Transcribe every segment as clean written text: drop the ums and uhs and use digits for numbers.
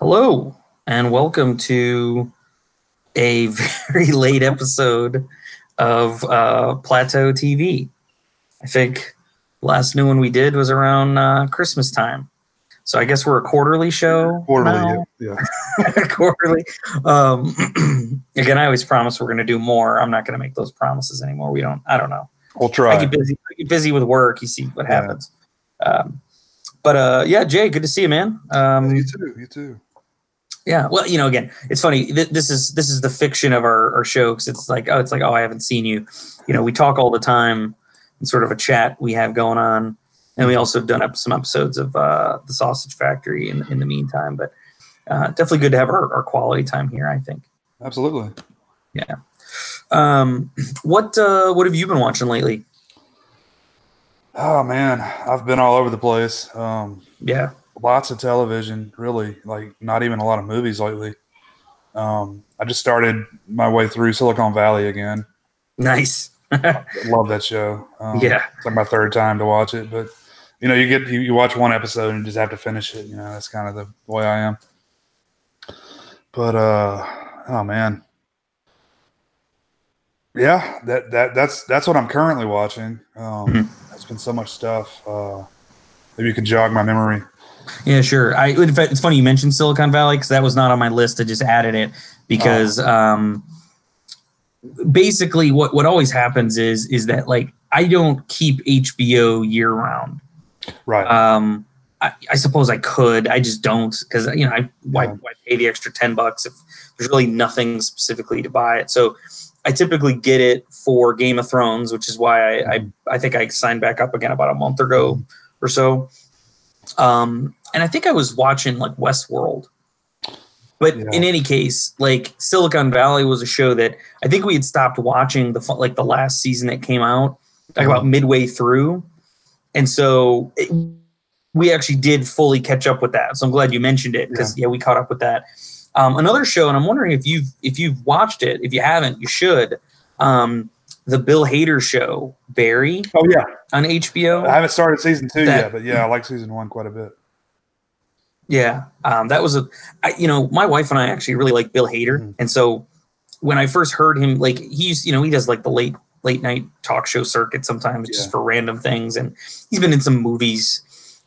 Hello, and welcome to a very late episode of Plateau TV. I think the last new one we did was around Christmas time. So I guess we're a quarterly show Quarterly, now. yeah. Quarterly. Again, I always promise we're going to do more. I'm not going to make those promises anymore. I don't know. We'll try. I get busy with work. You see what Yeah. happens. Yeah, Jay, good to see you, man. You too. Yeah, well, again, it's funny. This is the fiction of our show because it's like, oh, I haven't seen you. We talk all the time in sort of a chat we have going on, and we also have done some episodes of the Sausage Factory in the meantime. But definitely good to have our quality time here, I think. Absolutely. Yeah. What have you been watching lately? Oh man, I've been all over the place. Yeah. Lots of television, really. Like not even a lot of movies lately. I just started my way through Silicon Valley again. Nice. I love that show. Yeah. It's like my third time to watch it, but you watch one episode and you just have to finish it. That's kind of the way I am. But oh man. Yeah, that's what I'm currently watching. There's been so much stuff. Maybe you can jog my memory. Yeah, sure. In fact, it's funny you mentioned Silicon Valley because that was not on my list. I just added it because basically what always happens is that like I don't keep HBO year round. Right. I suppose I could. I just don't because why pay the extra $10 if there's really nothing specifically to buy it. So I typically get it for Game of Thrones, which is why I think I signed back up again about a month ago or so. And I think I was watching like Westworld, but in any case, like Silicon Valley was a show that I think we had stopped watching the last season that came out, like about midway through, and so we actually did fully catch up with that. So I'm glad you mentioned it because we caught up with that. Another show, and I'm wondering if you've watched it. If you haven't, you should. The Bill Hader show, Barry. Oh yeah, on HBO. I haven't started season 2 yet, but I like season 1 quite a bit. Yeah, that was my wife and I actually really like Bill Hader, and so when I first heard him, like he does like the late night talk show circuit sometimes just for random things, and he's been in some movies.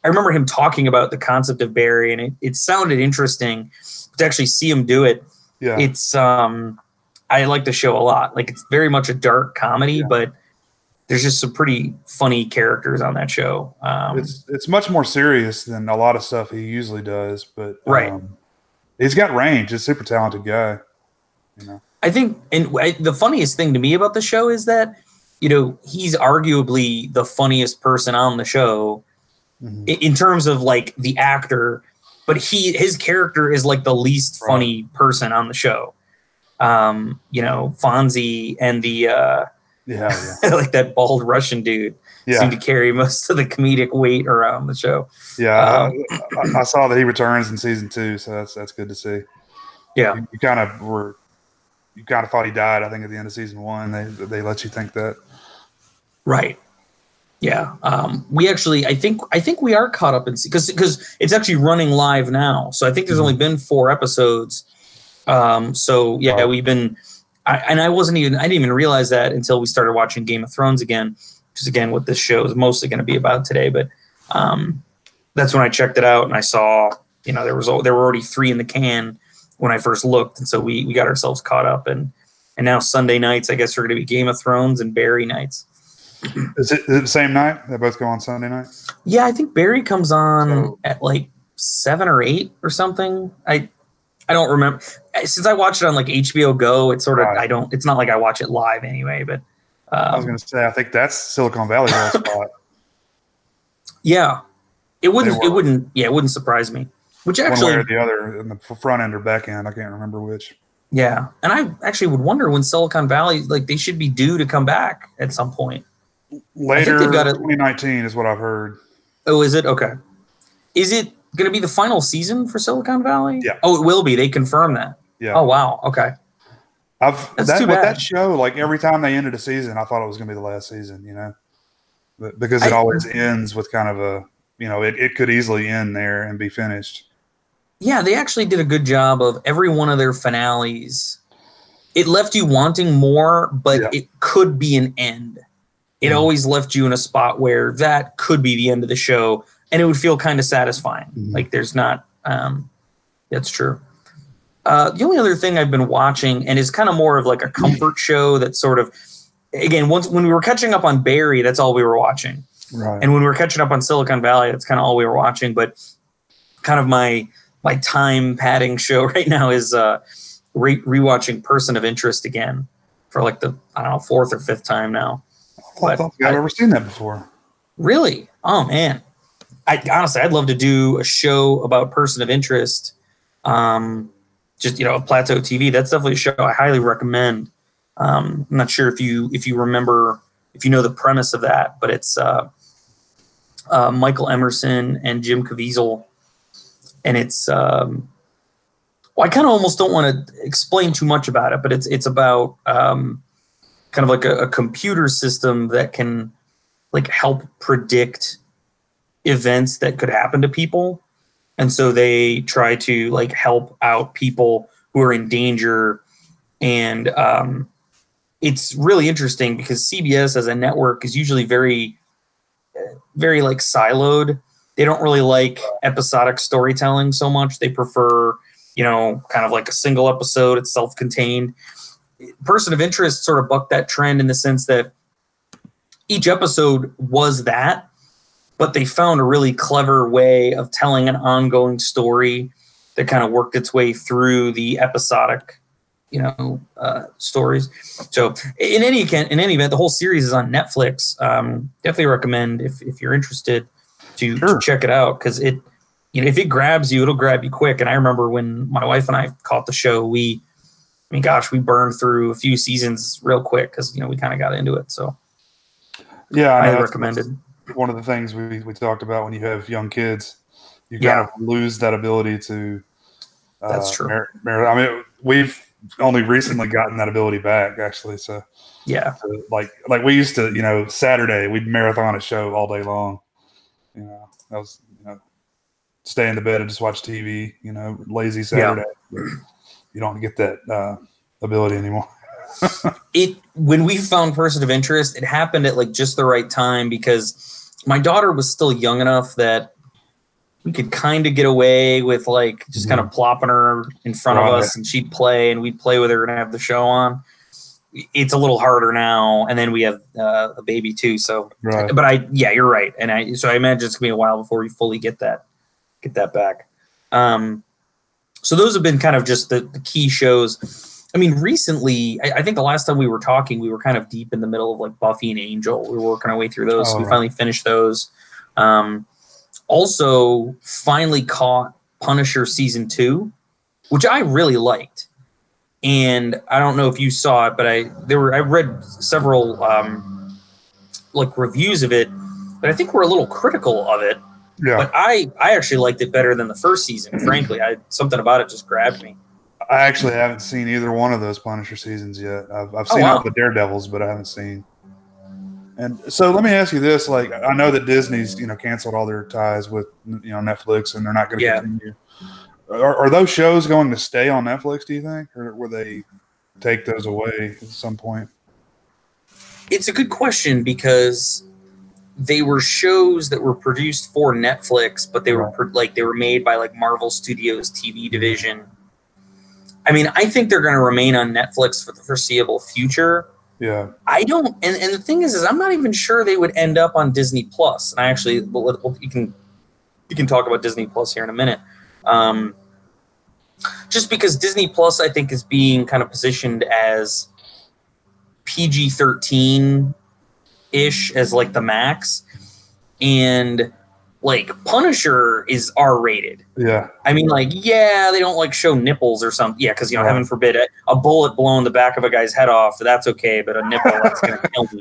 I remember him talking about the concept of Barry, and it sounded interesting to actually see him do it. Yeah, it's I like the show a lot. Like it's very much a dark comedy, but there's just some pretty funny characters on that show. It's much more serious than a lot of stuff he usually does, but he's got range. He's a super talented guy. I think, and the funniest thing to me about the show is that he's arguably the funniest person on the show in terms of like the actor, but his character is like the least funny person on the show. Fonzie and the like that bald Russian dude seem to carry most of the comedic weight around the show. Yeah, I saw that he returns in season 2, so that's good to see. Yeah, you kind of thought he died. I think at the end of season 1, they let you think that. Right. Yeah. We actually, I think we are caught up in because it's actually running live now. So I think there's only been 4 episodes. We've been. I didn't even realize that until we started watching Game of Thrones again, which is again what this show is mostly going to be about today. But that's when I checked it out and I saw, there were already 3 in the can when I first looked, and so we got ourselves caught up, and now Sunday nights I guess are going to be Game of Thrones and Barry nights. Is it the same night? They both go on Sunday night? Yeah, I think Barry comes on at like 7 or 8 or something. I don't remember. Since I watched it on like HBO Go, it's sort of it's not like I watch it live anyway, but I was going to say I think that's Silicon Valley spot. Yeah. It wouldn't surprise me. Which actually, one way or the other, in the front end or back end, I can't remember which. Yeah. And I actually would wonder when Silicon Valley, like they should be due to come back at some point. Later, 2019 is what I've heard. Oh, is it? Okay. Is it going to be the final season for Silicon Valley? Yeah. Oh, it will be. They confirmed that. Yeah. Oh, wow. Okay. That's too bad. That show, like every time they ended a season, I thought it was going to be the last season, because it always ends with kind of a, it could easily end there and be finished. Yeah, they actually did a good job of every one of their finales. It left you wanting more, but it could be an end. It always left you in a spot where that could be the end of the show, and it would feel kind of satisfying. Like there's not, that's true. The only other thing I've been watching, and is kind of more of like a comfort show that sort of, again, when we were catching up on Barry, that's all we were watching. Right. And when we were catching up on Silicon Valley, that's kind of all we were watching. But kind of my time padding show right now is rewatching Person of Interest again for like the, I don't know, 4th or 5th time now. I don't think I've ever seen that before. Really? Oh man. Honestly, I'd love to do a show about Person of Interest. Just, Plateau TV. That's definitely a show I highly recommend. I'm not sure if you remember, if you know the premise of that, but it's Michael Emerson and Jim Caviezel. And it's, well, I kind of almost don't want to explain too much about it, but it's about kind of like a computer system that can like help predict events that could happen to people. And so they try to like help out people who are in danger. And it's really interesting because CBS as a network is usually very, very like siloed. They don't really like episodic storytelling so much. They prefer, kind of like a single episode. It's self-contained. Person of Interest sort of bucked that trend in the sense that each episode was that, but they found a really clever way of telling an ongoing story that kind of worked its way through the episodic, stories. So in any event, the whole series is on Netflix. Definitely recommend if you're interested to check it out, because it, if it grabs you, it'll grab you quick. And I remember when my wife and I caught the show, we burned through a few seasons real quick because we kind of got into it. So yeah, I recommended. One of the things we talked about when you have young kids, you kind of lose that ability to. That's true. I mean, we've only recently gotten that ability back, actually. So yeah, so like we used to, Saturday we'd marathon a show all day long. That was stay in the bed and just watch TV. Lazy Saturday. Yeah. You don't get that ability anymore. When we found Person of Interest, it happened at like just the right time because my daughter was still young enough that we could kind of get away with like just kind of plopping her in front of us and she'd play and we'd play with her and have the show on. It's a little harder now. And then we have a baby too. So, but you're right. And I imagine it's gonna be a while before we fully get that back. So those have been kind of just the key shows. I mean, recently, I think the last time we were talking, we were kind of deep in the middle of like Buffy and Angel. We were working our way through those. So we finally finished those. Also, finally caught Punisher season 2, which I really liked. And I don't know if you saw it, but I read several like reviews of it, but I think we're a little critical of it. Yeah. But I actually liked it better than the first season. Frankly, something about it just grabbed me. I actually haven't seen either one of those Punisher seasons yet. I've seen all the Daredevils, but I haven't seen. And so let me ask you this: like, I know that Disney's canceled all their ties with Netflix, and they're not going to continue. Are those shows going to stay on Netflix? Do you think, or will they take those away at some point? It's a good question because they were shows that were produced for Netflix, but they were they were made by like Marvel Studios TV division. I mean, I think they're going to remain on Netflix for the foreseeable future. Yeah, I don't, and the thing is I'm not even sure they would end up on Disney Plus. And I actually, you can talk about Disney Plus here in a minute. Just because Disney Plus, I think, is being kind of positioned as PG-13 ish as like the max, and like Punisher is R-rated. Yeah, I mean, like, they don't like show nipples or something. Yeah, because heaven forbid a bullet blowing the back of a guy's head off, that's okay, but a nipple, that's gonna kill me.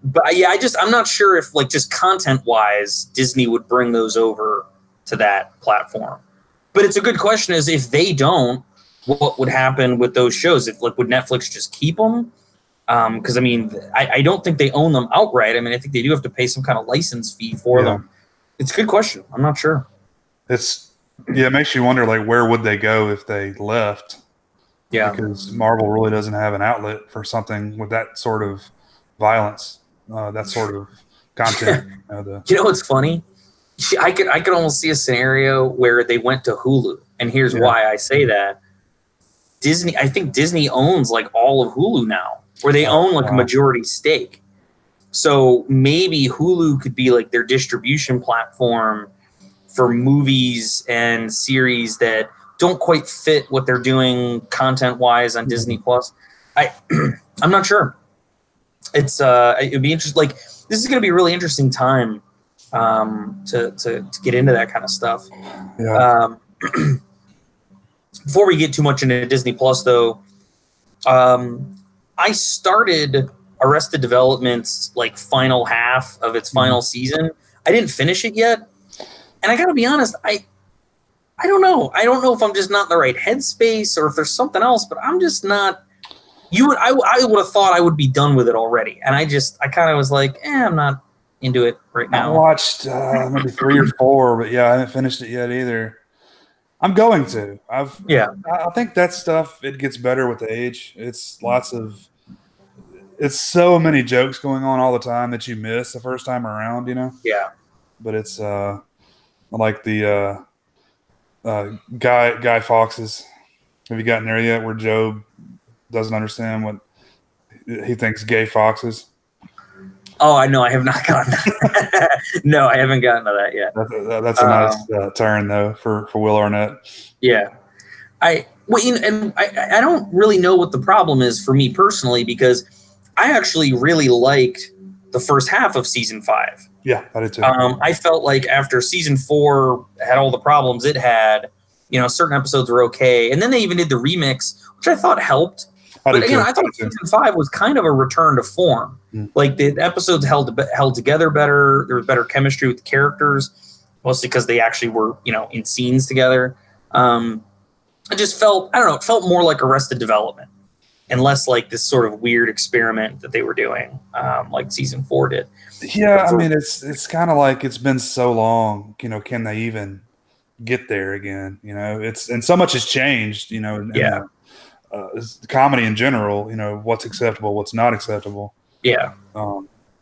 But I'm not sure if like just content wise Disney would bring those over to that platform. But it's a good question: is if they don't, what would happen with those shows? If like would Netflix just keep them? Because I mean, I don't think they own them outright. I mean, I think they do have to pay some kind of license fee for them. It's a good question. I'm not sure. it makes you wonder, like, where would they go if they left? Yeah, because Marvel really doesn't have an outlet for something with that sort of violence, that sort of content. You know what's funny? I could almost see a scenario where they went to Hulu, and here's why I say that. Disney, I think Disney owns like all of Hulu now, or they own like a majority stake. So maybe Hulu could be like their distribution platform for movies and series that don't quite fit what they're doing content wise on Disney Plus. I'm not sure. It'd be interesting. Like, this is going to be a really interesting time to get into that kind of stuff. Yeah. Before we get too much into Disney Plus, though, I started Arrested Development's like final half of its final season. I didn't finish it yet, and I got to be honest, I don't know. I don't know if I'm just not in the right headspace or if there's something else, but I'm just not. I would have thought I would be done with it already, and I kind of was like, I'm not into it right now. I watched maybe 3 or 4, but I haven't finished it yet either. I'm going to. I think that stuff, it gets better with age. It's so many jokes going on all the time that you miss the first time around, Yeah. But it's like the Guy Fawkes. Have you gotten there yet? Where Job doesn't understand what he thinks gay foxes. Oh, I know. I have not gotten that. No, I haven't gotten to that yet. That's a nice turn, though, for Will Arnett. Yeah. I don't really know what the problem is for me personally, because I actually really liked the first half of season 5. Yeah, I did too. I felt like after season 4 had all the problems it had, certain episodes were okay. And then they even did the remix, which I thought helped. But I thought season 5 was kind of a return to form. Like the episodes held together better. There was better chemistry with the characters, mostly because they actually were, in scenes together. It just felt, I don't know, it felt more like Arrested Development and less like this sort of weird experiment that they were doing, like season 4 did. Yeah, I mean, it's kind of like it's been so long. Can they even get there again? And so much has changed. Comedy in general, what's acceptable, what's not acceptable. Yeah.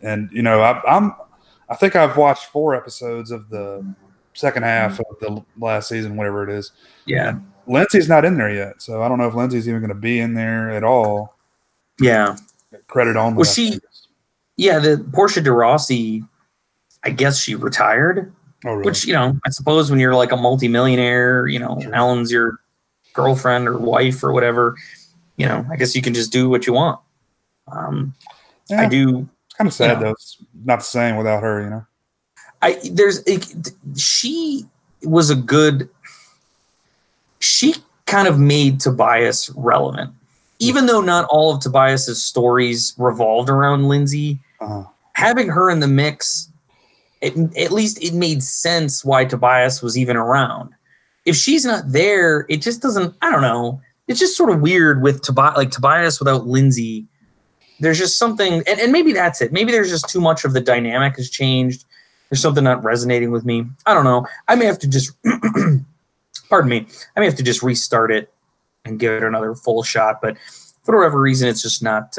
And I think I've watched 4 episodes of the second half of the last season, whatever it is. Yeah. And Lindsay's not in there yet, so I don't know if Lindsay's even going to be in there at all. Yeah. Credit only. Was she? Yeah, the Portia de Rossi, I guess she retired. Oh, really? Which, I suppose when you're like a multimillionaire, Sure. Ellen's your girlfriend or wife or whatever, I guess you can just do what you want. I do. It's kind of sad though. It's not the same without her, She was she kind of made Tobias relevant, even though not all of Tobias's stories revolved around Lindsay. Having her in the mix, at least it made sense why Tobias was even around. If she's not there, it just doesn't, I don't know. It's just sort of weird with Tobias without Lindsay. There's just something, and maybe that's it. Maybe there's just too much of the dynamic has changed. There's something not resonating with me. I don't know. I may have to just, pardon me, I may have to just restart it and give it another full shot. But for whatever reason, it's just not,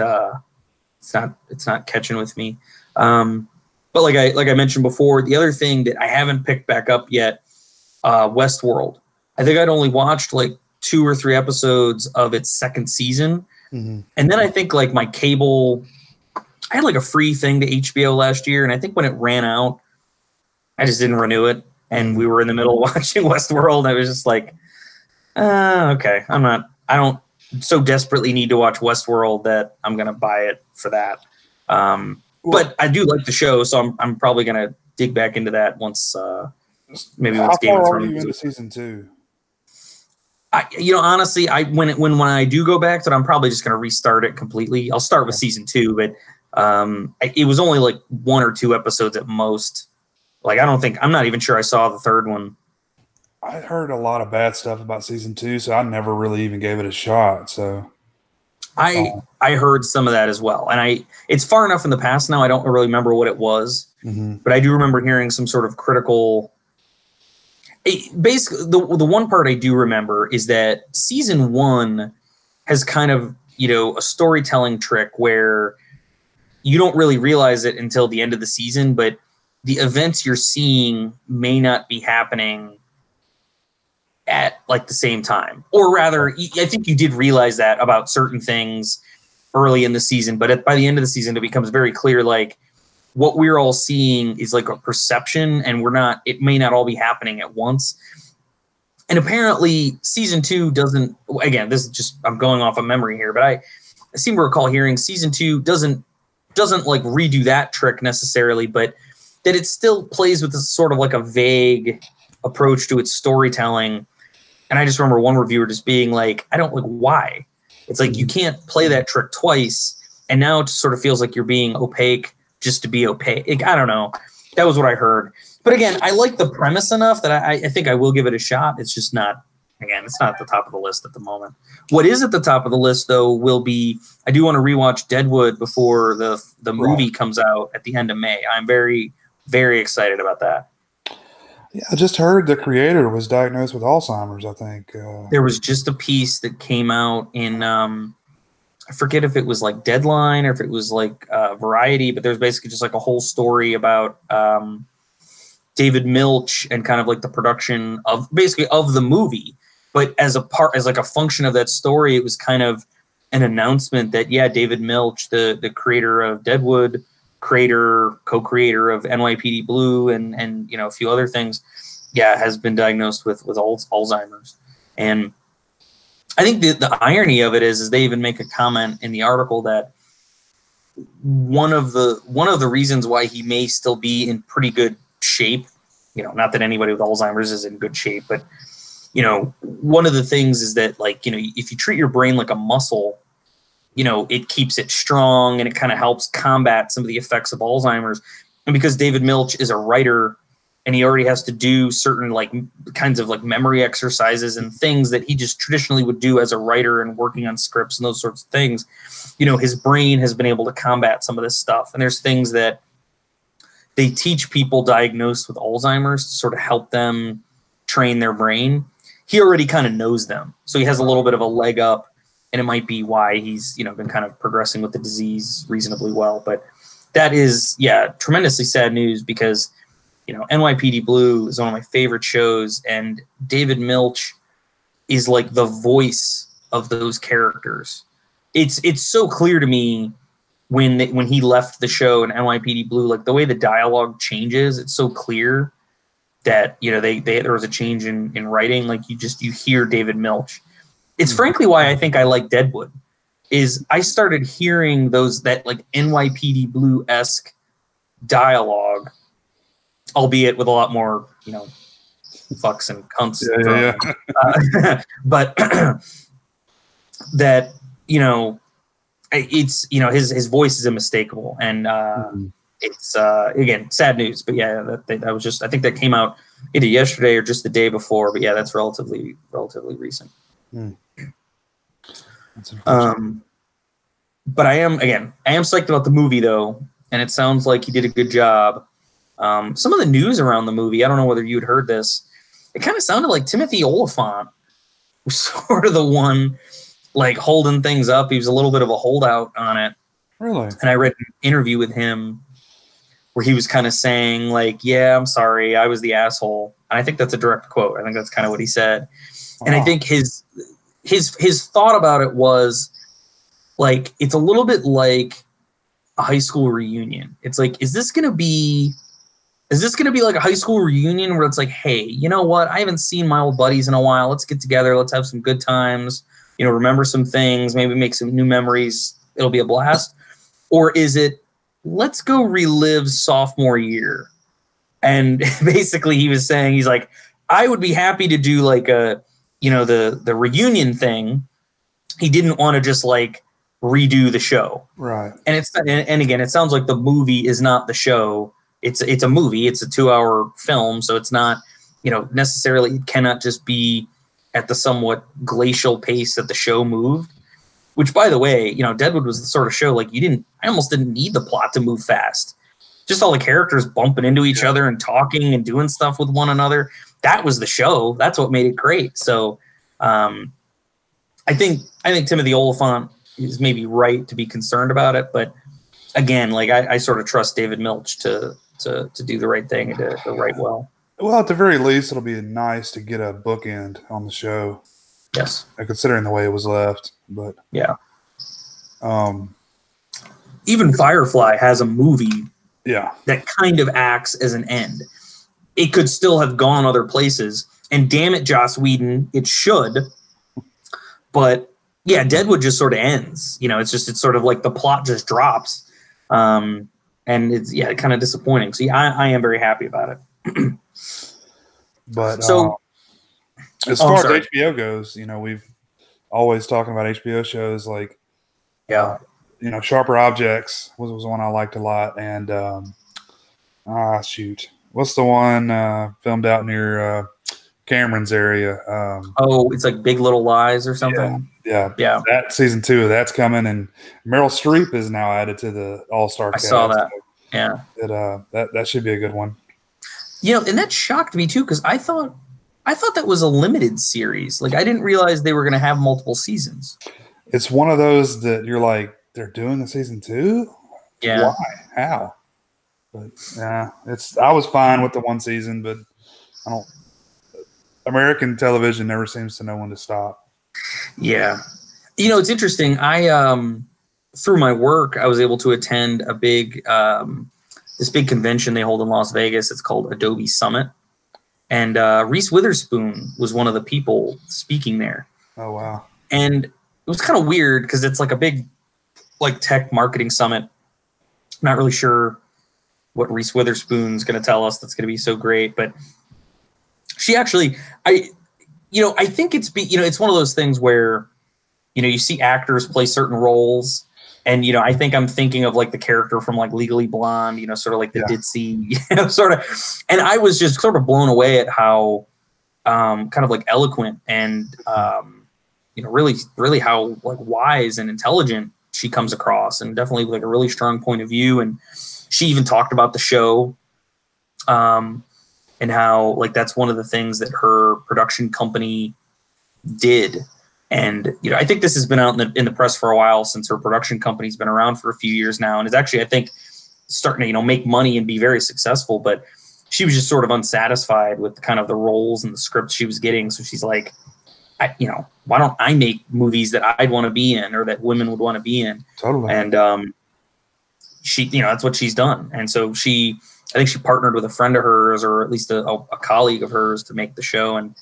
it's not catching with me. But like I mentioned before, the other thing that I haven't picked back up yet, Westworld. I think I'd only watched like 2 or 3 episodes of its second season. And then I think like my cable, I had like a free thing to HBO last year. And I think when it ran out, I just didn't renew it. And we were in the middle of watching Westworld. I was just like, okay, I don't so desperately need to watch Westworld that I'm going to buy it for that. But I do like the show. So I'm probably going to dig back into that once, maybe once Game of Thrones. How far are you into season 2? Honestly, when I do go back to it, I'm probably just going to restart it completely. I'll start with season 2, but it was only like 1 or 2 episodes at most. Like, I'm not even sure I saw the third one. I heard a lot of bad stuff about season 2, so I never really even gave it a shot. So I heard some of that as well, and it's far enough in the past now. I don't really remember what it was, but I do remember hearing some sort of critical. Basically, the one part I do remember is that season 1 has kind of, a storytelling trick where you don't really realize it until the end of the season, but the events you're seeing may not be happening at like the same time. Or rather, I think you did realize that about certain things early in the season, but by the end of the season, it becomes very clear, like, what we're all seeing is like a perception, and it may not all be happening at once. And apparently season 2 doesn't, again, this is just, I'm going off of memory here, but I seem to recall hearing season 2 doesn't like redo that trick necessarily, but that it still plays with this sort of like a vague approach to its storytelling. And I just remember one reviewer just being like, I don't like why. It's like, you can't play that trick twice. And now it just sort of feels like you're being opaque just to be opaque. I don't know. That was what I heard. But again, I like the premise enough that I think I will give it a shot. It's just not, again, it's not at the top of the list at the moment. What is at the top of the list, though, will be, I do want to rewatch Deadwood before the movie comes out at the end of May. I'm very, very excited about that. Yeah, I just heard the creator was diagnosed with Alzheimer's, I think. There was just a piece that came out in, I forget if it was like Deadline or if it was like Variety, but there's basically just like a whole story about David Milch and kind of like the production of the movie. But as like a function of that story, it was kind of an announcement that, yeah, David Milch, the creator of Deadwood, co-creator of NYPD Blue and a few other things, has been diagnosed with Alzheimer's. And I think the irony of it is they even make a comment in the article that one of the reasons why he may still be in pretty good shape, not that anybody with Alzheimer's is in good shape, but one of the things is that, like, if you treat your brain like a muscle, it keeps it strong and it kind of helps combat some of the effects of Alzheimer's. And because David Milch is a writer and he already has to do certain like kinds of like memory exercises and things that he just traditionally would do as a writer and working on scripts and those sorts of things, his brain has been able to combat some of this stuff. And there's things that they teach people diagnosed with Alzheimer's to sort of help them train their brain. He already kind of knows them. So he has a little bit of a leg up, and it might be why he's, been kind of progressing with the disease reasonably well. But that is, tremendously sad news because, NYPD Blue is one of my favorite shows, and David Milch is like the voice of those characters. It's so clear to me when he left the show in NYPD Blue, like the way the dialogue changes, it's so clear that, there was a change in writing. Like you hear David Milch. It's frankly why I think I like Deadwood, is I started hearing that like NYPD Blue-esque dialogue, albeit with a lot more, fucks and cunts. Yeah. But that, it's, his voice is unmistakable. And it's, again, sad news. But yeah, that was just, I think that came out either yesterday or just the day before. But yeah, that's relatively recent. But I am psyched about the movie though, and it sounds like he did a good job. Some of the news around the movie, I don't know whether you had heard this, it kind of sounded like Timothy Olyphant was sort of the one like holding things up. He was a little bit of a holdout on it. Really? And I read an interview with him where he was kind of saying like, yeah, I'm sorry, I was the asshole. And I think that's a direct quote. I think that's kind of what he said. Wow. And I think his thought about it was like, it's a little bit like a high school reunion. It's like, is this going to be like a high school reunion where it's like, hey, you know what? I haven't seen my old buddies in a while. Let's get together. Let's have some good times, remember some things, maybe make some new memories. It'll be a blast. Or is it, let's go relive sophomore year? And basically he was saying, he's like, I would be happy to do like a, the reunion thing. He didn't want to just like redo the show. Right. And again, it sounds like the movie is not the show. It's a movie. It's a 2-hour film. So it's not, necessarily, it cannot just be at the somewhat glacial pace that the show moved, which by the way, Deadwood was the sort of show, like I almost didn't need the plot to move fast. Just all the characters bumping into each other and talking and doing stuff with one another. that was the show. That's what made it great. So I think Timothy Oliphant is maybe right to be concerned about it, but again, like I sort of trust David Milch to do the right thing and to write well. Well, at the very least, it'll be nice to get a bookend on the show. Yes, considering the way it was left, but yeah. Even Firefly has a movie, that kind of acts as an end. It could still have gone other places, and damn it, Joss Whedon, it should. But yeah, Deadwood just sort of ends. It's sort of like the plot just drops, and it's kind of disappointing. So I am very happy about it. But so, as far as HBO goes, we've always talking about HBO shows like, Sharper Objects was one I liked a lot, and what's the one filmed out near Cameron's area? It's like Big Little Lies or something. Yeah. That season 2 of that's coming, and Meryl Streep is now added to the all-star cast. I saw that. That should be a good one. And that shocked me too, because I thought that was a limited series. Like I didn't realize they were going to have multiple seasons. It's one of those that you're like, they're doing a season 2? Yeah. Why? How? But yeah, I was fine with the one season, but American television never seems to know when to stop. Yeah. It's interesting. I through my work, I was able to attend a big this big convention they hold in Las Vegas. It's called Adobe Summit. And Reese Witherspoon was one of the people speaking there. Oh, wow. And it was kind of weird because it's like a big tech marketing summit. Not really sure what Reese Witherspoon's going to tell us that's going to be so great. But she actually, I think it's one of those things where, you see actors play certain roles. And, I think I'm thinking of like the character from like Legally Blonde, sort of like the ditzy, sort of. And I was just sort of blown away at how kind of like eloquent and, really, really how like wise and intelligent she comes across, and definitely like a really strong point of view. And she even talked about the show and how like that's one of the things that her production company did. And, I think this has been out in the press for a while, since her production company's been around for a few years now. And is actually, I think, starting to, make money and be very successful. But she was just sort of unsatisfied with kind of the roles and the scripts she was getting. So she's like, why don't I make movies that I'd want to be in, or that women would want to be in? Totally. And she, that's what she's done. And so I think she partnered with a friend of hers, or at least a colleague of hers, to make the show. And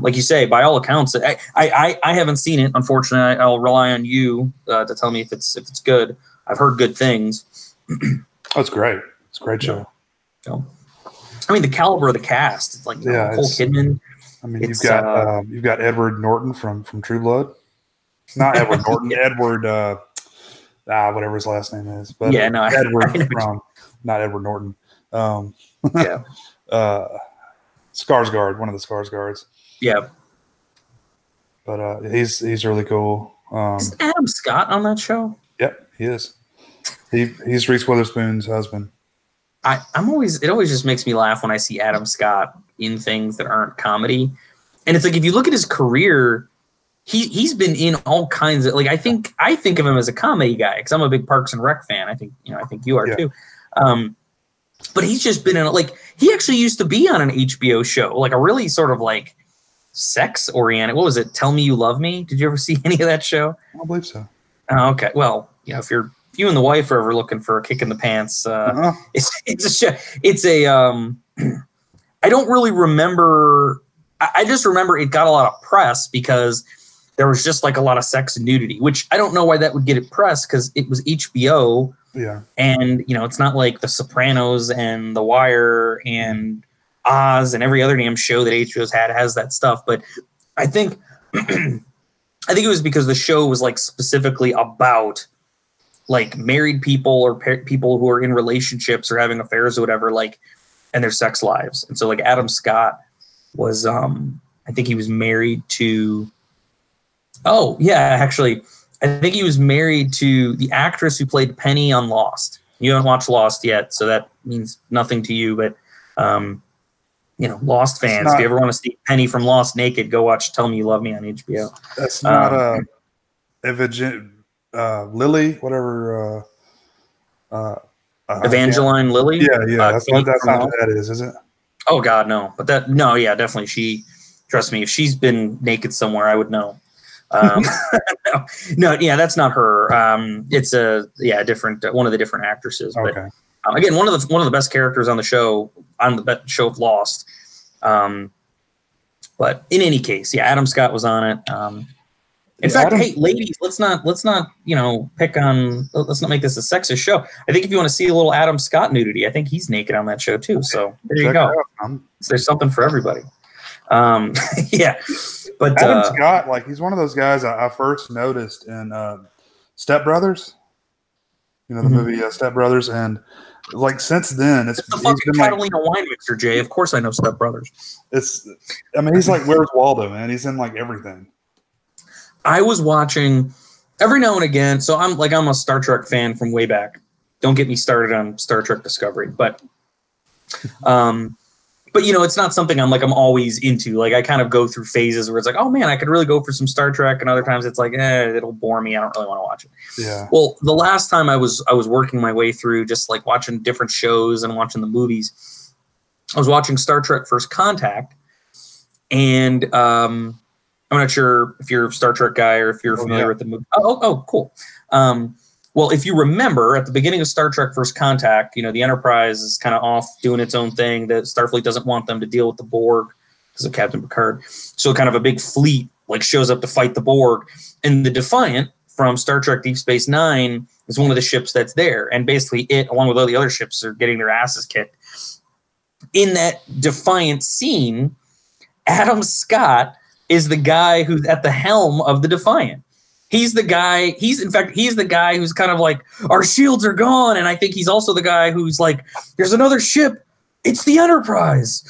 like you say, by all accounts, I haven't seen it. Unfortunately, I'll rely on you to tell me if it's good. I've heard good things. Oh, it's great. It's a great show. I mean, the caliber of the cast. It's like Nicole Kidman. I mean, you've got Edward Norton from True Blood. Not Edward Norton. Edward, whatever his last name is. But Edward from, not Edward Norton. Skarsgård, one of the Skarsgårds. Yeah. But he's really cool. Is Adam Scott on that show? Yep, he is. He's Reese Witherspoon's husband. It always just makes me laugh when I see Adam Scott in things that aren't comedy. And it's like, if you look at his career, he's been in all kinds of, like, I think of him as a comedy guy, because I'm a big Parks and Rec fan. I think you are too. But he's just been in, like, he actually used to be on an HBO show, like a really sort of like sex oriented. What was it? Tell Me You Love Me. Did you ever see any of that show? I don't believe so. Oh, okay. Well, if you and the wife are ever looking for a kick in the pants, it's a show. It's a, I don't really remember. I just remember it got a lot of press because there was just like a lot of sex and nudity, which I don't know why that would get it press, because it was HBO. Yeah. And, it's not like The Sopranos and The Wire and Oz and every other damn show that HBO's had has that stuff. But I think it was because the show was like specifically about like married people or people who are in relationships or having affairs or whatever, like, and their sex lives. And so like Adam Scott was, I think he was married to, I think he was married to the actress who played Penny on Lost. You haven't watched Lost yet, so that means nothing to you. But, Lost fans, if you ever want to see Penny from Lost naked, go watch Tell Me You Love Me on HBO. That's not Lily, whatever. Evangeline Lilly. Yeah. That's not what that is it? Oh God, no. But definitely. Trust me, if she's been naked somewhere, I would know. No, that's not her. It's a different one of the different actresses. Okay. But again, one of the best characters on the show of Lost. But in any case, Adam Scott was on it. In fact, hey, ladies, let's not pick on. Let's not make this a sexist show. I think if you want to see a little Adam Scott nudity, I think he's naked on that show too. So there you go. So there's something for everybody. Yeah, but Adam Scott, he's one of those guys I first noticed in Step Brothers. The movie Step Brothers, and since then, it's the fucking Catalina wine mixer, Jay. Of course, I know Step Brothers. He's like Where's Waldo, man. He's in everything. I was watching every now and again. So I'm a Star Trek fan from way back. Don't get me started on Star Trek Discovery, but it's not something I'm always into. I kind of go through phases where it's oh man, I could really go for some Star Trek, and other times it's it'll bore me. I don't really want to watch it. Yeah. Well, the last time I was working my way through just watching different shows and watching the movies, I was watching Star Trek First Contact, and I'm not sure if you're a Star Trek guy or if you're familiar with the movie. Oh, cool. Well, if you remember, at the beginning of Star Trek First Contact, the Enterprise is kind of off doing its own thing. The Starfleet doesn't want them to deal with the Borg because of Captain Picard. So kind of a big fleet shows up to fight the Borg. And the Defiant from Star Trek Deep Space Nine is one of the ships that's there. And basically it, along with all the other ships, are getting their asses kicked. In that Defiant scene, Adam Scott is the guy who's at the helm of the Defiant. He's the guy who's kind of our shields are gone. And I think he's also the guy who's there's another ship. It's the Enterprise.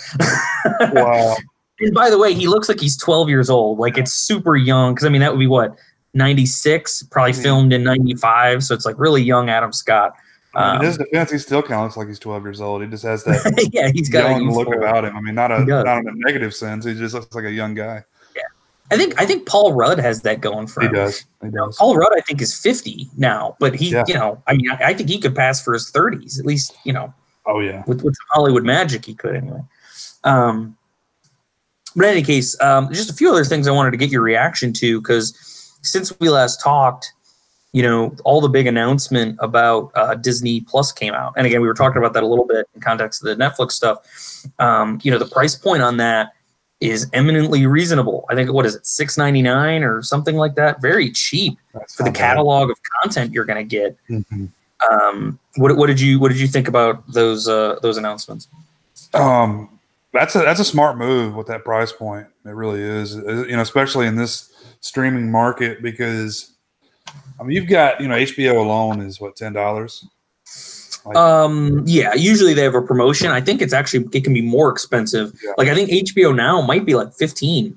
Wow. And by the way, he looks like he's 12 years old. It's super young. Cause that would be what? 96, probably filmed in 95. So it's really young Adam Scott. In his defense, he still kind of looks like he's 12 years old. He just has that he's got young look about him. Not in a negative sense. He just looks like a young guy. I think Paul Rudd has that going for him. He does. Paul Rudd, I think, is 50 now, but he, I think he could pass for his 30s, at least, Oh yeah. With some Hollywood magic, he could anyway. But in any case, just a few other things I wanted to get your reaction to, because since we last talked, all the big announcement about Disney Plus came out. And again, we were talking about that a little bit in context of the Netflix stuff. The price point on that is eminently reasonable. I think, what is it, $6.99 or something like that? Very cheap for the catalog of content you're going to get. Mm-hmm. What did you think about those announcements? That's a smart move with that price point. It really is. Especially in this streaming market, because you've got HBO alone is what, $10. Usually they have a promotion. I think it can be more expensive. Yeah. I think HBO now might be $15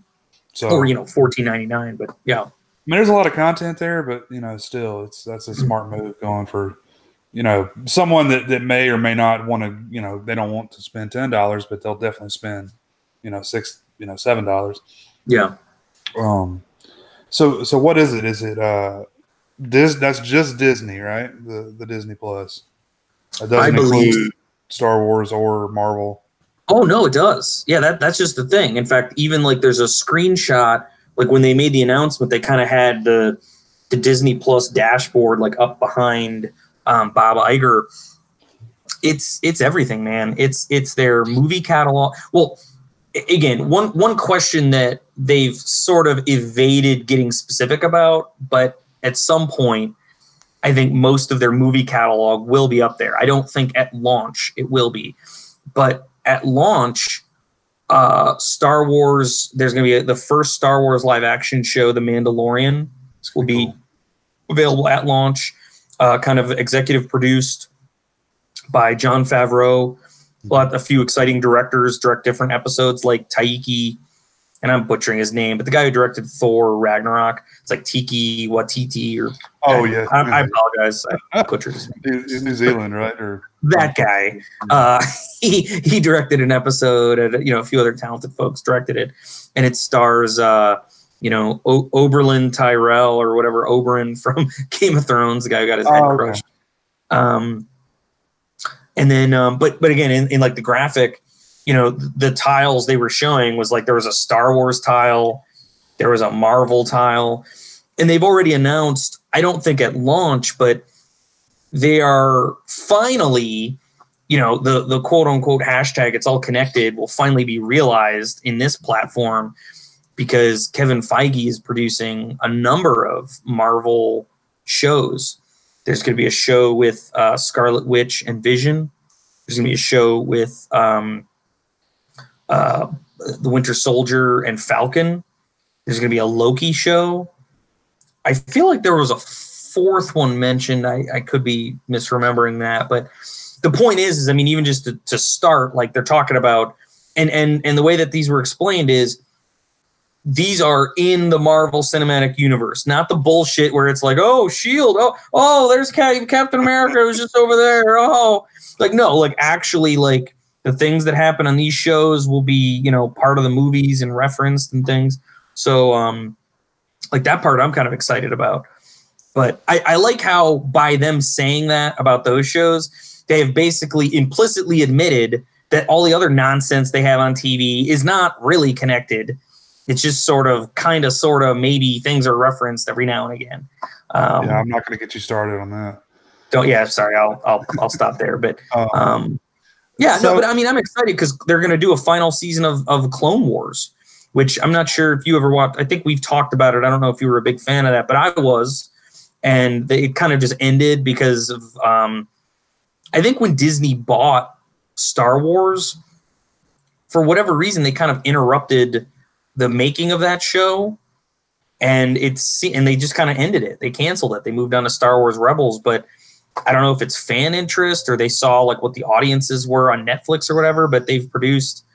or $14.99, but yeah. There's a lot of content there, but still that's a smart move going for someone that may or may not want to, they don't want to spend $10, but they'll definitely spend $6, $7. Yeah. So what is it? Is it that's just Disney, right? The Disney Plus. It doesn't include Star Wars or Marvel. Oh no, it does. Yeah, that's just the thing. In fact, even there's a screenshot, when they made the announcement, they kind of had the Disney Plus dashboard up behind Bob Iger. It's everything, man. It's their movie catalog. Well, again, one question that they've sort of evaded getting specific about, but at some point, I think most of their movie catalog will be up there. I don't think at launch it will be, but at launch, Star Wars, there's going to be the first Star Wars live action show, The Mandalorian, will be available at launch, kind of executive produced by Jon Favreau. A few exciting directors direct different episodes, like Taiki and I'm butchering his name, but the guy who directed Thor Ragnarok, it's like Tiki Watiti or. Yeah. I apologize. I butchered his name. He's New Zealand, right? Or that guy. He directed an episode, and a few other talented folks directed it, and it stars Oberyn Tyrell or whatever, Oberyn from Game of Thrones, the guy who got his head crushed. And then, but again, in like the graphic, the tiles they were showing was like there was a Star Wars tile, there was a Marvel tile, and they've already announced, I don't think at launch, but they are finally, the quote unquote hashtag, it's all connected, will finally be realized in this platform because Kevin Feige is producing a number of Marvel shows. There's going to be a show with Scarlet Witch and Vision. There's going to be a show with the Winter Soldier and Falcon. There's going to be a Loki show. I feel like there was a fourth one mentioned. I could be misremembering that. But the point is even just to start, like they're talking about, and the way that these were explained is, these are in the Marvel Cinematic Universe, not the bullshit where it's like, oh, S.H.I.E.L.D., oh, there's Captain America who's just over there, oh. Like, no, like, actually, like, the things that happen on these shows will be, part of the movies and referenced and things. So, like, that part I'm kind of excited about. But I like how by them saying that about those shows, they have basically implicitly admitted that all the other nonsense they have on TV is not really connected. It's just sort of, maybe things are referenced every now and again. I'm not going to get you started on that. Sorry, I'll stop there. But but I'm excited because they're going to do a final season of Clone Wars, which I'm not sure if you ever watched. I think we've talked about it. I don't know if you were a big fan of that, but I was, and it kind of just ended because of I think when Disney bought Star Wars, for whatever reason, they kind of interrupted the making of that show, and they just kind of ended it. They canceled it. They moved on to Star Wars Rebels, but I don't know if it's fan interest or they saw like what the audiences were on Netflix or whatever, but they've produced,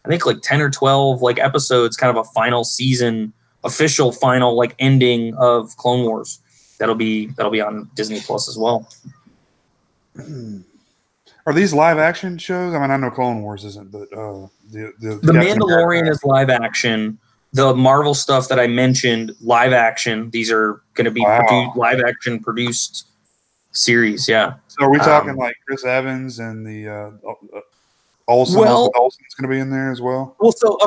I think, like 10 or 12 like episodes, kind of a final season, official final like ending of Clone Wars. That'll be on Disney Plus as well. Are these live action shows? I know Clone Wars isn't, but the Mandalorian is live action. The Marvel stuff that I mentioned, live action. These are going to be live action produced series. Yeah. So are we talking like Chris Evans and the Olsen? Olsen's going to be in there as well. Well, so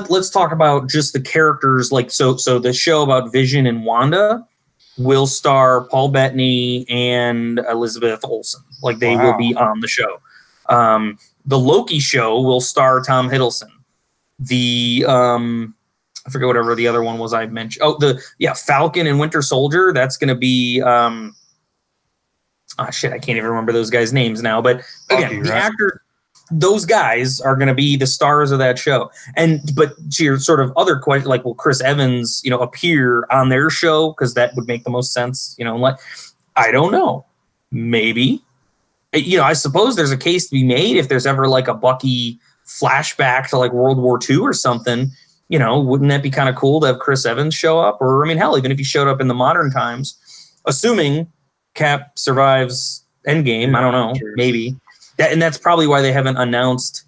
let's talk about just the characters. Like so the show about Vision and Wanda will star Paul Bettany and Elizabeth Olsen. Like they will be on the show. The Loki show will star Tom Hiddleston. The I forget whatever the other one was I mentioned. Falcon and Winter Soldier. That's going to be I can't even remember those guys' names now. But again, the actors, those guys are going to be the stars of that show. But to your sort of other question, like, will Chris Evans, appear on their show? Because that would make the most sense. I don't know. Maybe. I suppose there's a case to be made if there's ever like a Bucky flashback to like World War II or something. Wouldn't that be kind of cool to have Chris Evans show up? Or hell, even if he showed up in the modern times, assuming Cap survives Endgame, I don't know, maybe. And that's probably why they haven't announced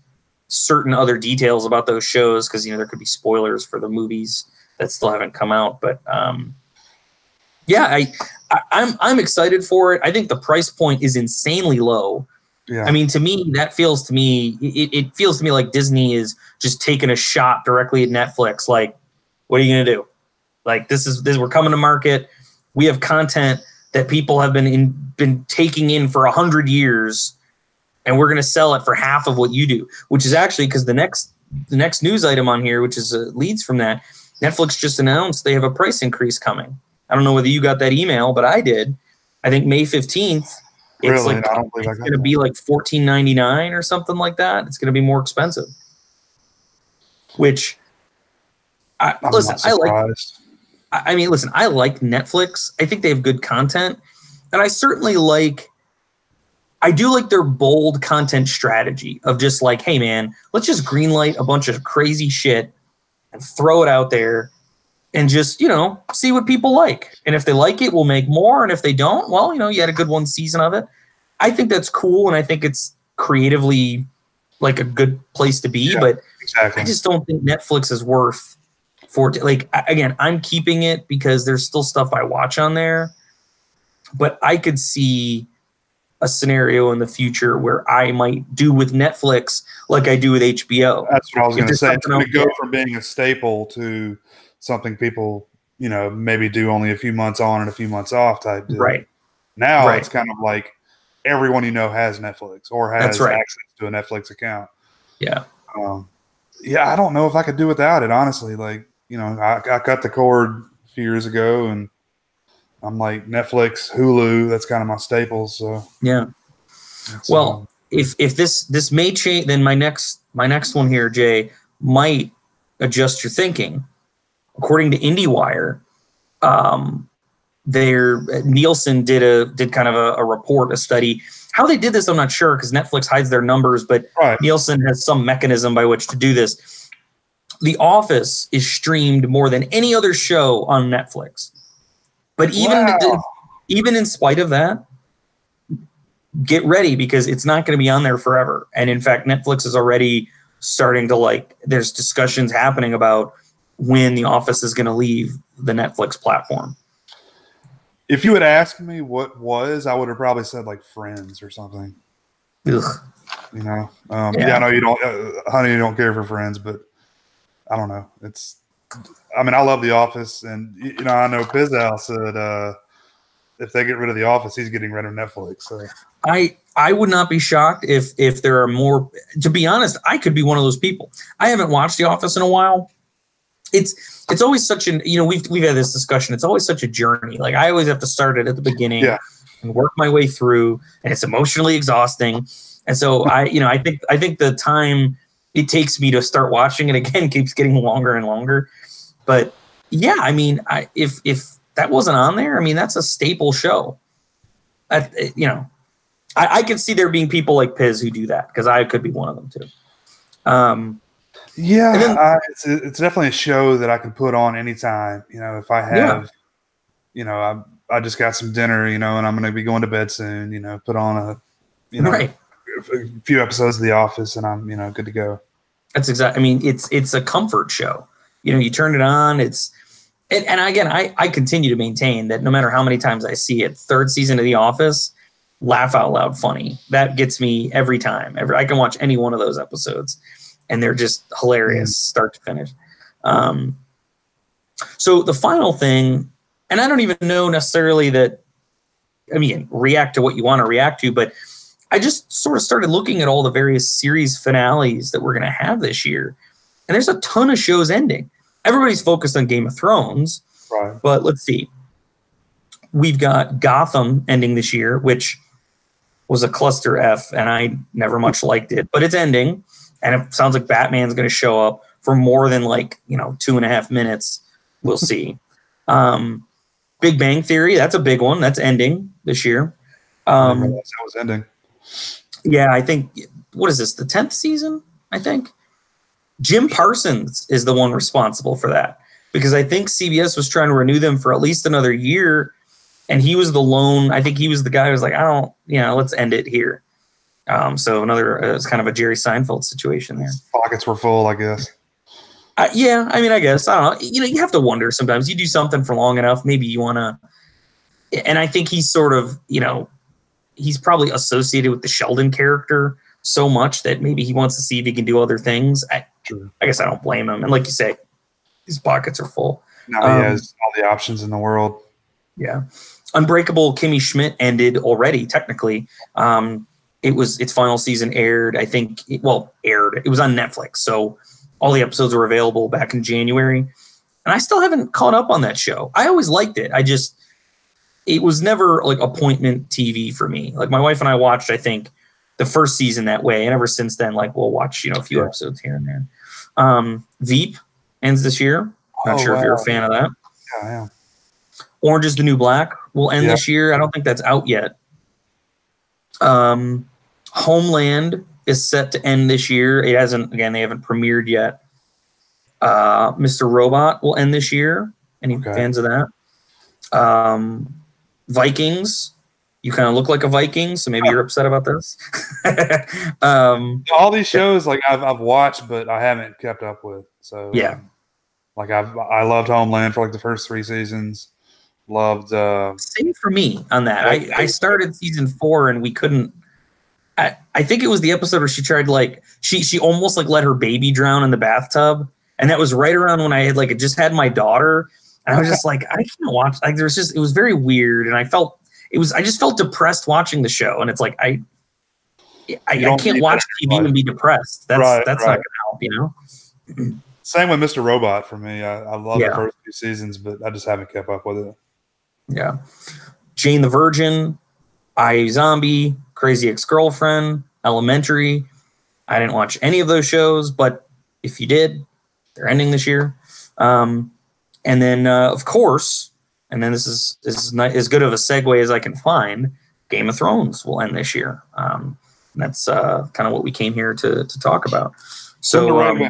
certain other details about those shows, because there could be spoilers for the movies that still haven't come out. But I'm excited for it. I think the price point is insanely low. Yeah. To me, it feels to me like Disney is just taking a shot directly at Netflix. Like, what are you going to do? Like, this we're coming to market. We have content that people have been taking in for 100 years, and we're going to sell it for half of what you do, which is actually because the next news item on here, which is leads from that, Netflix just announced they have a price increase coming. I don't know whether you got that email, but I did. I think May 15th. It's going to be like $14.99 or something like that. It's going to be more expensive. Which, I like Netflix. I think they have good content, and I certainly do like their bold content strategy of just like, hey man, let's just greenlight a bunch of crazy shit and throw it out there and just, see what people like. And if they like it, we'll make more. And if they don't, well, you had a good one season of it. I think that's cool. And I think it's creatively like a good place to be, but exactly. I just don't think Netflix is worth again, I'm keeping it because there's still stuff I watch on there, but I could see a scenario in the future where I might do with Netflix like I do with HBO. That's what I was going to say. It's going to go from being a staple to something people, maybe do only a few months on and a few months off type deal. Right. Now it's kind of like everyone has Netflix or has access to a Netflix account. Yeah. I don't know if I could do without it, honestly. Like, I cut the cord a few years ago, and I'm like Netflix, Hulu. That's kind of my staples. So yeah. Well, if this may change, then my next one here, Jay, might adjust your thinking. According to IndieWire, Nielsen did kind of a report, a study. How they did this, I'm not sure, because Netflix hides their numbers, but Nielsen has some mechanism by which to do this. The Office is streamed more than any other show on Netflix. But even in spite of that, get ready, because it's not going to be on there forever. And in fact, Netflix is already starting to there's discussions happening about when The Office is going to leave the Netflix platform. If you had asked me what was, I would have probably said like Friends or something. Ugh. I know you don't, honey, you don't care for Friends, but I don't know. I love The Office, and I know Pizzal said if they get rid of The Office, he's getting rid of Netflix. So I would not be shocked if there are more. To be honest, I could be one of those people. I haven't watched The Office in a while. It's always such an, we've had this discussion. It's always such a journey. Like, I always have to start it at the beginning and work my way through, and it's emotionally exhausting. And so I think the time it takes me to start watching it again keeps getting longer and longer. But yeah, if that wasn't on there, that's a staple show. I could see there being people like Piz who do that, because I could be one of them too. It's definitely a show that I can put on anytime. If I have, I just got some dinner, and I'm going to be going to bed soon. Put on a few episodes of The Office, and I'm good to go. That's exactly. It's a comfort show. You turn it on. And again, I continue to maintain that no matter how many times I see it, third season of The Office, laugh out loud funny. That gets me every time. I can watch any one of those episodes, and they're just hilarious, start to finish. So the final thing, and I don't even know necessarily that, react to what you want to react to, but I just sort of started looking at all the various series finales that we're going to have this year. And there's a ton of shows ending. Everybody's focused on Game of Thrones, right? But let's see. We've got Gotham ending this year, which was a cluster F, and I never much liked it, but it's ending. And it sounds like Batman's going to show up for more than 2.5 minutes. We'll see. Big Bang Theory, that's a big one. That's ending this year. That was ending. Yeah, I think, what is this, the 10th season, I think? Jim Parsons is the one responsible for that, because I think CBS was trying to renew them for at least another year, and he was I think he was the guy who was like, let's end it here. So it's kind of a Jerry Seinfeld situation there. Pockets were full, I guess. I guess. I don't know. You have to wonder sometimes. You do something for long enough, maybe you want to. And I think he's sort of, he's probably associated with the Sheldon character so much that maybe he wants to see if he can do other things. I guess I don't blame him. And like you say, his pockets are full. Now he has all the options in the world. Yeah. Unbreakable Kimmy Schmidt ended already, technically. Its final season aired, I think. Aired. It was on Netflix. So all the episodes were available back in January. And I still haven't caught up on that show. I always liked it. It was never appointment TV for me. My wife and I watched, I think, the first season that way. And ever since then, we'll watch, a few episodes here and there. Veep ends this year. Not sure if you're a fan of that. Yeah, I am. Orange is the New Black will end this year. I don't think that's out yet. Homeland is set to end this year. It hasn't, again, they haven't premiered yet. Mr. Robot will end this year. Any fans of that? Vikings. You kind of look like a Viking, so maybe you're upset about this. All these shows, like I've watched, but I haven't kept up with. So yeah, like I loved Homeland for like the first 3 seasons. Loved. Same for me on that. I started season 4 and we couldn't. I think it was the episode where she tried she almost like let her baby drown in the bathtub, and that was right around when I had just had my daughter, and I was just like, I can't watch. Like it was very weird, and I just felt depressed watching the show, and it's like I can't watch TV and be depressed. That's not gonna help, Same with Mr. Robot for me. I love the first few seasons, but I just haven't kept up with it. Yeah, Jane the Virgin, iZombie, Crazy Ex-Girlfriend, Elementary. I didn't watch any of those shows, but if you did, they're ending this year. And then, of course, and then this is not as good of a segue as I can find, Game of Thrones will end this year. That's kind of what we came here to talk about. So,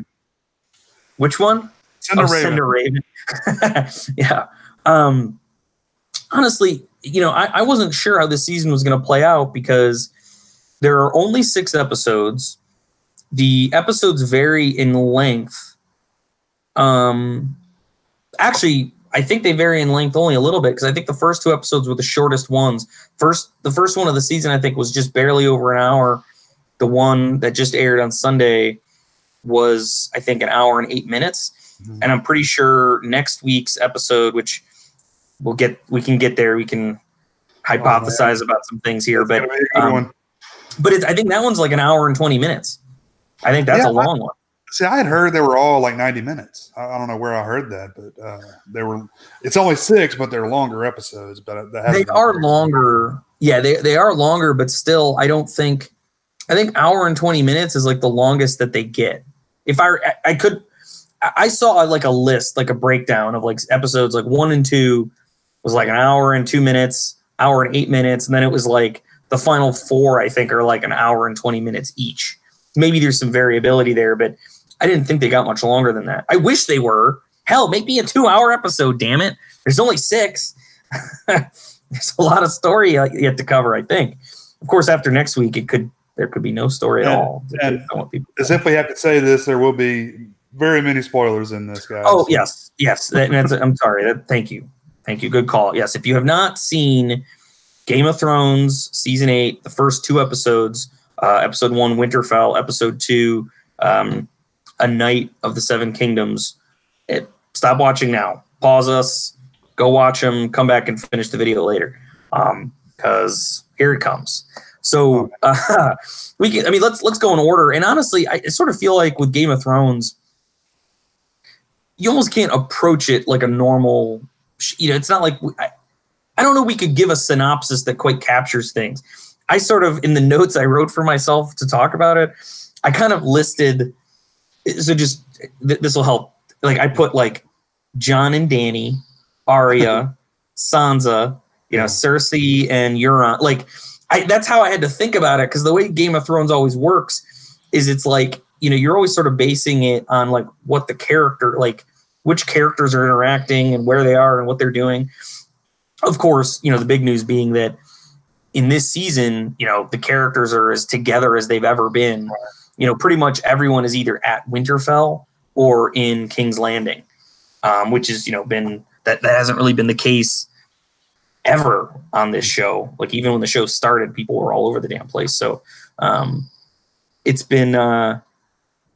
which one? Cinder Raven. Yeah. Honestly, I wasn't sure how this season was going to play out because there are only 6 episodes. The episodes vary in length. Actually, I think they vary in length only a little bit because I think the first 2 episodes were the shortest ones. The first one of the season, I think, was just barely over an hour. The one that just aired on Sunday was, I think, an hour and 8 minutes. Mm-hmm. And I'm pretty sure next week's episode, which we can get there. We can hypothesize about some things here, but I think that one's like an hour and 20 minutes. I think that's a long one. See, I had heard they were all like 90 minutes. I don't know where I heard that, but it's only 6, but they're longer episodes. But they are longer. Yeah, they are longer, but still, I think hour and 20 minutes is like the longest that they get. If I saw like a list, like a breakdown of like episodes, like 1 and 2 was like an hour and 2 minutes, hour and 8 minutes. And then it was like the final 4, I think, are like an hour and 20 minutes each. Maybe there's some variability there, but I didn't think they got much longer than that. I wish they were. Hell, make me a 2-hour episode, damn it. There's only 6. There's a lot of story yet to cover, I think. Of course, after next week, there could be no story at all. And as if we have to say this, there will be very many spoilers in this, guys. Oh, yes. I'm sorry. Thank you. Good call. Yes, if you have not seen Game of Thrones Season 8, the first 2 episodes, Episode 1, Winterfell, Episode 2, A Night of the Seven Kingdoms, stop watching now. Pause us. Go watch them. Come back and finish the video later, because here it comes. So let's go in order. And honestly, I sort of feel like with Game of Thrones, you almost can't approach it like a normal. It's not like I don't know. We could give a synopsis that quite captures things. I sort of, in the notes I wrote for myself to talk about it, I kind of listed. So just this will help. Like I put like Jon and Dany, Arya, Sansa, Cersei and Euron. Like that's how I had to think about it, because the way Game of Thrones always works is it's like you're always sort of basing it on like what the character, like which characters are interacting and where they are and what they're doing. Of course, the big news being that in this season, the characters are as together as they've ever been. Pretty much everyone is either at Winterfell or in King's Landing, which has, been that hasn't really been the case ever on this show. Like even when the show started, people were all over the damn place. So it's been,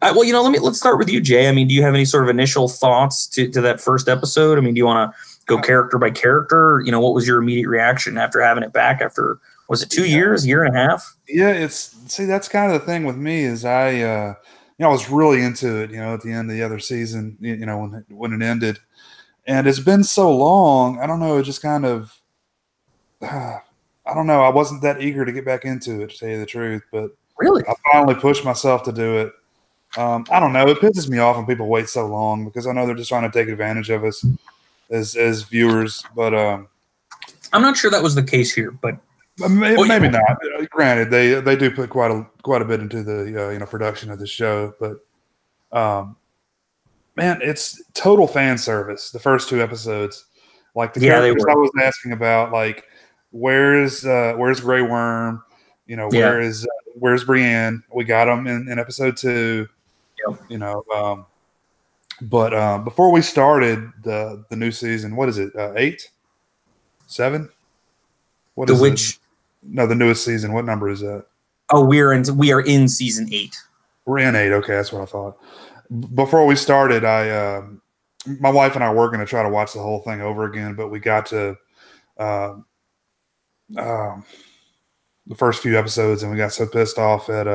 let's start with you, Jay. I mean, do you have any sort of initial thoughts to that first episode? I mean, do you want to go character by character? What was your immediate reaction after having it back after, was it 2 years, year and a half? Yeah, that's kind of the thing with me is I was really into it, at the end of the other season, when it ended, and it's been so long. I don't know. It just kind of, I don't know. I wasn't that eager to get back into it, to tell you the truth, but really, I finally pushed myself to do it. I don't know. It pisses me off when people wait so long, because I know they're just trying to take advantage of us as viewers. But I'm not sure that was the case here, but maybe not. Granted, they do put quite a bit into the production of the show, but man, it's total fan service. The first 2 episodes, like the Yeah, characters I was asking about, like where's Grey Worm, where's Brienne? We got them in episode 2, Yep. But before we started the new season, what is it? 8, 7? What is it? No, the newest season. What number is that? Oh, we are in season 8. We're in 8. Okay, that's what I thought. Before we started, my wife and I were going to try to watch the whole thing over again, but we got to the first few episodes, and we got so pissed off at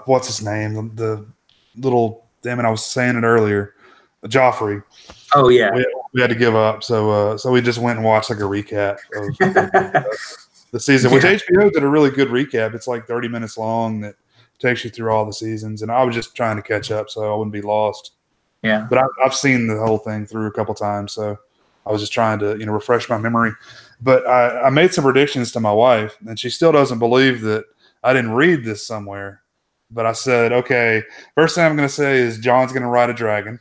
what's his name? The little, damn it, I was saying it earlier, Joffrey. Oh yeah, we had to give up. So we just went and watched like a recap of the season, which HBO did a really good recap. It's like 30 minutes long that takes you through all the seasons, and I was just trying to catch up so I wouldn't be lost. Yeah, but I've seen the whole thing through a couple times, so I was just trying to refresh my memory. But I made some predictions to my wife, and she still doesn't believe that I didn't read this somewhere. But I said, okay, first thing I'm going to say is Jon's going to ride a dragon.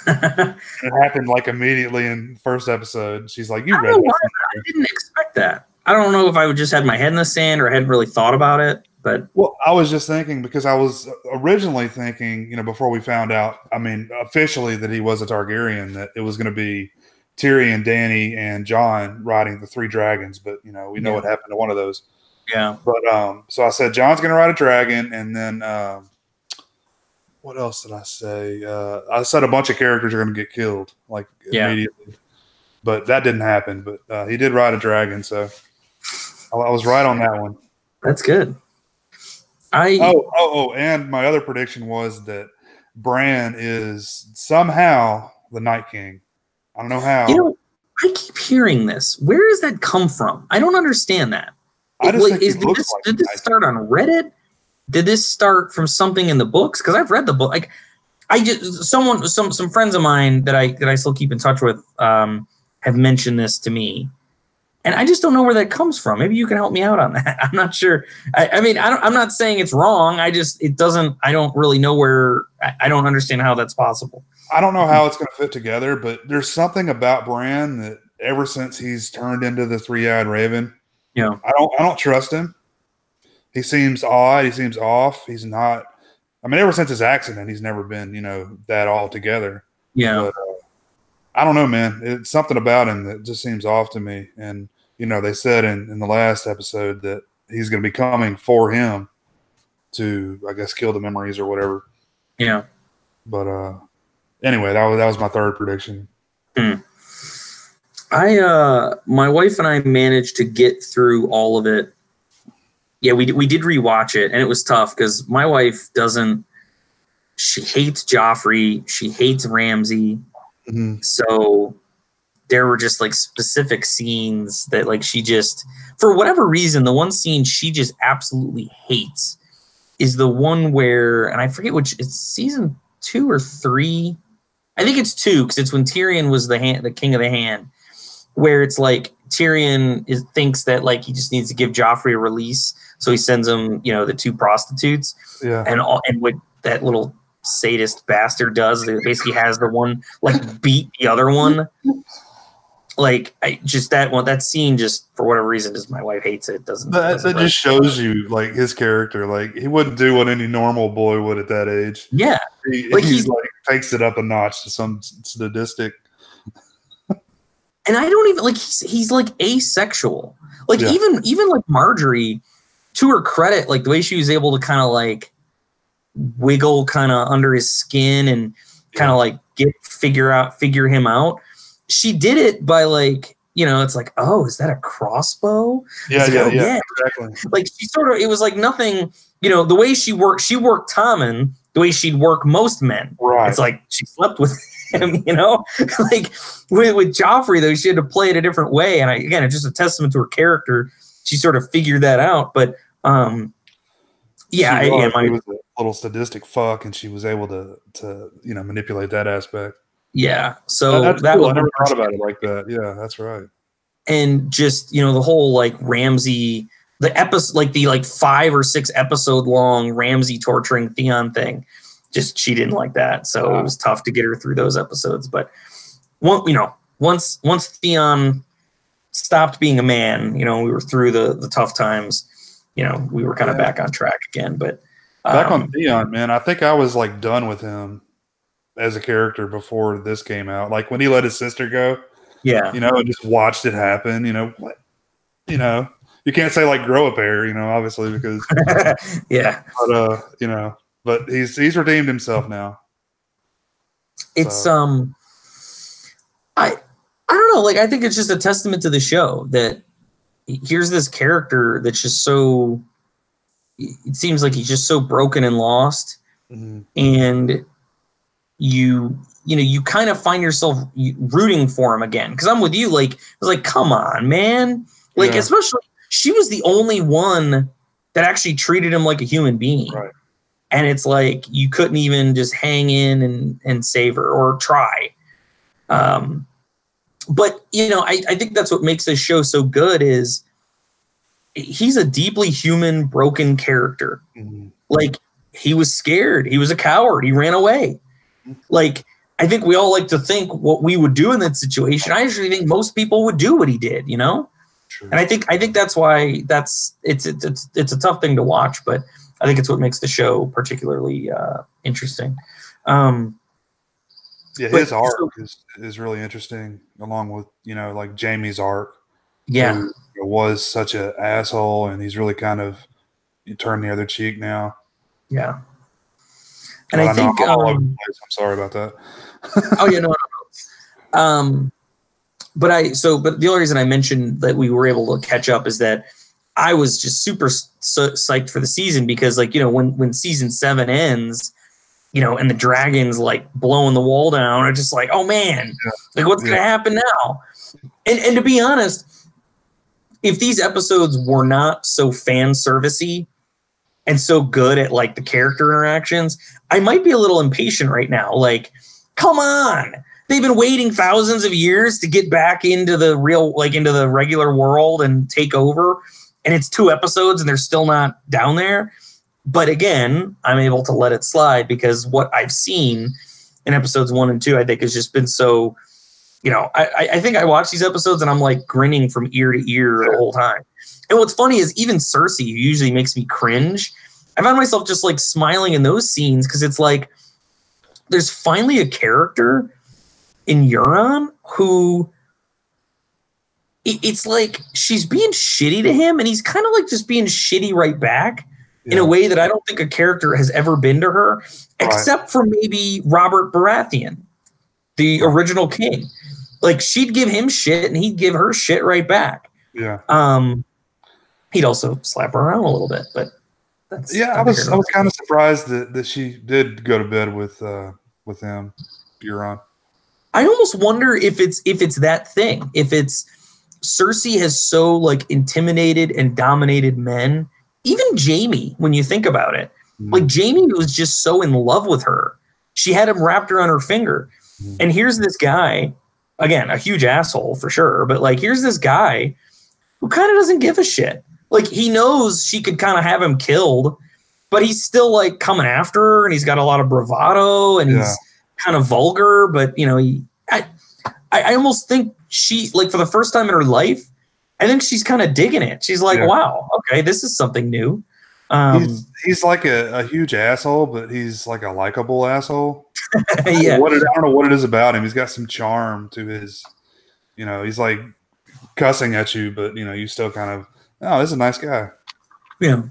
It happened like immediately in the first episode. She's like, "You read that?" I didn't expect that. I don't know if I would just had my head in the sand or I hadn't really thought about it. But I was just thinking, because I was originally thinking, before we found out, officially that he was a Targaryen, that it was going to be Tyrion, Dany, and Jon riding the 3 dragons. But we know what happened to one of those. Yeah. But so I said Jon's going to ride a dragon, and then what else did I say? I said a bunch of characters are going to get killed immediately, but that didn't happen. But he did ride a dragon, so I was right on that one. That's good. And my other prediction was that Bran is somehow the Night King. I don't know how. I keep hearing this. Where does that come from? I don't understand that. I just think did this start on Reddit? Did this start from something in the books? Because I've read the book. Like, some friends of mine that I still keep in touch with have mentioned this to me, and I just don't know where that comes from. Maybe you can help me out on that. I'm not sure. I'm not saying it's wrong. I don't really know where. I don't understand how that's possible. I don't know how it's going to fit together, but there's something about Bran that ever since he's turned into the 3-eyed raven, I don't trust him. He seems odd. He seems off. He's not. Ever since his accident, he's never been, that all together. Yeah. But, I don't know, man. It's something about him that just seems off to me. And, they said in the last episode that he's going to be coming for him to, I guess, kill the memories or whatever. Yeah. But anyway, that was my third prediction. My wife and I managed to get through all of it. Yeah, we did rewatch it, and it was tough because my wife she hates Joffrey. She hates Ramsay. Mm-hmm. So there were just like specific scenes that like she just, for whatever reason, the one scene she just absolutely hates is the one where, and I forget which, it's season 2 or 3. I think it's 2 because it's when Tyrion was the king of the hand, where it's like Tyrion thinks that like he just needs to give Joffrey a release. So he sends him, the 2 prostitutes, and what that little sadist bastard does, it basically has the one like beat the other one. Like that scene, just for whatever reason, just my wife hates it. That just shows you like his character. Like he wouldn't do what any normal boy would at that age. Yeah, he's like takes it up a notch to some sadistic. And I don't even like he's like asexual. Like even like Marjorie, to her credit, like the way she was able to kind of like wiggle kind of under his skin and kind of like figure him out. She did it by like, it's like, oh, is that a crossbow? Yeah, exactly. Like she it was like nothing, the way she worked Tommen the way she'd work most men. Right. It's like she slept with him, like with Joffrey though, she had to play it a different way. And again, it's just a testament to her character. She sort of figured that out, but he was a little sadistic fuck, and she was able to manipulate that aspect. Yeah, so that's cool. I never thought about it like that. Yeah, that's right. And just the whole like Ramsay, the episode, like the 5 or 6 episode long Ramsay torturing Theon thing. just she didn't like that, so it was tough to get her through those episodes. But once Theon stopped being a man, we were through the tough times. We were kind of back on track again. But back on Theon, man, I think I was like done with him as a character before this came out. Like when he let his sister go, and just watched it happen. What, you can't say like grow a pair, obviously because but he's redeemed himself now. It's I don't know, like I think it's just a testament to the show that here's this character that's just so, it seems like he's just so broken and lost, and you kind of find yourself rooting for him again, because I'm with you, like I was like, come on, man, like especially she was the only one that actually treated him like a human being, right? And it's like you couldn't even just hang in and save her or try. But I think that's what makes this show so good is he's a deeply human, broken character. Like he was scared. He was a coward. He ran away. Like, I think we all like to think what we would do in that situation. I actually think most people would do what he did, True. And I think that's why it's a tough thing to watch, but I think it's what makes the show particularly interesting. His arc is really interesting, along with like Jaime's arc. Yeah, who was such an asshole, and he's really kind of turned the other cheek now. Yeah, and I think I'm sorry about that. Oh yeah, no. But the only reason I mentioned that we were able to catch up is that I was just super psyched for the season because, like, when season 7 ends, and the dragons like blowing the wall down, I'm just like, oh man, like what's gonna happen now? And to be honest, if these episodes were not so fan servicey and so good at like the character interactions, I might be a little impatient right now. Like, come on. They've been waiting thousands of years to get back into the into the regular world and take over. And it's 2 episodes and they're still not down there. But again, I'm able to let it slide because what I've seen in episodes 1 and 2, I think has just been so, I think I watch these episodes and I'm like grinning from ear to ear the whole time. And what's funny is even Cersei, who usually makes me cringe, I found myself just like smiling in those scenes because it's like there's finally a character in Euron who it's like she's being shitty to him and he's kind of like just being shitty right back in a way that I don't think a character has ever been to her, except for maybe Robert Baratheon, the original king. Like she'd give him shit and he'd give her shit right back. Yeah. He'd also slap her around a little bit, but that's I was kind of surprised that she did go to bed with him, Euron. I almost wonder if it's that thing. If it's Cersei has so like intimidated and dominated men, even Jaime, when you think about it, like Jaime was just so in love with her. She had him wrapped around her finger. And here's this guy, again, a huge asshole for sure, but like here's this guy who kind of doesn't give a shit. Like he knows she could kind of have him killed, but he's still like coming after her and he's got a lot of bravado and he's kind of vulgar, but I almost think she, like for the first time in her life, I think she's kind of digging it. She's like, wow, okay, this is something new. He's like a huge asshole, but he's like a likable asshole. I don't know what it is about him. He's got some charm to his, he's like cussing at you, but you still kind of, oh, this is a nice guy. Yeah.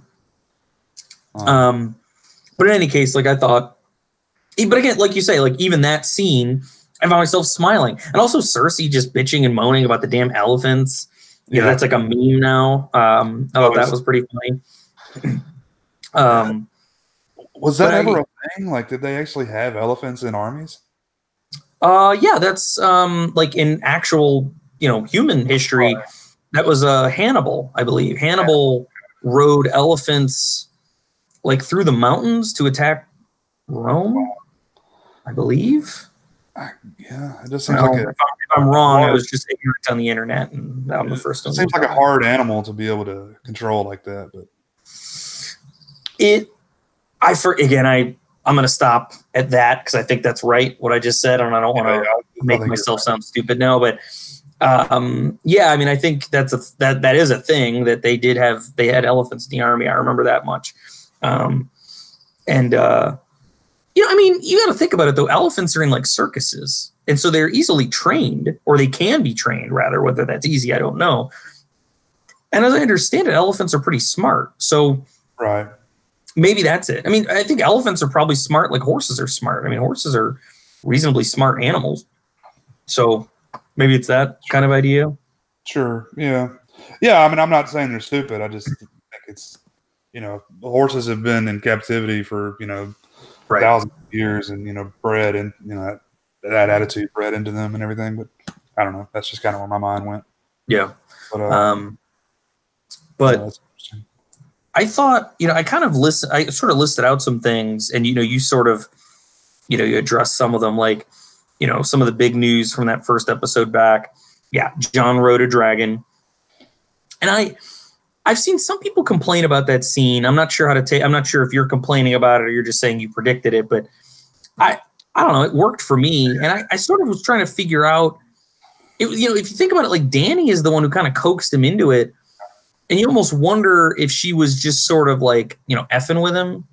But in any case, like I thought, but again, like you say, like even that scene, I found myself smiling. And also Cersei just bitching and moaning about the damn elephants. That's like a meme now. I thought that was pretty funny. Was that ever a thing? Like, did they actually have elephants in armies? Yeah, that's like in actual, human history. That was Hannibal, I believe. Hannibal rode elephants like through the mountains to attack Rome, I believe. It just seems like if I'm wrong, I was just ignorant on the internet, and I'm the first one. It seems like a hard animal to be able to control like that, but I'm going to stop at that because I think that's right, what I just said, and I don't want to make myself sound stupid now. But yeah, I mean, I think that is a thing that they did have. They had elephants in the army. I remember that much. I mean, you got to think about it though. Elephants are in like circuses, and so they're easily trained, or they can be trained rather. Whether that's easy, I don't know. And as I understand it, elephants are pretty smart. So right. Maybe that's it. I mean, I think elephants are probably smart like horses are smart. I mean, horses are reasonably smart animals. So maybe it's that kind of idea. Sure. Yeah. Yeah. I mean, I'm not saying they're stupid. I just think it's, horses have been in captivity for, thousands of years and, bred and, that attitude bred into them and everything. But I don't know. That's just kind of where my mind went. Yeah. But I thought, I kind of sort of listed out some things, and, you sort of, you addressed some of them, like, some of the big news from that first episode back. Yeah. Jon rode a dragon. And I've seen some people complain about that scene. I'm not sure I'm not sure if you're complaining about it or you're just saying you predicted it, but I don't know. It worked for me. And I sort of was trying to figure out, if you think about it, like Dany is the one who kind of coaxed him into it. And you almost wonder if she was just sort of like, effing with him,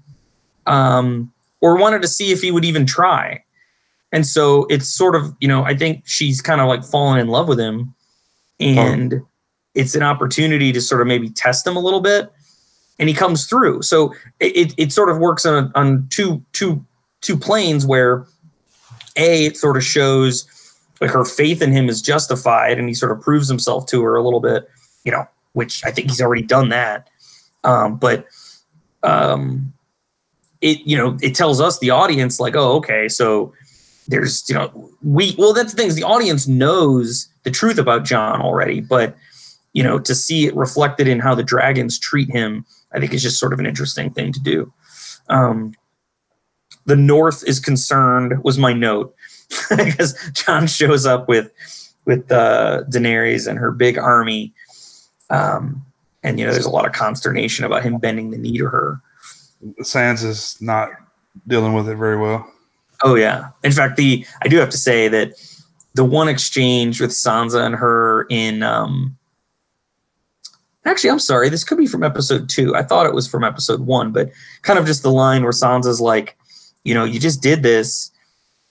or wanted to see if he would even try. And so it's sort of, I think she's kind of like fallen in love with him, and it's an opportunity to sort of maybe test him a little bit, and he comes through. So it sort of works on two planes where it sort of shows like her faith in him is justified, and he sort of proves himself to her a little bit, which I think he's already done that. It tells us, the audience, like, oh, okay, so there's, that's the thing, is the audience knows the truth about Jon already, but, to see it reflected in how the dragons treat him, I think is just sort of an interesting thing to do. The North is concerned was my note, because Jon shows up with Daenerys and her big army. And there's a lot of consternation about him bending the knee to her. Sansa's not dealing with it very well. Oh yeah. In fact, I do have to say that the one exchange with Sansa and her in, actually, I'm sorry, this could be from episode 2. I thought it was from episode 1, but kind of just the line where Sansa's like, you just did this,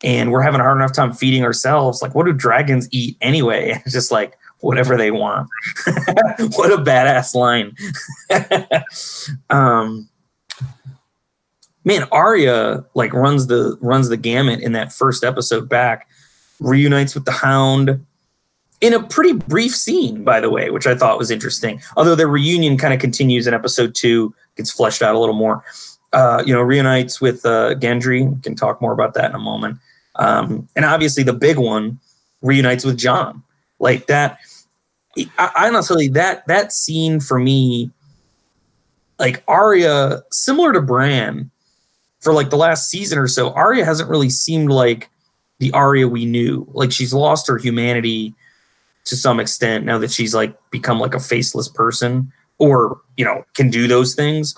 and we're having a hard enough time feeding ourselves. Like, what do dragons eat anyway? And it's just like, whatever they want. What a badass line. Man, Arya like runs the gamut in that first episode back, reunites with the Hound in a pretty brief scene, by the way, which I thought was interesting. Although their reunion kind of continues in episode 2, gets fleshed out a little more. Reunites with Gendry. We can talk more about that in a moment. And obviously the big one, reunites with Jon. Like that, I honestly, that scene for me, like Arya, similar to Bran, for like the last season or so, Arya hasn't really seemed like the Arya we knew. Like she's lost her humanity to some extent now that she's like become like a faceless person, or can do those things.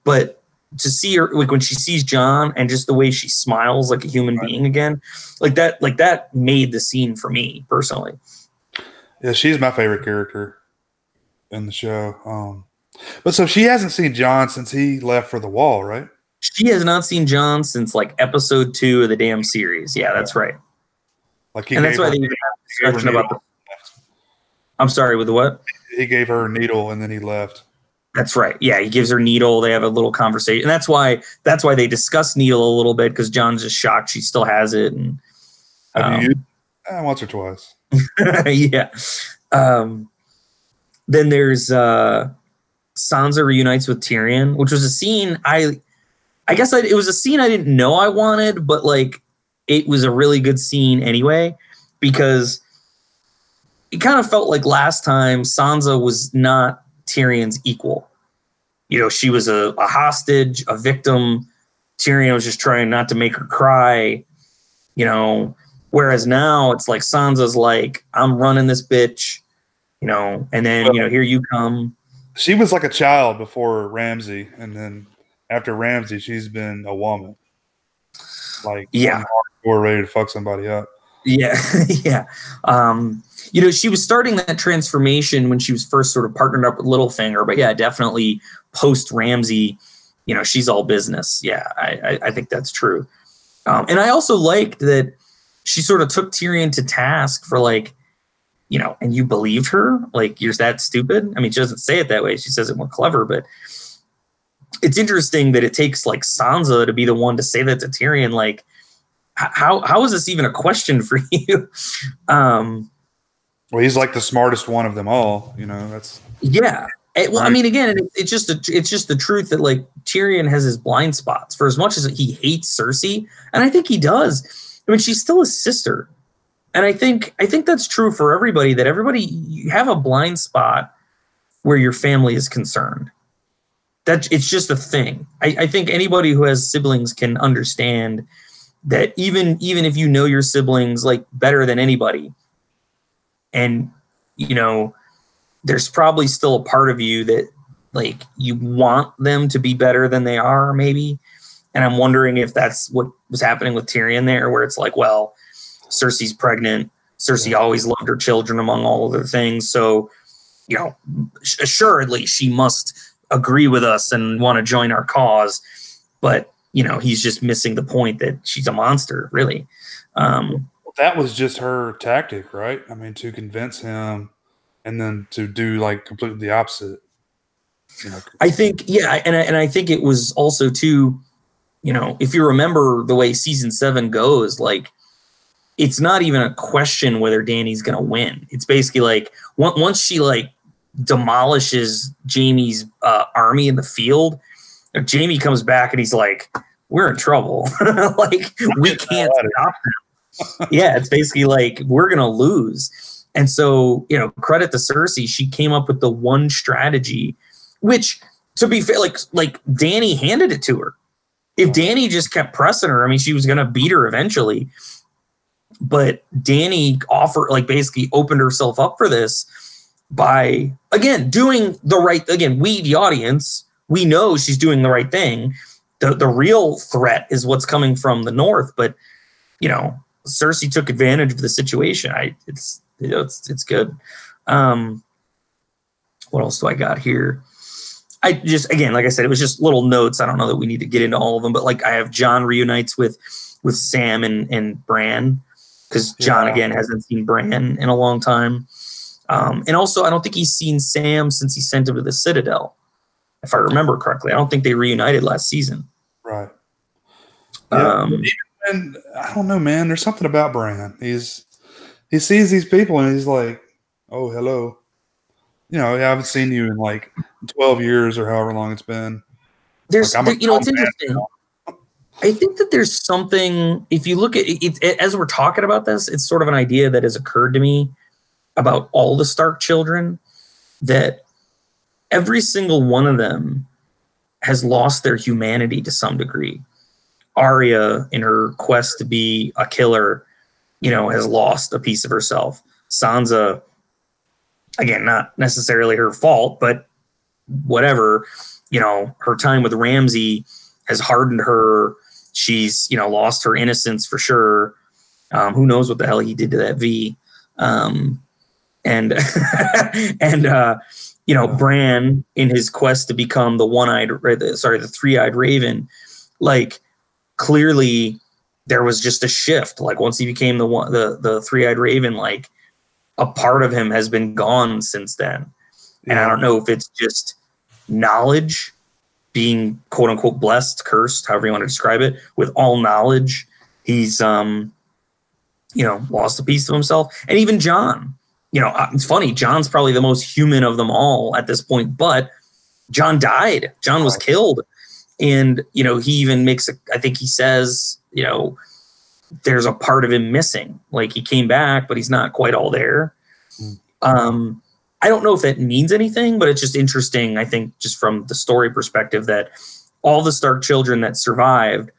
But to see her, like when she sees Jon and just the way she smiles like a human being again, like that made the scene for me personally. Yeah, she's my favorite character in the show. But so she hasn't seen Jon since he left for the Wall, right? She has not seen Jon since like episode 2 of the damn series. Yeah, that's right. Like and that's why they even have a discussion about the. I'm sorry, with the what? He gave her a needle and then he left. That's right. Yeah, he gives her needle. They have a little conversation, and that's why they discuss needle a little bit, because Jon's just shocked she still has it. And have you used it? Once or twice. Yeah. Then there's Sansa reunites with Tyrion, which was a scene I guess it was a scene I didn't know I wanted, but like it was a really good scene anyway, because it kind of felt like last time Sansa was not Tyrion's equal. She was a hostage, a victim. Tyrion was just trying not to make her cry, whereas now it's like Sansa's like, I'm running this bitch, and then, here you come. She was like a child before Ramsay, and then after Ramsay, she's been a woman. Like, yeah, I'm hardcore ready to fuck somebody up. Yeah, yeah. She was starting that transformation when she was first sort of partnered up with Littlefinger, but yeah, definitely post Ramsay, she's all business. Yeah, I think that's true. And I also liked that she sort of took Tyrion to task for like, and you believed her, like you're that stupid. I mean, she doesn't say it that way; she says it more clever. But it's interesting that it takes like Sansa to be the one to say that to Tyrion, like. How is this even a question for you? Well, he's like the smartest one of them all. That's yeah. Well, right. I mean, again, it's just the truth that like Tyrion has his blind spots. For as much as he hates Cersei, and I think he does. I mean, she's still his sister, and I think that's true for everybody. That everybody you have a blind spot where your family is concerned. That it's just a thing. I think anybody who has siblings can understand that even if you know your siblings like better than anybody, and there's probably still a part of you that like you want them to be better than they are, maybe. And I'm wondering if that's what was happening with Tyrion there, where it's like, well, Cersei's pregnant. Cersei always loved her children among all other things, so assuredly she must agree with us and want to join our cause, but he's just missing the point that she's a monster, really. That was just her tactic, right? I mean, to convince him and then to do like completely the opposite. I think, yeah. And I think it was also too, if you remember the way season 7 goes, like it's not even a question whether Dany's going to win. It's basically like once she like demolishes Jaime's army in the field, Jaime comes back and he's like, we're in trouble. Like we can't stop them. Yeah, it's basically like we're gonna lose. And so, credit to Cersei, she came up with the one strategy, which, to be fair, like Dany handed it to her. If Dany just kept pressing her, I mean, she was gonna beat her eventually. But Dany basically opened herself up for this by, again, doing the right. Again, we, the audience, we know she's doing the right thing. The real threat is what's coming from the north, but Cersei took advantage of the situation. It's good. What else do I got here? I just, again, like I said, it was just little notes. I don't know that we need to get into all of them, but like I have Jon reunites with Sam and Bran, because Jon again hasn't seen Bran in a long time. And also I don't think he's seen Sam since he sent him to the Citadel. If I remember correctly, I don't think they reunited last season. Right. Yeah. And I don't know, man. There's something about Bran. He sees these people and he's like, "Oh, hello. I haven't seen you in like 12 years or however long it's been." It's interesting. I think that there's something. If you look at it, as we're talking about this, it's sort of an idea that has occurred to me about all the Stark children, that every single one of them has lost their humanity to some degree. Arya, in her quest to be a killer, has lost a piece of herself. Sansa, again, not necessarily her fault, but whatever, her time with Ramsay has hardened her. She's, lost her innocence for sure. Who knows what the hell he did to that V. Bran, in his quest to become the three-eyed raven, like clearly there was just a shift. Like once he became the three-eyed raven, like a part of him has been gone since then. And I don't know if it's just knowledge, being quote unquote blessed, cursed, however you want to describe it, with all knowledge. He's lost a piece of himself. And even Jon, it's funny, Jon's probably the most human of them all at this point, but Jon died. Jon was killed. And, he even makes I think he says, there's a part of him missing. Like he came back, but he's not quite all there. I don't know if that means anything, but it's just interesting, I think, just from the story perspective, that all the Stark children that survived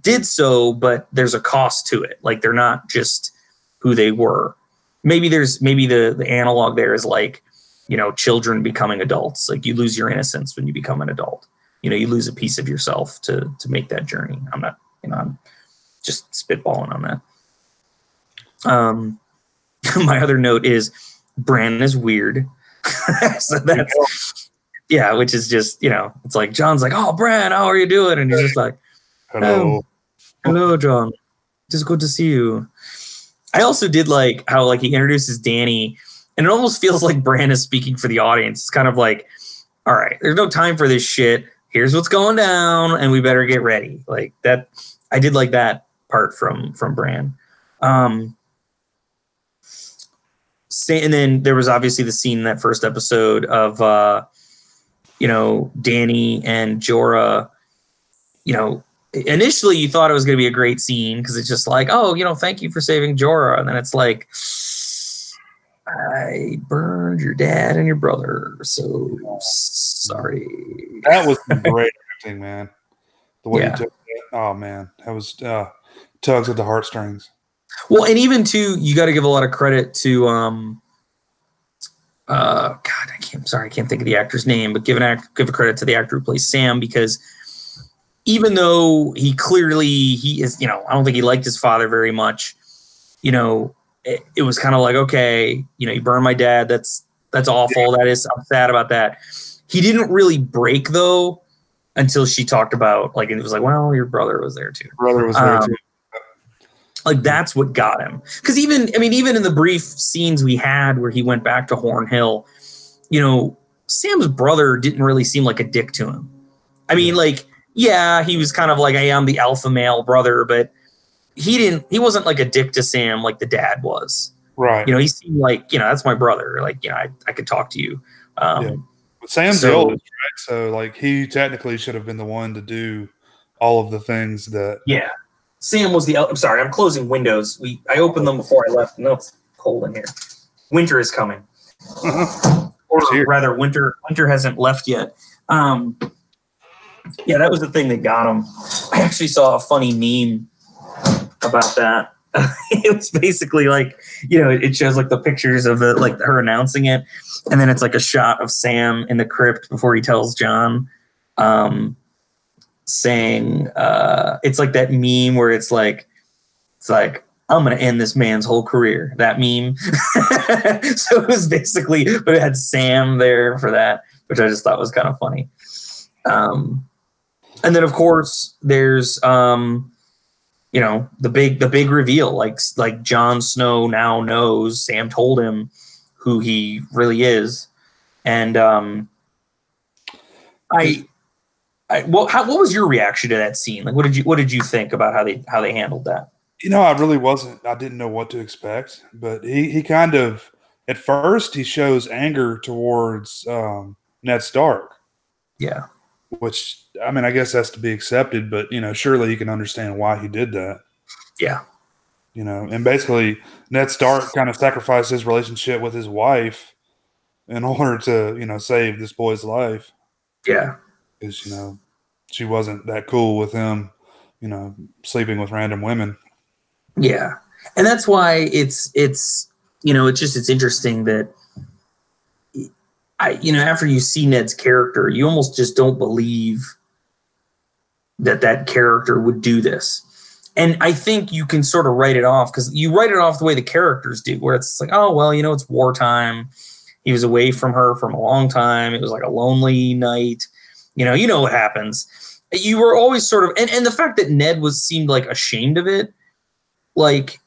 did so, but there's a cost to it. Like they're not just who they were. Maybe the analog there is like, children becoming adults. Like you lose your innocence when you become an adult. You lose a piece of yourself to make that journey. I'm not, Just spitballing on that. My other note is Bran is weird. So that's, yeah, which is just, it's like, John's like, oh, Bran, how are you doing? And he's just like, Hello. Hello, John. Just good to see you. I also did like how like he introduces Dany, and it almost feels like Bran is speaking for the audience. It's kind of like, all right, there's no time for this shit. Here's what's going down, and we better get ready. Like that. I did like that part from Bran. And then there was obviously the scene in that first episode of Dany and Jorah. Initially you thought it was going to be a great scene because it's just like, oh, thank you for saving Jorah, and then it's like, I burned your dad and your brother, so sorry. That was great acting, man. The way he took it. Oh man, that was tugs at the heartstrings. Well, and even too, you got to give a lot of credit to God, I can't think of the actor's name, but give a credit to the actor who plays Sam, because even though he is, I don't think he liked his father very much, it was kind of like, okay, you burned my dad. That's awful. Yeah. I'm sad about that. He didn't really break though until she talked about, like, it was like, well, your brother was there too. Like that's what got him. Because even in the brief scenes we had where he went back to Horn Hill, Sam's brother didn't really seem like a dick to him. I mean, like, yeah, he was kind of like, hey, I'm the alpha male brother, but he wasn't like a dick to Sam like the dad was. Right. He seemed like, that's my brother. Like, I could talk to you. But Sam's the oldest, right? So like he technically should have been the one to do all of the things that. Yeah. Sam was I'm sorry, I'm closing windows. I opened them before I left. No, it's cold in here. Winter is coming. Or rather, winter hasn't left yet. Yeah, that was the thing that got him. I actually saw a funny meme about that. It was basically like, it shows like the pictures of her announcing it, and then it's like a shot of Sam in the crypt before he tells Jon, saying, it's like that meme where it's like I'm gonna end this man's whole career. That meme. So it was basically, but it had Sam there for that, which I just thought was kind of funny. And then of course there's the big reveal, like Jon Snow now knows, Sam told him who he really is. And what was your reaction to that scene? Like, what did you think about how they handled that? I really wasn't. I didn't know what to expect, but he kind of, at first he shows anger towards Ned Stark. Yeah. Which, I mean, I guess that's to be accepted, but surely you can understand why he did that. Yeah. And basically Ned Stark kind of sacrificed his relationship with his wife in order to, save this boy's life. Yeah. Because, she wasn't that cool with him, sleeping with random women. Yeah. And that's why it's interesting that after you see Ned's character, you almost just don't believe that character would do this. And I think you can sort of write it off, because you write it off the way the characters do, where it's like, oh, well, it's wartime. He was away from her for a long time. It was like a lonely night. You know what happens. You were always sort of, and the fact that Ned seemed like ashamed of it, like,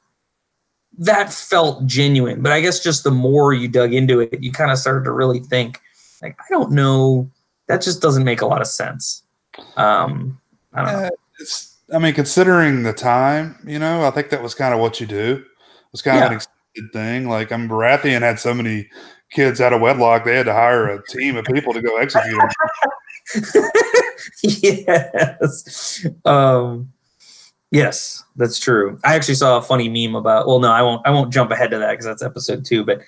that felt genuine. But I guess just the more you dug into it, you kind of started to really think, like, I don't know, that just doesn't make a lot of sense. I don't know. Considering the time, I think that was kind of what you do. It was kind of an expected thing. Like, Baratheon had so many kids out of wedlock, they had to hire a team of people to go execute them. Yes. Yes, that's true. I actually saw a funny meme about, well, no, I won't jump ahead to that because that's episode 2, but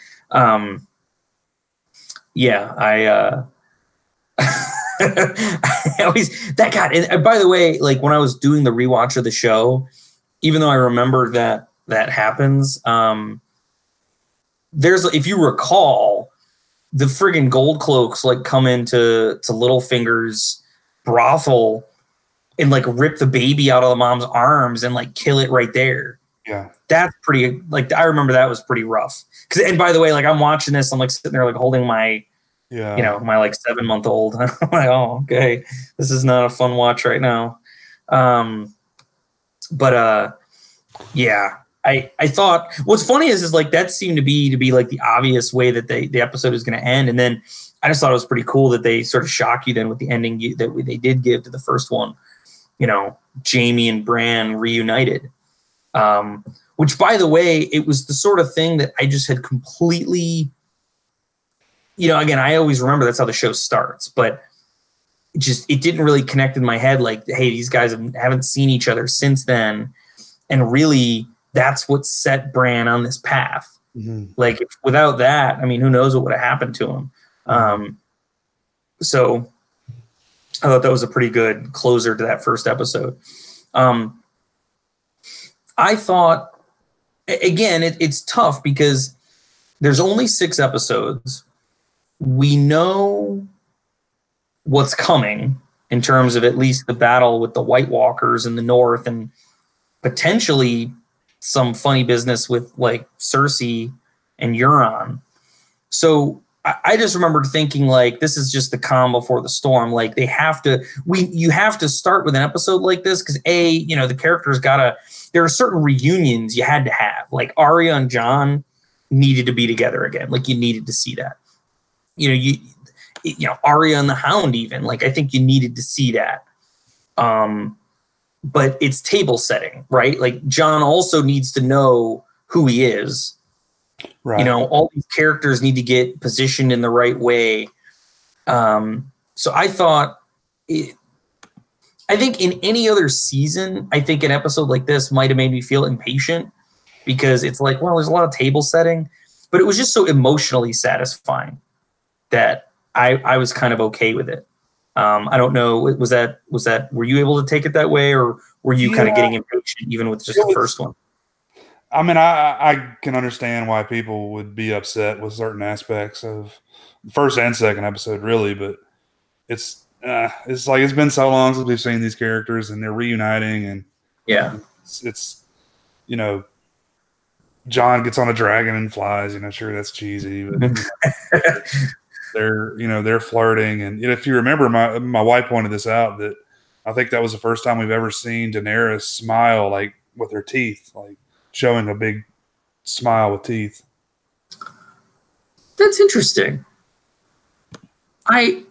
yeah, I always, that God, and by the way, like when I was doing the rewatch of the show, even though I remember that happens, there's, if you recall, the friggin' gold cloaks like come into Littlefinger's brothel and like rip the baby out of the mom's arms and like kill it right there. Yeah. That's pretty, like, I remember that was pretty rough. And by the way, like, I'm watching this, I'm like sitting there like holding my, my like 7-month-old. I'm like, oh, okay, this is not a fun watch right now. Yeah, I thought what's funny is like that seemed to be like the obvious way that the episode is going to end, and then I just thought it was pretty cool that they sort of shock you then with the ending that they did give to the first one. Jaime and Bran reunited, which, by the way, it was the sort of thing that I just had completely, again, I always remember that's how the show starts, but it didn't really connect in my head. Like, hey, these guys haven't seen each other since then. And really, that's what set Bran on this path. Mm-hmm. Like, without that, I mean, who knows what would have happened to him? So I thought that was a pretty good closer to that first episode. I thought, again, it's tough because there's only 6 episodes. We know what's coming in terms of at least the battle with the White Walkers in the north, and potentially some funny business with like Cersei and Euron. So I just remembered thinking, like, this is just the calm before the storm. Like, you have to start with an episode like this because the characters there are certain reunions you had to have. Like, Arya and Jon needed to be together again. Like, you needed to see that. Arya and the Hound, even, like, I think you needed to see that. But it's table setting, right? Like, Jon also needs to know who he is. Right. All these characters need to get positioned in the right way. So I thought, I think in any other season, I think an episode like this might have made me feel impatient because it's like, well, there's a lot of table setting, but it was just so emotionally satisfying that I was kind of okay with it. I don't know. Were you able to take it that way, or were you kind of getting impatient even with just the first one? I mean, I can understand why people would be upset with certain aspects of the first and second episode, really, but it's like it's been so long since we've seen these characters and they're reuniting, and it's Jon gets on a dragon and flies. Sure, that's cheesy, but they're flirting, and if you remember, my wife pointed this out, that I think that was the first time we've ever seen Daenerys smile, like with her teeth, like showing a big smile with teeth. That's interesting. And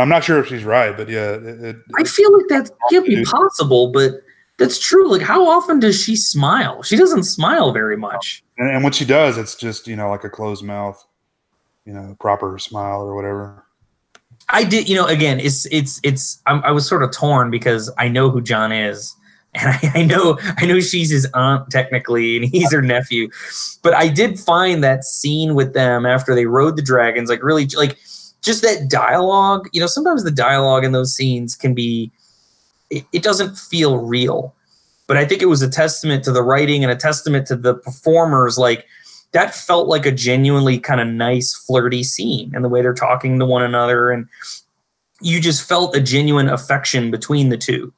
I'm not sure if she's right, but yeah. I feel like that can't be possible, but that's true. Like, how often does she smile? She doesn't smile very much. And when she does, it's just, like a closed mouth, proper smile or whatever. I did, again, I was sort of torn because I know who Jon is. And I know she's his aunt technically, and he's her nephew. But I did find that scene with them after they rode the dragons, like, really, like, just that dialogue. Sometimes the dialogue in those scenes can be, it doesn't feel real. But I think it was a testament to the writing and a testament to the performers. Like, that felt like a genuinely kind of nice, flirty scene, and the way they're talking to one another. And you just felt a genuine affection between the two.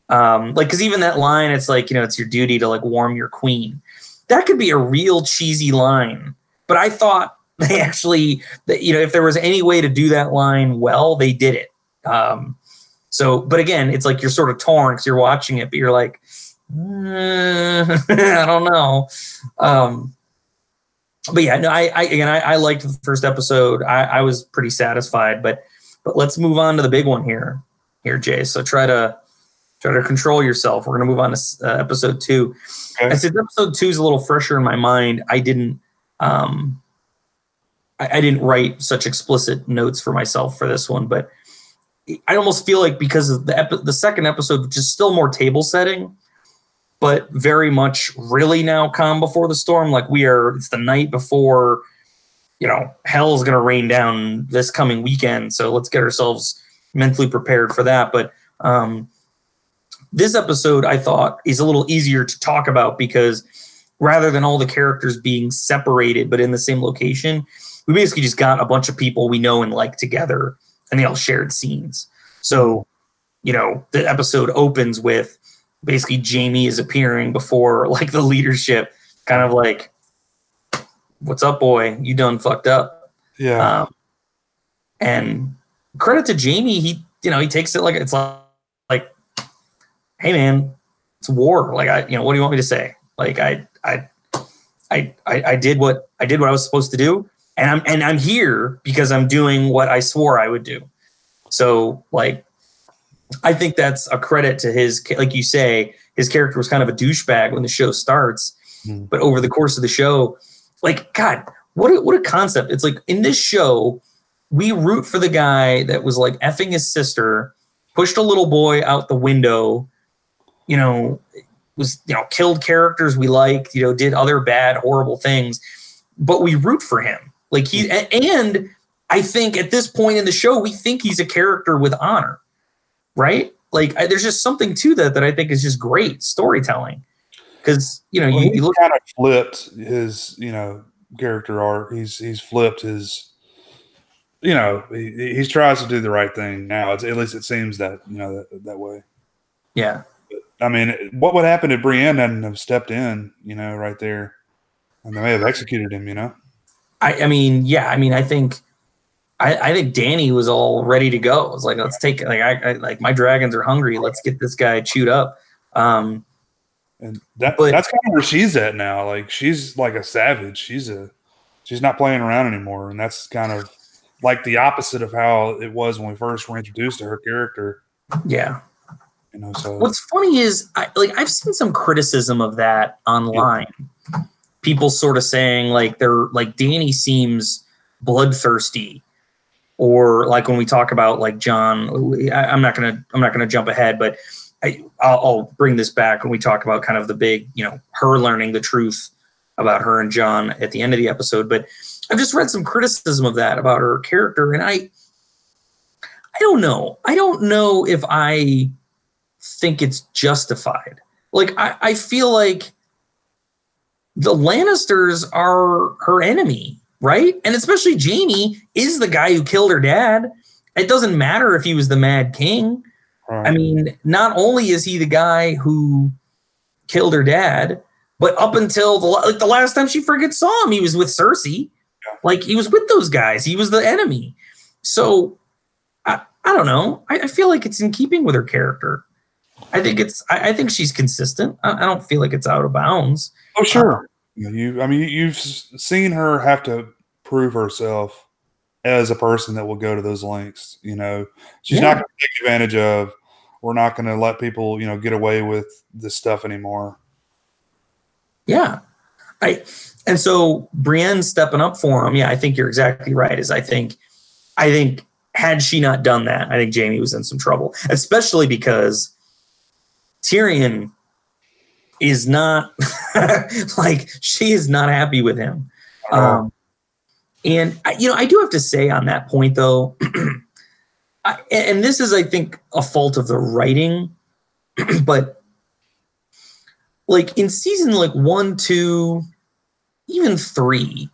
Because even that line, it's like, it's your duty to like warm your queen. That could be a real cheesy line, but I thought they actually, if there was any way to do that line well, they did it. But again, it's like you're sort of torn because you're watching it, but you're like, I don't know. But yeah, no, I liked the first episode. I was pretty satisfied, but let's move on to the big one here, Jay. So try to control yourself. We're going to move on to episode 2. Okay. I said episode 2 is a little fresher in my mind. I didn't write such explicit notes for myself for this one, but I almost feel like because of the second episode, which is still more table setting, but very much really now calm before the storm. Like, it's the night before, hell's going to rain down this coming weekend. So let's get ourselves mentally prepared for that. But, this episode, I thought, is a little easier to talk about because rather than all the characters being separated but in the same location, we basically just got a bunch of people we know and like together, and they all shared scenes. So the episode opens with basically Jaime is appearing before like the leadership, kind of like, "What's up, boy? You done fucked up." Yeah. And credit to Jaime, he takes it like it's like, "Hey man, it's war. Like what do you want me to say? Like I did what I was supposed to do, and I'm here because I'm doing what I swore I would do." So like, I think that's a credit to his, like you say, his character was kind of a douchebag when the show starts, but over the course of the show, like, God, what a concept. It's like in this show, we root for the guy that was like effing his sister, pushed a little boy out the window, was, killed characters we liked, did other bad, horrible things, but we root for him. Like and I think at this point in the show, we think he's a character with honor, right? Like there's just something to that I think is just great storytelling. Because, you look, kind of flipped his, character arc. He's flipped his, he tries to do the right thing now. At least it seems that, that way. Yeah. I mean, what would happen if Brienne hadn't have stepped in, right there, and they may have executed him, I mean, yeah. I mean, I think Dany was all ready to go. It's like, let's take it. Like I like my dragons are hungry. Let's get this guy chewed up. And that's kind of where she's at now. Like she's like a savage. She's not playing around anymore, and that's kind of like the opposite of how it was when we first were introduced to her character. Yeah. So what's funny is I've seen some criticism of that online. Yeah. People sort of saying like they're like Dany seems bloodthirsty, or like when we talk about like Jon, I'm not gonna jump ahead, but I'll bring this back when we talk about kind of the big, her learning the truth about her and Jon at the end of the episode. But I've just read some criticism of that about her character, and I don't know. I don't know if I think it's justified. Like I feel like the Lannisters are her enemy, right? And especially Jaime is the guy who killed her dad. It doesn't matter if he was the Mad King. I mean, not only is he the guy who killed her dad, but up until the last time she friggin' saw him, he was with Cersei. Yeah. Like he was with those guys. He was the enemy. So I don't know. I feel like it's in keeping with her character. I think she's consistent. I don't feel like it's out of bounds. Oh, sure. You've seen her have to prove herself as a person that will go to those lengths. She's not going to take advantage of. We're not going to let people, get away with this stuff anymore. Yeah. And so Brienne stepping up for him. Yeah, I think you're exactly right. I think had she not done that, I think Jaime was in some trouble, especially because Tyrion is not like, she is not happy with him. And I do have to say on that point though, and this is, I think, a fault of the writing, but like in season 1, 2, even 3,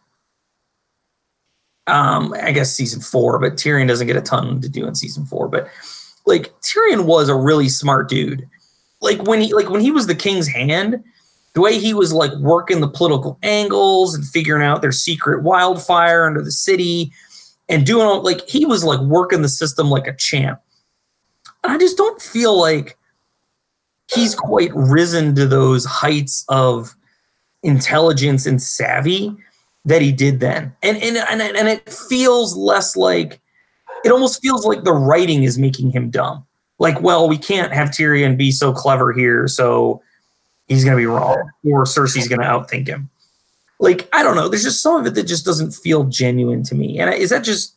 I guess season 4, but Tyrion doesn't get a ton to do in season 4. But like Tyrion was a really smart dude. Like when he was the king's hand, the way he was like working the political angles and figuring out their secret wildfire under the city and doing all, like, he was like working the system like a champ. And I just don't feel like he's quite risen to those heights of intelligence and savvy that he did then. And it feels less like, it almost feels like the writing is making him dumb. Like, well, we can't have Tyrion be so clever here, so he's going to be wrong, or Cersei's going to outthink him. Like, I don't know. There's just some of it that just doesn't feel genuine to me. And is that just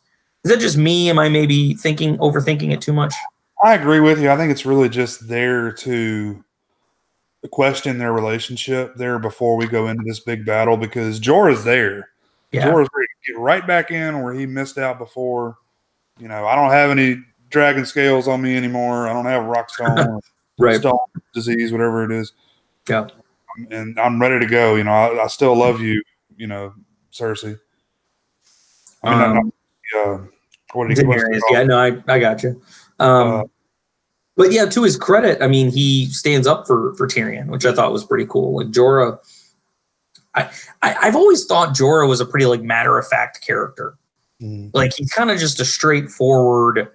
me? Am I maybe overthinking it too much? I agree with you. I think it's really just there to question their relationship there before we go into this big battle, because Jorah's there. Yeah. Jorah's ready to get right back in where he missed out before. I don't have any dragon scales on me anymore. I don't have rock stone, right. Stone disease, whatever it is. Yeah. And I'm ready to go. I still love you, Cersei. What did he? Yeah, no, I got you. But But yeah, to his credit, I mean, he stands up for Tyrion, which I thought was pretty cool. Like Jorah, I've always thought Jorah was a pretty like matter of fact character. Like he's kind of just a straightforward.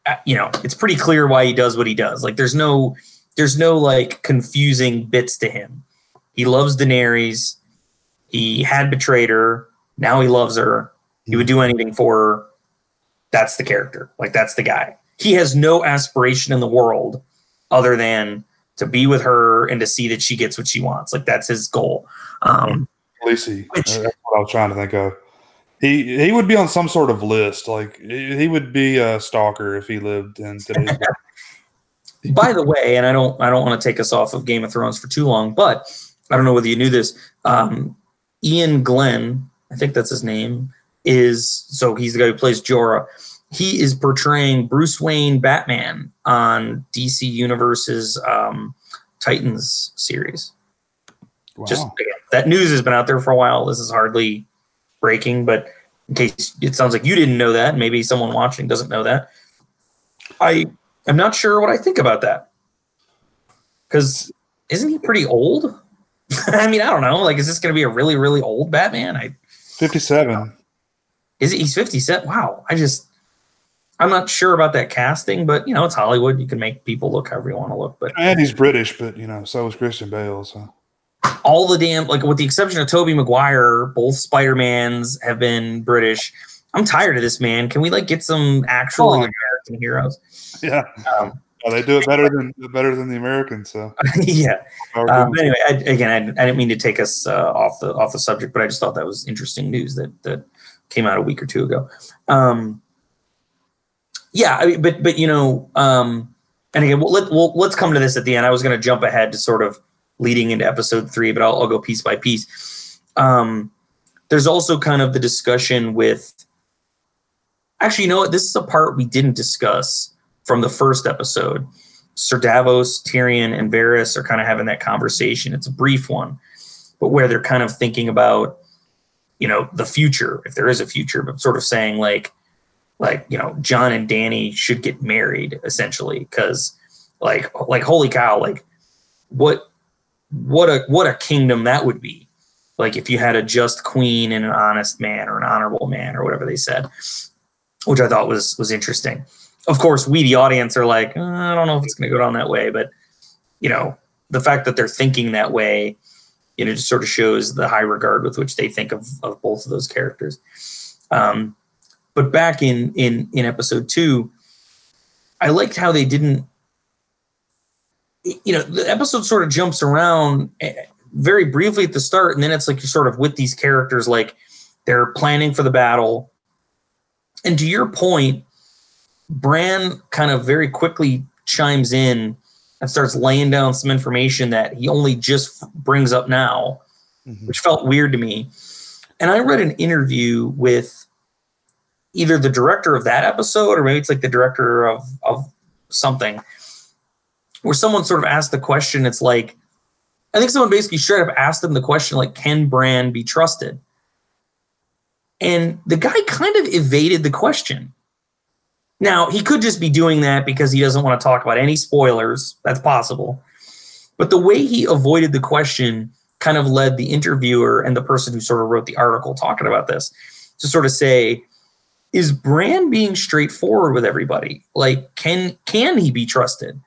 It's pretty clear why he does what he does. Like there's no like confusing bits to him. He loves Daenerys. He had betrayed her. Now he loves her. He would do anything for her. That's the character. Like that's the guy. He has no aspiration in the world other than to be with her and to see that she gets what she wants. Like that's his goal. Lucy, that's what I was trying to think of. He would be on some sort of list. Like he would be a stalker if he lived in today's world. By the way, and I don't want to take us off of Game of Thrones for too long, but I don't know whether you knew this. Ian Glenn, I think that's his name, he's the guy who plays Jorah. He is portraying Bruce Wayne Batman on DC Universe's Titans series. Wow. Just that news has been out there for a while. This is hardly breaking, but in case it sounds like you didn't know that, maybe someone watching doesn't know that. I'm not sure what I think about that. Because isn't he pretty old? I mean, I don't know. Like, is this going to be a really, really old Batman? 57. Is it? He's 57. Wow. I'm not sure about that casting, but it's Hollywood. You can make people look however you want to look. But and he's British, but so is Christian Bale. So all the damn, like with the exception of Tobey Maguire, both Spider-Mans have been British. I'm tired of this, man. Can we get some actual American heroes? Yeah. They do it better than the Americans. So yeah. Anyway, I didn't mean to take us off the subject, but I just thought that was interesting news that came out a week or two ago. Yeah, I mean, but and again, let's come to this at the end. I was going to jump ahead to sort of leading into episode 3, but I'll go piece by piece. There's also kind of the discussion with. Actually, you know what? This is a part we didn't discuss from the first episode. Sir Davos, Tyrion, and Varys are kind of having that conversation. It's a brief one, but where they're kind of thinking about, the future, if there is a future, but sort of saying like Jon and Dany should get married essentially, because like holy cow, like what a kingdom that would be, like if you had a just queen and an honest man or an honorable man or whatever they said, which I thought was interesting. Of course, we the audience are like, I don't know if it's going to go down that way, but the fact that they're thinking that way, just sort of shows the high regard with which they think of both of those characters. But back in episode 2, I liked how they didn't, the episode sort of jumps around very briefly at the start, and then it's like you're sort of with these characters, like they're planning for the battle. And to your point, Bran kind of very quickly chimes in and starts laying down some information that he only just brings up now, which felt weird to me. And I read an interview with either the director of that episode, or maybe it's like the director of something, where someone sort of asked the question. It's like, I think someone basically straight up asked them the question, like, can Bran be trusted? And the guy kind of evaded the question. Now, he could just be doing that because he doesn't want to talk about any spoilers. That's possible. But the way he avoided the question kind of led the interviewer and the person who sort of wrote the article talking about this to sort of say, is Bran being straightforward with everybody? Like, can he be trusted?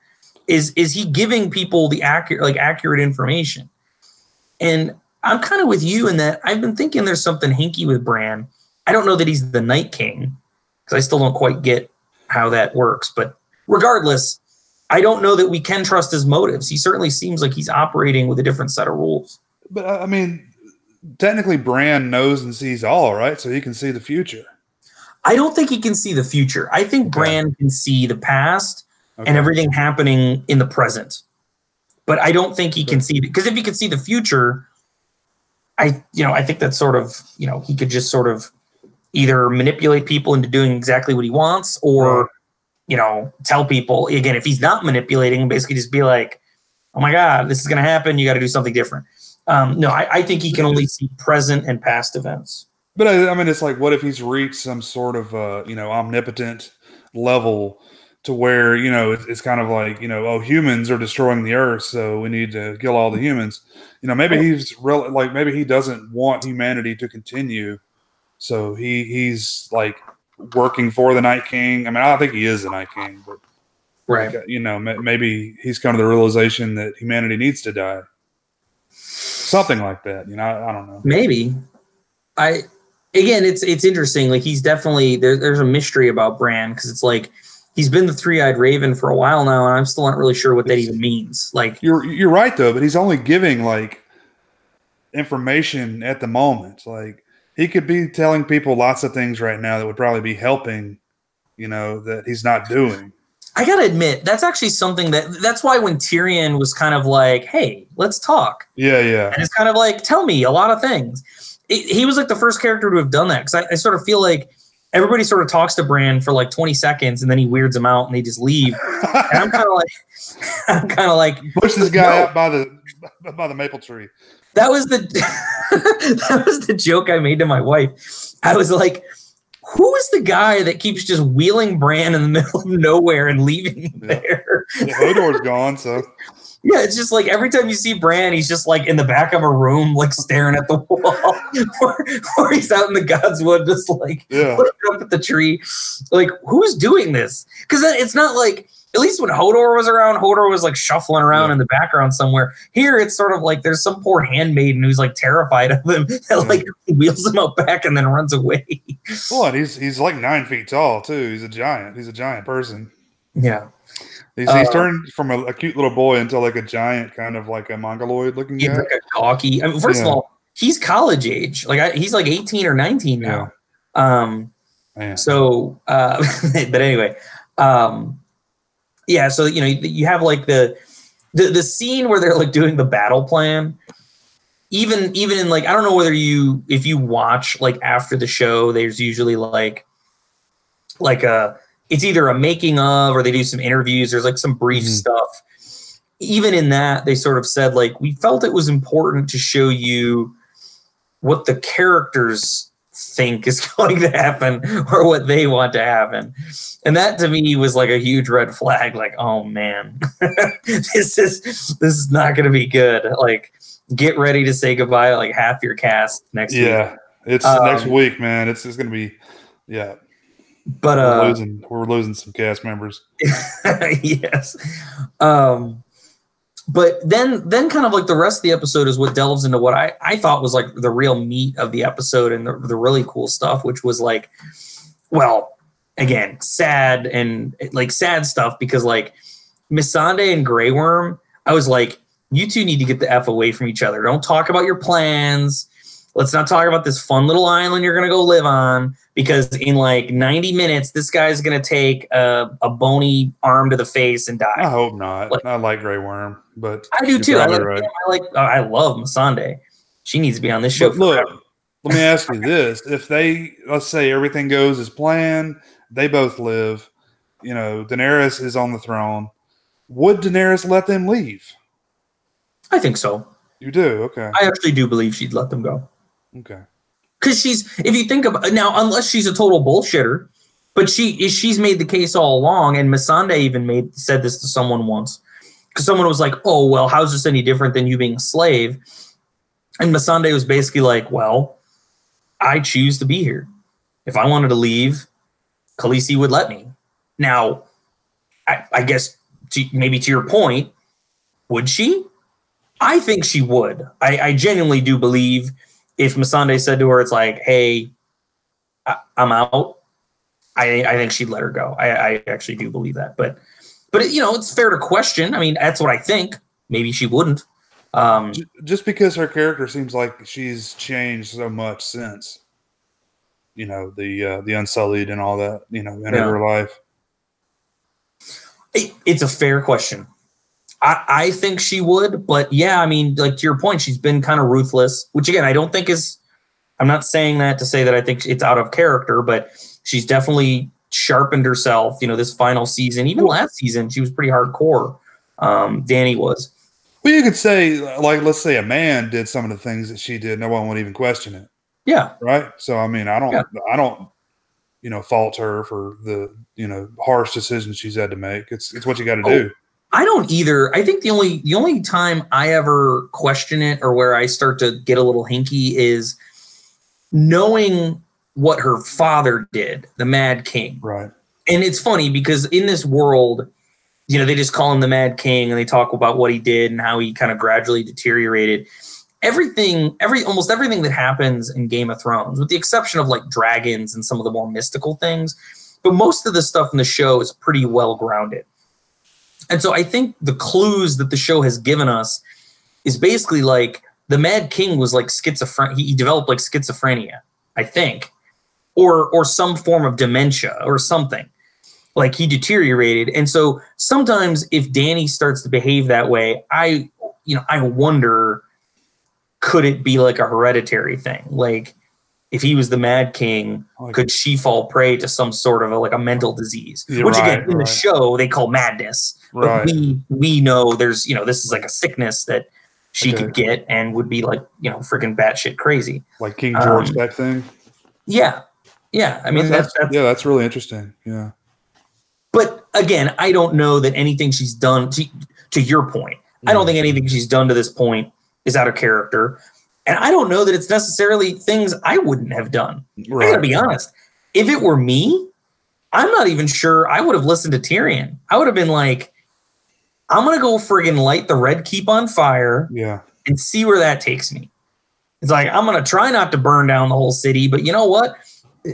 Is he giving people the accurate information? And I'm kind of with you in that I've been thinking there's something hinky with Bran. I don't know that he's the Night King, because I still don't quite get how that works. But regardless, I don't know that we can trust his motives. He certainly seems like he's operating with a different set of rules. But I mean, technically Bran knows and sees all, right? So he can see the future. I don't think he can see the future. I think Bran can see the past and everything happening in the present. But I don't think he can see, because if he could see the future, I think that's sort of, he could just sort of either manipulate people into doing exactly what he wants, or, tell people, again, if he's not manipulating, basically just be like, oh my God, this is going to happen. You got to do something different. No, I think he can only see present and past events. But I mean, it's like, what if he's reached some sort of, omnipotent level to where, you know, it's kind of like, you know, oh, humans are destroying the earth, so we need to kill all the humans. You know, maybe he's real, like maybe he doesn't want humanity to continue, so he's like working for the Night King. I mean, I don't think he is the Night King, but right. like, you know, maybe he's come to the realization that humanity needs to die, something like that. You know, I don't know. Maybe. Again, it's interesting. Like he's definitely there's a mystery about Bran because it's like he's been the three-eyed raven for a while now, and I'm still not really sure what that even means. Like you're right though, but he's only giving like information at the moment. Like he could be telling people lots of things right now that would probably be helping, you know, that he's not doing. I gotta admit, that's actually something that's why when Tyrion was kind of like, hey, let's talk. Yeah, yeah. And it's kind of like, tell me a lot of things. He was like the first character to have done that because I sort of feel like everybody sort of talks to Bran for like 20 seconds and then he weirds them out and they just leave. And I'm kind of like, push this guy out by the maple tree. That was the joke I made to my wife. I was like, who is the guy that keeps just wheeling Bran in the middle of nowhere and leaving him there? Yeah, Hodor's gone, so. Yeah, it's just like every time you see Bran, he's just like in the back of a room, like staring at the wall, or he's out in the Godswood, just like looking up at the tree. Like, who's doing this? Because it's not like, at least when Hodor was around, Hodor was like shuffling around in the background somewhere. Here, it's sort of like there's some poor handmaiden who's like terrified of him that like wheels him out back and then runs away. Well, and he's like 9 feet tall too. He's a giant. He's a giant person. Yeah. He's turned from a cute little boy into like a giant, kind of like a mongoloid looking guy. Like a gawky. I mean, first of all, he's college age. Like he's like 18 or 19 now. So, but anyway, yeah. So you know, you have like the scene where they're like doing the battle plan. Even in like, I don't know if you watch like after the show, there's usually like it's either a making of or they do some interviews. There's like some brief stuff. Even in that, they sort of said like, we felt it was important to show you what the characters think is going to happen or what they want to happen. And that to me was like a huge red flag. Like, oh man, this is not going to be good. Like, get ready to say goodbye to like half your cast next week. Yeah, it's next week, man. It's going to be, yeah. But we're losing some cast members. Yes. But then kind of like the rest of the episode is what delves into what I thought was like the real meat of the episode and the really cool stuff, which was like, well, again, sad and like sad stuff because like Missandei and Grey Worm, I was like, you two need to get the F away from each other. Don't talk about your plans. Let's not talk about this fun little island you're going to go live on because in like 90 minutes, this guy's going to take a bony arm to the face and die. I hope not. Like, I like Grey Worm, but I do too. I love Missandei. She needs to be on this show. Look, let me ask you this. If let's say everything goes as planned, they both live, you know, Daenerys is on the throne. Would Daenerys let them leave? I think so. You do? Okay. I actually do believe she'd let them go. Okay. Because if you think about now, unless she's a total bullshitter, but she's made the case all along, and Missandei even said this to someone once, because someone was like, "Oh, well, how's this any different than you being a slave?" And Missandei was basically like, "Well, I choose to be here. If I wanted to leave, Khaleesi would let me." Now, I guess maybe to your point, would she? I think she would. I genuinely do believe if Missandei said to her, it's like, hey, I'm out, I think she'd let her go. I actually do believe that. But you know, it's fair to question. I mean, that's what I think. Maybe she wouldn't. Just because her character seems like she's changed so much since, you know, the Unsullied and all that, you know, in her life. It's a fair question. I think she would, but yeah, I mean, like to your point, she's been kind of ruthless, which again, I don't think I'm not saying that to say that I think it's out of character, but she's definitely sharpened herself, you know, this final season, even last season, she was pretty hardcore. Dany was. Well, you could say, like, let's say a man did some of the things that she did, no one would even question it. Yeah. Right. So, I mean, I don't, fault her for the, harsh decisions she's had to make. It's what you got to do. I don't either. I think the only time I ever question it or where I start to get a little hinky is knowing what her father did, the Mad King. Right. And it's funny because in this world, they just call him the Mad King and they talk about what he did and how he kind of gradually deteriorated. Almost everything that happens in Game of Thrones, with the exception of like dragons and some of the more mystical things, but most of the stuff in the show is pretty well grounded. And so I think the clues that the show has given us is basically like the Mad King was like schizophrenic. He developed like schizophrenia, I think, or some form of dementia or something. Like he deteriorated. And so sometimes if Dany starts to behave that way, I wonder, could it be like a hereditary thing? Like if he was the Mad King, could she fall prey to some sort of a mental disease? Which again, in the show, they call madness. But we know there's, this is like a sickness that she could get and would be like, freaking batshit crazy. Like King George type thing? Yeah. Yeah. I mean, that's really interesting. Yeah. But again, I don't know that anything she's done, to your point, I don't think anything she's done to this point is out of character. And I don't know that it's necessarily things I wouldn't have done. Right. I gotta be honest. If it were me, I'm not even sure I would have listened to Tyrion. I would have been like, I'm going to go friggin' light the Red Keep on fire and see where that takes me. It's like, I'm going to try not to burn down the whole city, but you know what?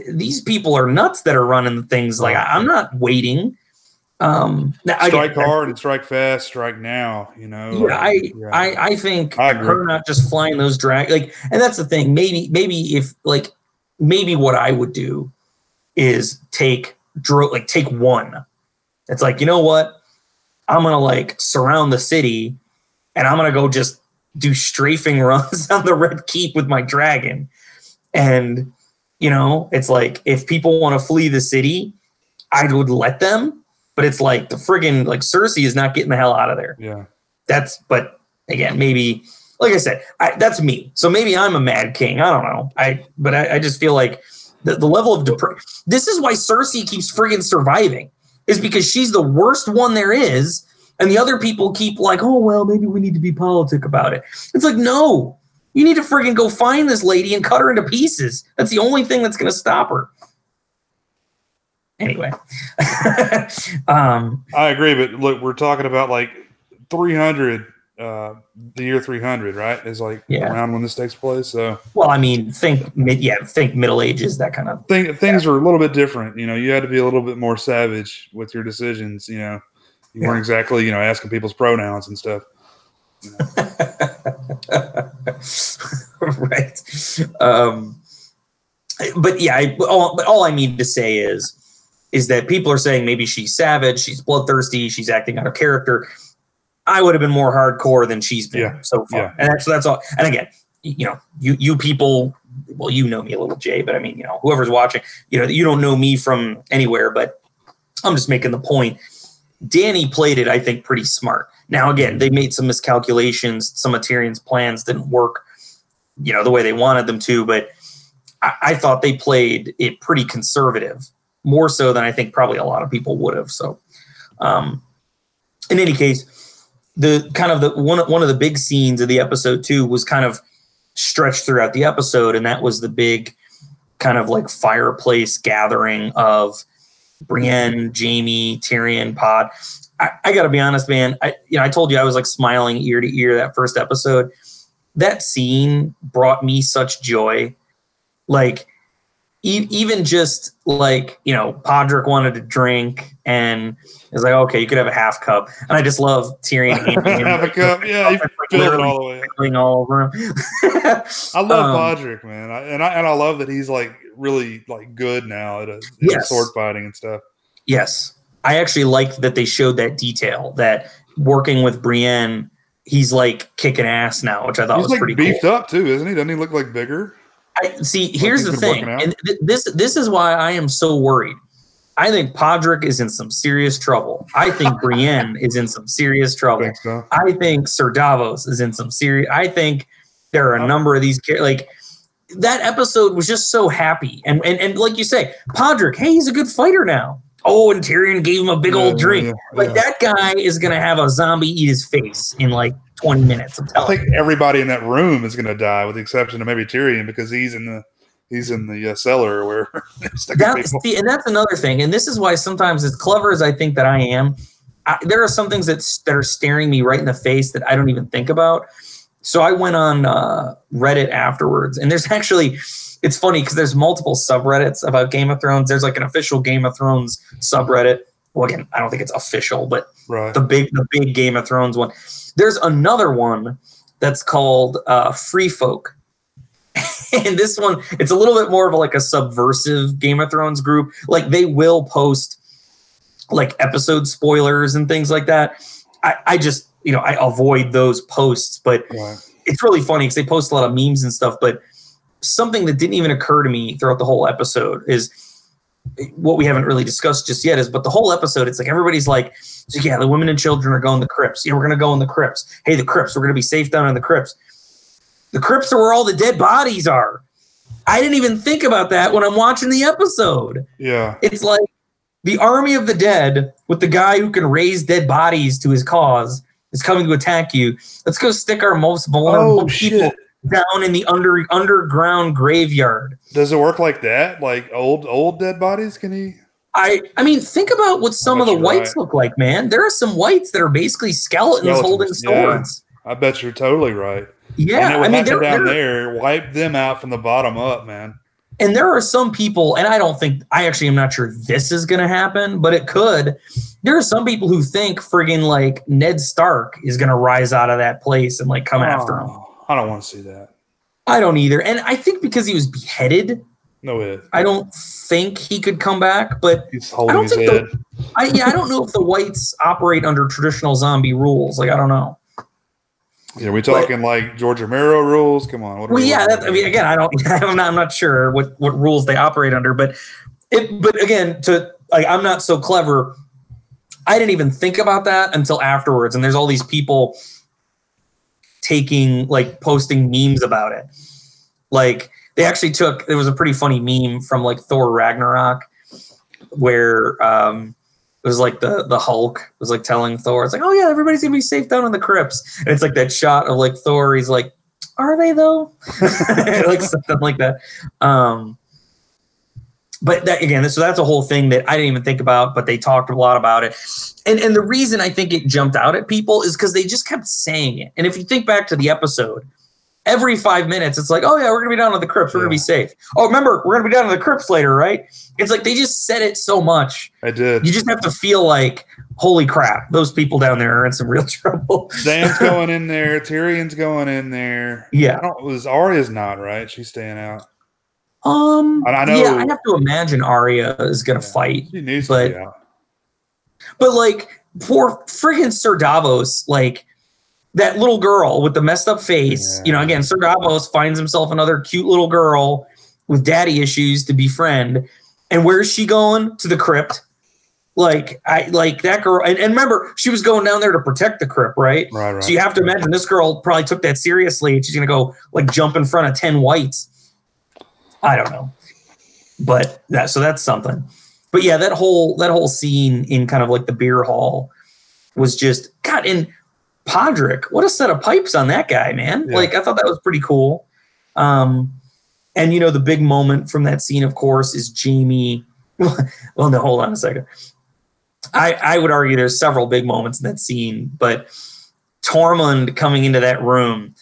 These people are nuts that are running the things. Like, I'm not waiting. Strike hard and strike fast, strike now, I think her not just flying those and that's the thing. Maybe what I would do is take one. It's like, you know what? I'm going to surround the city and I'm going to go just do strafing runs on the Red Keep with my dragon. And, it's like, if people want to flee the city, I would let them, but it's like the friggin' Cersei is not getting the hell out of there. Yeah. But again, maybe, like I said, that's me. So maybe I'm a Mad King. I don't know. But I just feel like the level of depression. This is why Cersei keeps friggin' surviving. Is because she's the worst one there is, and the other people keep like, oh, well, maybe we need to be politic about it. It's like, no, you need to friggin' go find this lady and cut her into pieces. That's the only thing that's going to stop her. Anyway. I agree, but look, we're talking about 300, the year 300, right? Is around when this takes place. So, well, I mean, think Middle Ages, that kind of things are a little bit different. You had to be a little bit more savage with your decisions. You weren't exactly asking people's pronouns and stuff. Right. But yeah, all I mean to say is that people are saying maybe she's savage, she's bloodthirsty, she's acting out of character. I would have been more hardcore than she's been so far. Yeah. And that's all. And again, you people, well, you know me a little, Jay, but I mean, whoever's watching, you don't know me from anywhere, but I'm just making the point. Dany played it, I think, pretty smart. Now, again, they made some miscalculations. Some of Tyrion's plans didn't work, the way they wanted them to, but I thought they played it pretty conservative, more so than I think probably a lot of people would have. So, in any case, one of the big scenes of the episode too was kind of stretched throughout the episode, and that was the big kind of fireplace gathering of Brienne, Jaime, Tyrion, Pod. I got to be honest, man. I told you I was smiling ear to ear that first episode. That scene brought me such joy. Even just Podrick wanted to drink and it's like, okay, you could have a half cup. And I just love Tyrion. Half a cup. Yeah. He filled it all the way. All over him. I love Podrick, man. I love that he's really good now at sword fighting and stuff. Yes. I actually like that they showed that detail, that working with Brienne, he's kicking ass now, which I thought was pretty cool. He's beefed up too, isn't he? Doesn't he look bigger? Here's the thing, and this is why I am so worried. I think Podrick is in some serious trouble. I think Brienne is in some serious trouble. I think Sir Davos is in some serious. I think there are a number of these that episode was just so happy. And like you say, Podrick, hey, he's a good fighter now. Oh, and Tyrion gave him a big old drink. Like, that guy is going to have a zombie eat his face in like 20 minutes. I think everybody in that room is going to die, with the exception of maybe Tyrion, because he's in the cellar where and that's another thing. And this is why sometimes, as clever as I think that I am, there are some things that are staring me right in the face that I don't even think about. So I went on Reddit afterwards, and there's actually, it's funny because there's multiple subreddits about Game of Thrones. There's like an official Game of Thrones subreddit. Well, again, I don't think it's official, but the big Game of Thrones one. There's another one that's called Free Folk. And this one, it's a little bit more of like a subversive Game of Thrones group. Like, they will post like episode spoilers and things like that. I just, I avoid those posts, but it's really funny because they post a lot of memes and stuff. But something that didn't even occur to me throughout the whole episode is what we haven't really discussed just yet but the whole episode, it's like everybody's like, so yeah, the women and children are going to the crypts. Yeah, we're going to go in the crypts. Hey, the crypts, we're going to be safe down in the crypts. The crypts are where all the dead bodies are. I didn't even think about that when I'm watching the episode. Yeah. It's like the army of the dead with the guy who can raise dead bodies to his cause is coming to attack you. Let's go stick our most vulnerable people down in the underground graveyard. Does it work like that? Like old dead bodies? Can he? I mean, think about what some of the whites look like, man. There are some whites that are basically skeletons holding swords. Yeah, I bet you're totally right. Yeah, and they're down there, wipe them out from the bottom up, man. And there are some people, and I actually am not sure this is going to happen, but it could. There are some people who think friggin' like Ned Stark is going to rise out of that place and like come after him. I don't want to see that. I don't either. And I think because he was beheaded, I don't think he could come back, but he's holding his head. I don't know if the whites operate under traditional zombie rules. Like, I don't know. Yeah, we talking like George Romero rules? Come on. Again, I'm not sure what rules they operate under, but again, I'm not so clever. I didn't even think about that until afterwards. And there's all these people posting memes about it. Like, they actually there was a pretty funny meme from like Thor Ragnarok where, it was like the Hulk was like telling Thor, it's like, oh yeah, everybody's gonna be safe down in the crypts. And it's like that shot of like Thor, he's like, are they though? Like something like that. But that, again, so that's a whole thing that I didn't even think about, but they talked a lot about it. And the reason I think it jumped out at people is because they just kept saying it. And if you think back to the episode, every 5 minutes, it's like, oh yeah, we're gonna be down in the crypts, we're gonna be safe. Oh, remember, we're gonna be down in the crypts later, right? It's like they just said it so much. I did. You just have to feel like, holy crap, those people down there are in some real trouble. Dan's going in there. Tyrion's going in there. Yeah. Arya's not, right? She's staying out. I know. Yeah, I have to imagine Arya is going to fight. She needs to be out. But, like, poor friggin' Sir Davos, like, that little girl with the messed up face, again, Sir Davos finds himself another cute little girl with daddy issues to befriend. And where's she going? To the crypt. Like that girl. And remember, she was going down there to protect the crypt, right? Right. So you have to imagine this girl probably took that seriously. And she's going to go like jump in front of 10 whites. I don't know. But that's something. But yeah, that whole scene in kind of like the beer hall was just, God, and Podrick, what a set of pipes on that guy, man. Yeah. Like, I thought that was pretty cool. And, the big moment from that scene, of course, is Jaime. Well, no, hold on a second. I would argue there's several big moments in that scene, but Tormund coming into that room,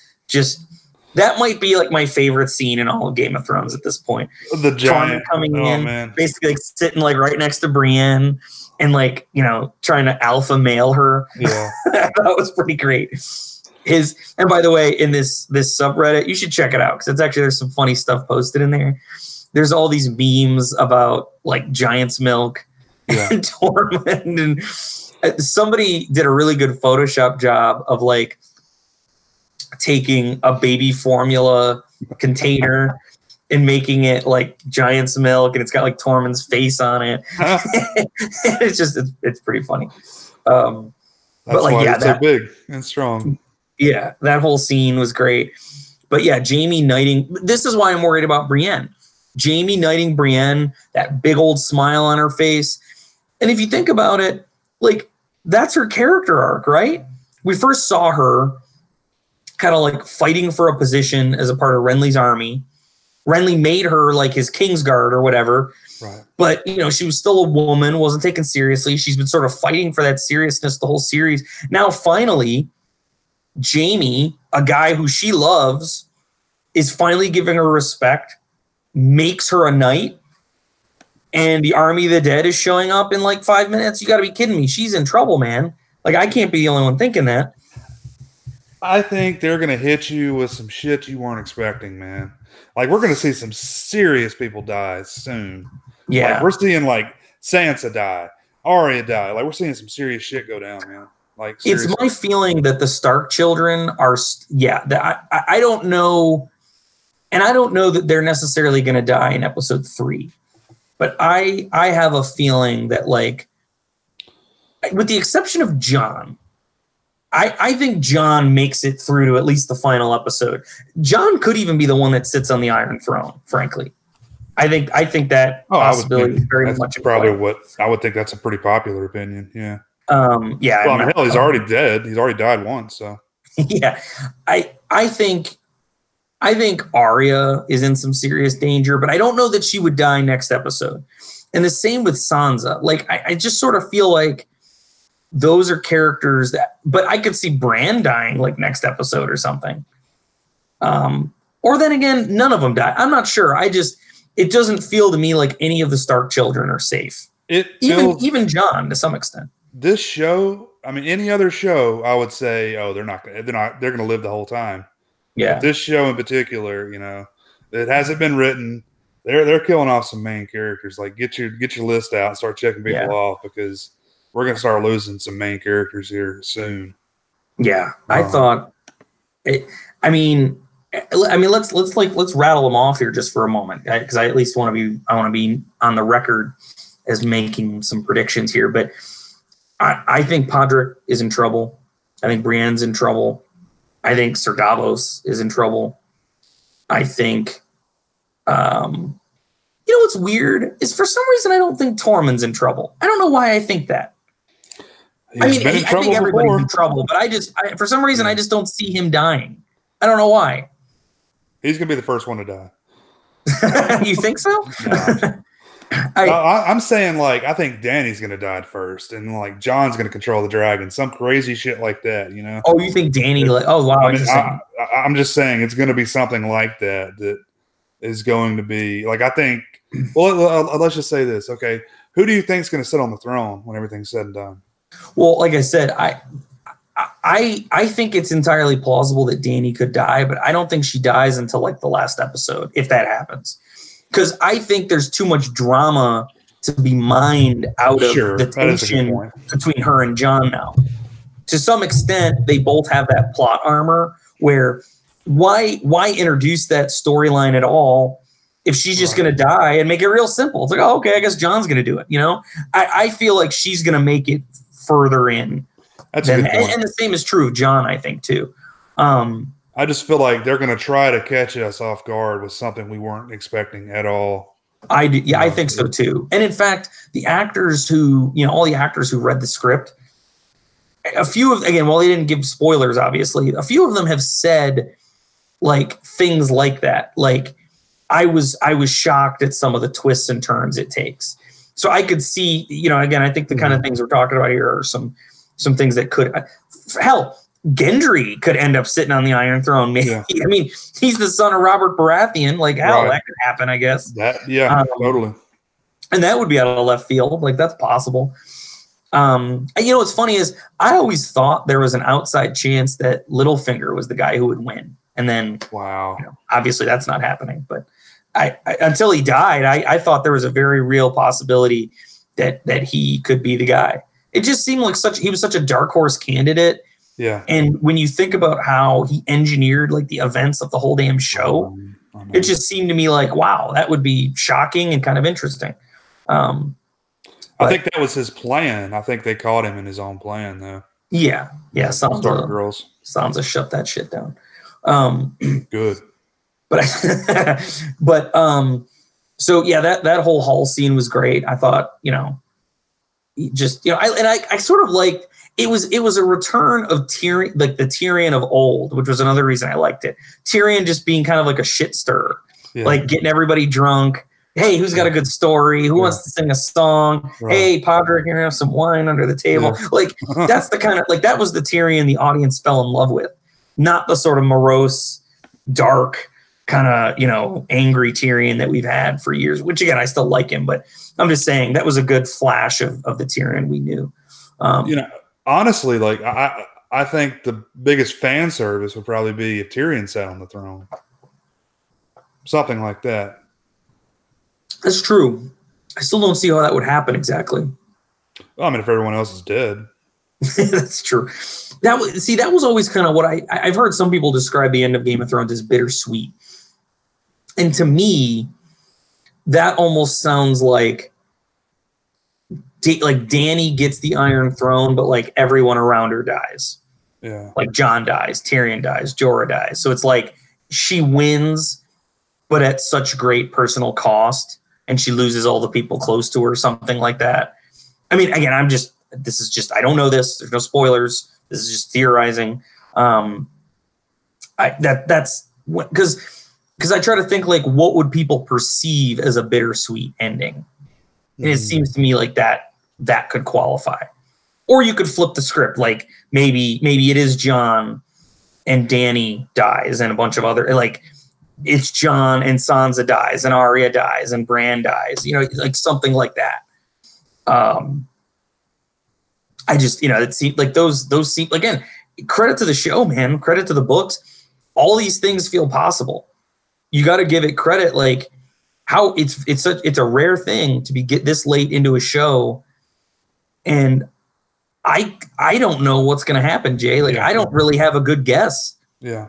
that might be like my favorite scene in all of Game of Thrones at this point. The giant Tormund coming in, basically like sitting like right next to Brienne and like, trying to alpha male her. Yeah. That was pretty great. And by the way, in this subreddit, you should check it out because there's some funny stuff posted in there. There's all these memes about like Giant's Milk and Tormund, and somebody did a really good Photoshop job of like taking a baby formula container and making it like Giant's Milk, and it's got like Tormund's face on it. It's pretty funny. But like, why it's so big and strong. Yeah, that whole scene was great. But yeah, Jaime knighting. This is why I'm worried about Brienne. Jaime knighting Brienne, that big old smile on her face. And if you think about it, like, that's her character arc, right? We first saw her kind of like fighting for a position as a part of Renly's army. Renly made her like his Kingsguard or whatever. Right. But, you know, she was still a woman, wasn't taken seriously. She's been sort of fighting for that seriousness the whole series. Now, finally, Jaime, a guy who she loves, is finally giving her respect, makes her a knight, and the army of the dead is showing up in like 5 minutes. You got to be kidding me. She's in trouble, man. Like, I can't be the only one thinking that. I think they're going to hit you with some shit you weren't expecting, man. Like, we're going to see some serious people die soon. Yeah. Like, we're seeing, like, Sansa die, Arya die. Like, we're seeing some serious shit go down, man. Like, seriously. It's my feeling that the Stark children are, I don't know, and I don't know that they're necessarily going to die in episode 3. But I have a feeling that, like, with the exception of Jon, I think Jon makes it through to at least the final episode. Jon could even be the one that sits on the Iron Throne, frankly. I think that possibility is very much probably what I would think. That's a pretty popular opinion. Yeah. Yeah. Well, I mean, hell, he's already dead. He's already died once. So. Yeah, I think Arya is in some serious danger, but I don't know that she would die next episode. And the same with Sansa. Like, I just sort of feel like those are characters that, but I could see Bran dying like next episode or something. Or then again, none of them die. I'm not sure. It doesn't feel to me like any of the Stark children are safe. Even Jon to some extent. This show, I mean, any other show, I would say, oh, they're going to live the whole time. Yeah. But this show in particular, you know, it hasn't been written. They're killing off some main characters. Like, get your list out and start checking people off, because we're going to start losing some main characters here soon. Yeah, I thought. I mean, let's rattle them off here just for a moment, because I at least want to be on the record as making some predictions here. But I think Podrick is in trouble. I think Brienne's in trouble. I think Ser Davos is in trouble. I think, you know what's weird is, for some reason, I don't think Tormund's in trouble. I don't know why I think that. I think everybody's in trouble, but for some reason, I just don't see him dying. I don't know why. He's going to be the first one to die. You think so? No. I'm saying, like, I think Dany's going to die first, and, like, Jon's going to control the dragon. Some crazy shit like that, you know? Oh, you think Dany? Oh, wow. I mean, I'm just saying it's going to be something like that is going to be, like, I think, well, let's just say this, okay? Who do you think is going to sit on the throne when everything's said and done? Well, like I said, I think it's entirely plausible that Dany could die, but I don't think she dies until like the last episode, if that happens. Because I think there's too much drama to be mined out of the tension between her and Jon now. To some extent, they both have that plot armor where why introduce that storyline at all if she's just going to die and make it real simple? It's like, oh, okay, I guess Jon's going to do it. You know, I feel like she's going to make it further in. And the same is true of Jon, I think, too. I just feel like they're going to try to catch us off guard with something we weren't expecting at all. I think so, too. And in fact, the actors who, all the actors who read the script, a few of, again, while they didn't give spoilers, obviously, a few of them have said like things like that. Like, I was shocked at some of the twists and turns it takes. So I could see, again, I think the kind of things we're talking about here are some things that could, hell, Gendry could end up sitting on the Iron Throne. Maybe. Yeah. I mean, he's the son of Robert Baratheon. Like, hell, that could happen, I guess. Totally. And that would be out of left field. Like, that's possible. And what's funny is I always thought there was an outside chance that Littlefinger was the guy who would win. And then, obviously that's not happening. But I until he died, I thought there was a very real possibility that he could be the guy. It just seemed like he was such a dark horse candidate. Yeah. And when you think about how he engineered like the events of the whole damn show, it just seemed to me like, wow, that would be shocking and kind of interesting. I think that was his plan. I think they caught him in his own plan, though. Yeah. Sansa Sansa shut that shit down. Good. But but so yeah, that whole hall scene was great. I thought, just I sort of liked it was a return of Tyrion, like the Tyrion of old, which was another reason I liked it. Tyrion just being kind of like a shit stirrer, like getting everybody drunk. Hey, who's got a good story? Who wants to sing a song? Right. Hey, Padre, here, have some wine under the table. Yeah. Like that's the kind of that was the Tyrion the audience fell in love with, not the sort of morose, dark, kind of angry Tyrion that we've had for years. Which again, I still like him, but I'm just saying that was a good flash of the Tyrion we knew. Honestly, like I think the biggest fan service would probably be if Tyrion sat on the throne, something like that. That's true. I still don't see how that would happen exactly. Well, I mean, if everyone else is dead. That's true. That was always kind of what I've heard some people describe the end of Game of Thrones as bittersweet. And to me, that almost sounds like Dany gets the Iron Throne, but like everyone around her dies. Yeah. Like Jon dies, Tyrion dies, Jorah dies. So it's like she wins, but at such great personal cost. And she loses all the people close to her, something like that. I mean, again, I don't know this. There's no spoilers. This is just theorizing. That's because I try to think like, what would people perceive as a bittersweet ending? And it seems to me like that could qualify. Or you could flip the script. Like maybe it is Jon and Dany dies and a bunch of other, like, it's Jon and Sansa dies and Arya dies and Bran dies, like something like that. I just, it seemed like those seem, again, credit to the show, man, credit to the books. All these things feel possible. You got to give it credit. Like how it's a rare thing to get this late into a show. And I don't know what's going to happen, Jay. Like, I don't really have a good guess. Yeah.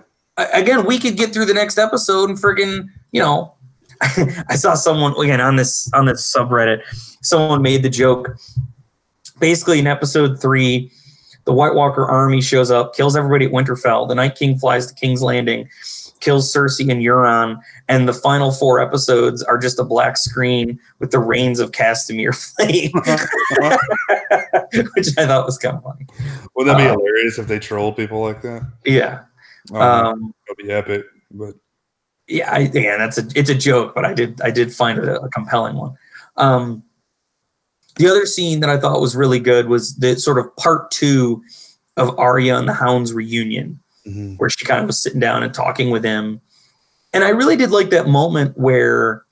Again, we could get through the next episode and friggin', I saw someone again on this subreddit. Someone made the joke. Basically, in episode 3, the White Walker army shows up, kills everybody at Winterfell. The Night King flies to King's Landing, kills Cersei and Euron, and the final 4 episodes are just a black screen with the Reigns of Castamere playing, which I thought was kind of funny. Wouldn't that be hilarious if they troll people like that? Yeah. That'd be epic, but yeah, it's a joke, but I did find it a compelling one. The other scene that I thought was really good was the sort of part 2 of Arya and the Hound's reunion, where she kind of was sitting down and talking with him, and I really did like that moment where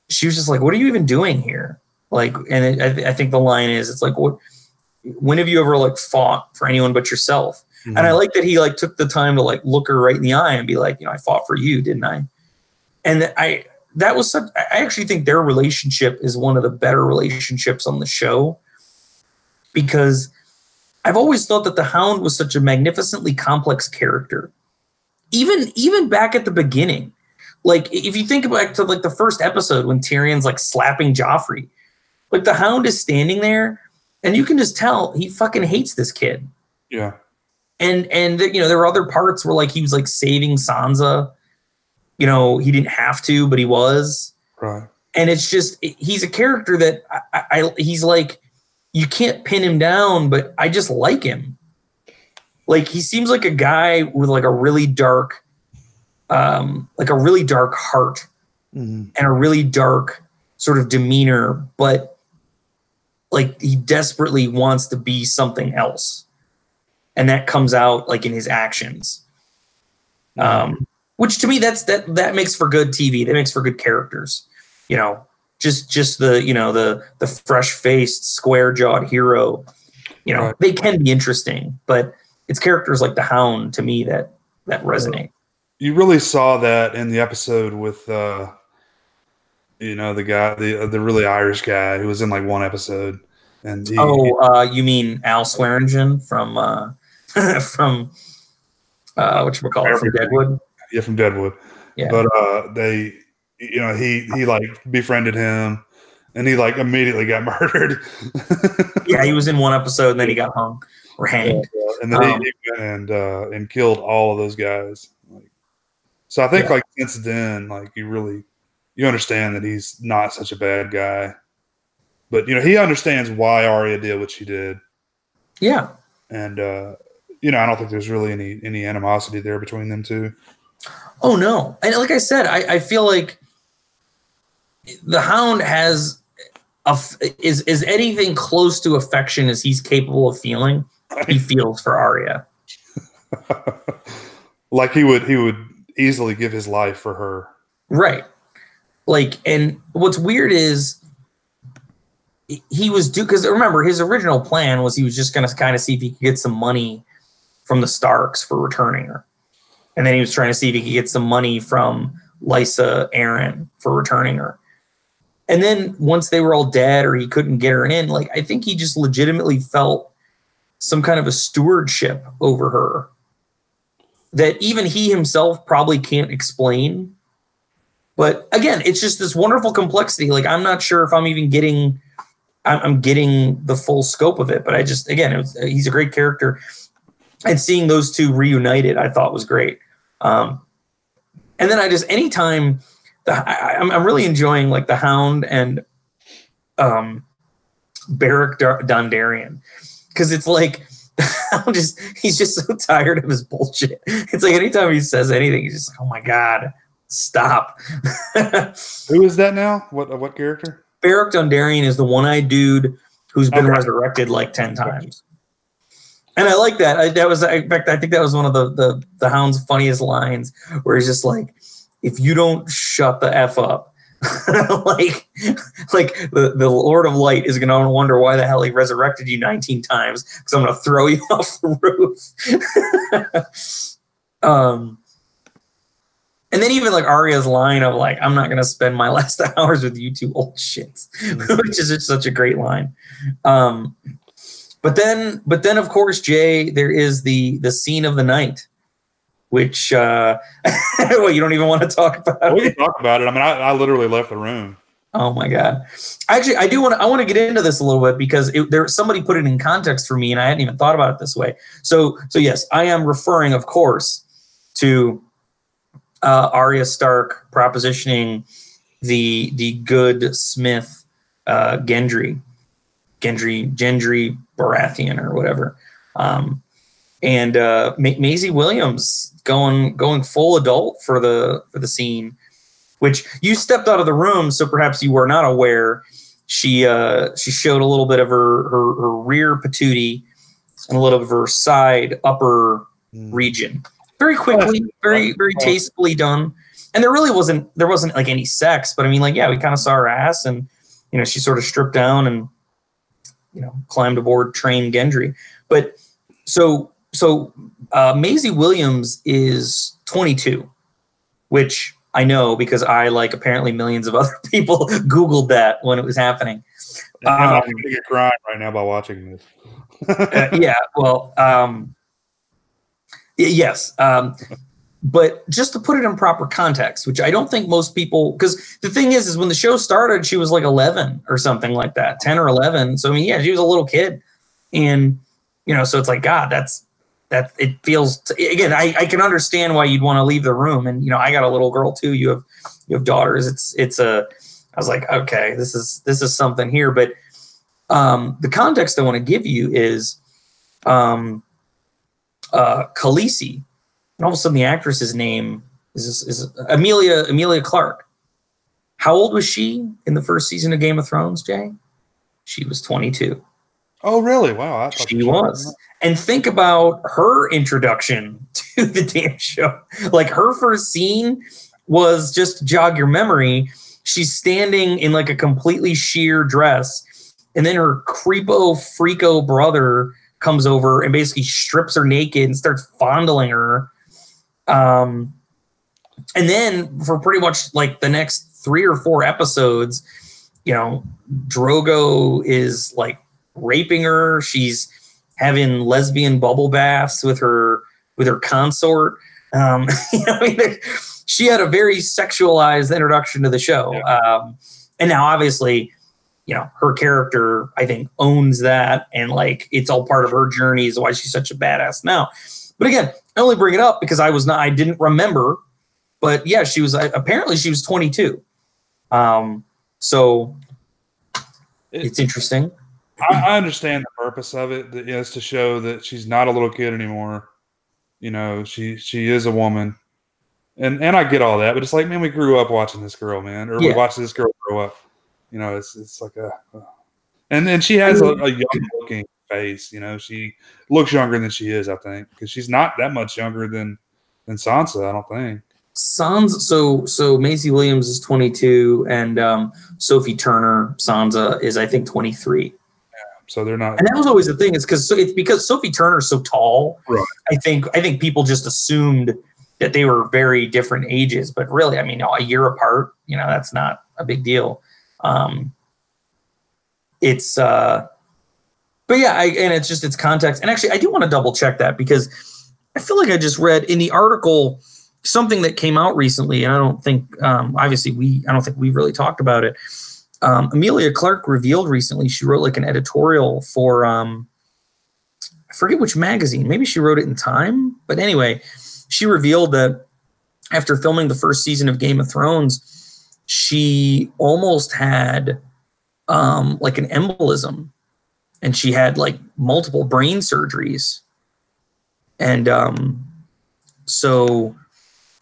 she was just like, "What are you even doing here?" Like, and I think the line is, "It's like, when have you ever like fought for anyone but yourself?" And I like that he like took the time to like look her right in the eye and be like, I fought for you, didn't I? And I actually think their relationship is one of the better relationships on the show, because I've always thought that the Hound was such a magnificently complex character. Even back at the beginning, like if you think back to like the first episode when Tyrion's like slapping Joffrey, like the Hound is standing there and you can just tell he fucking hates this kid. Yeah. And there were other parts where like he was like saving Sansa. He didn't have to, but he was. Right. And it's just he's a character that he's like, you can't pin him down, but I just like him. Like he seems like a guy with like a really dark heart and a really dark sort of demeanor, but like he desperately wants to be something else. And that comes out like in his actions, which to me that makes for good TV. That makes for good characters. Just the fresh faced, square jawed hero. Right. They can be interesting, but it's characters like the Hound to me that resonate. You really saw that in the episode with the guy, the really Irish guy who was in like one episode. And you mean Al Swearingen from whatchamacallit, from Deadwood? Yeah, from Deadwood. Yeah. But he like befriended him and he like immediately got murdered. Yeah, he was in one episode and then he got hung or hanged. And then he went and killed all of those guys. So I think like since then, like you understand that he's not such a bad guy, but he understands why Arya did what she did. Yeah. And I don't think there's really any animosity there between them two. Oh no. And like I said, I feel like the Hound is anything close to affection as he's capable of feeling. He feels for Arya. Like he would easily give his life for her. Right. Like, and what's weird is he was because remember his original plan was he was just going to kind of see if he could get some money from the Starks for returning her. And then he was trying to see if he could get some money from Lysa Arryn for returning her. And then once they were all dead or he couldn't get her in, like, I think he just legitimately felt some kind of a stewardship over her that even he himself probably can't explain. But again, it's just this wonderful complexity. Like, I'm not sure if I'm even getting the full scope of it, but I just, again, he's a great character. And seeing those two reunited, I thought was great. And then anytime I'm really enjoying like the Hound and Beric Dondarrion, because it's like he's just so tired of his bullshit. It's like anytime he says anything, he's just like, oh my God, stop. Who is that now? What character? Beric Dondarrion is the one-eyed dude who's been resurrected like 10 times. And I like that. In fact, I think that was one of the Hound's funniest lines, where he's just like, if you don't shut the F up, like the Lord of Light is going to wonder why the hell he resurrected you 19 times, because I'm going to throw you off the roof. And then even like Arya's line of like, I'm not going to spend my last hours with you two old shits, which is just such a great line. But then of course, Jay, there is the scene of the night, which well, you don't even want to talk about it. We can talk about it. I mean, I literally left the room. Oh my God. Actually, I want to get into this a little bit because somebody put it in context for me and I hadn't even thought about it this way. So yes, I am referring, of course, to Arya Stark propositioning the good Smith Gendry Baratheon or whatever, and Maisie Williams going full adult for the scene, which you stepped out of the room, so perhaps you were not aware. She showed a little bit of her rear patootie and a little of her side upper region. Very quickly, very tastefully done. And there wasn't like any sex, but I mean, like, yeah, we kind of saw her ass, and she sort of stripped down and climbed aboard train Gendry. But so Maisie Williams is 22, which I know because I, like apparently millions of other people, Googled that when it was happening. I'm going to get crying right now by watching this. Yeah, well, yes. But just to put it in proper context, which I don't think most people, because the thing is when the show started, she was like 11 or something like that, 10 or 11. So, I mean, yeah, she was a little kid. And, so it's like, God, it feels, again, I can understand why you'd want to leave the room. And, I got a little girl too. You have daughters. I was like, okay, this is something here. But the context I want to give you is Khaleesi. And all of a sudden, the actress's name is Emilia Clarke. How old was she in the first season of Game of Thrones, Jay? She was 22. Oh, really? Wow. She was. And think about her introduction to the damn show. Like, her first scene was, just to jog your memory, she's standing in like a completely sheer dress, and then her freako brother comes over and basically strips her naked and starts fondling her. And then for pretty much like the next 3 or 4 episodes, Drogo is like raping her. She's having lesbian bubble baths with her consort. She had a very sexualized introduction to the show. Yeah. And now obviously, her character, I think, owns that, and like it's all part of her journey is why she's such a badass now. But again, I only bring it up because I didn't remember but yeah, she was apparently she was 22. So it's interesting. I understand the purpose of it. That is to show that she's not a little kid anymore. She is a woman, and I get all that. But it's like, man, we grew up watching this girl, man, or we watched this girl grow up. It's like and then she has a young looking face. She looks younger than she is, I think, because she's not that much younger than Sansa, I don't think. Sansa, so Maisie Williams is 22, and Sophie Turner, Sansa, is I think 23. Yeah, so they're not. And that was always the thing. It's because Sophie Turner is so tall. Right. I think people just assumed that they were very different ages, but really, I mean, a year apart. That's not a big deal. But yeah, and it's context. And actually, I do want to double check that because I feel like I just read in the article something that came out recently, and I don't think, obviously, I don't think we really talked about it. Emilia Clarke revealed recently she wrote like an editorial for I forget which magazine. Maybe she wrote it in Time, but anyway, she revealed that after filming the first season of Game of Thrones, she almost had like an embolism, and she had like multiple brain surgeries, and so.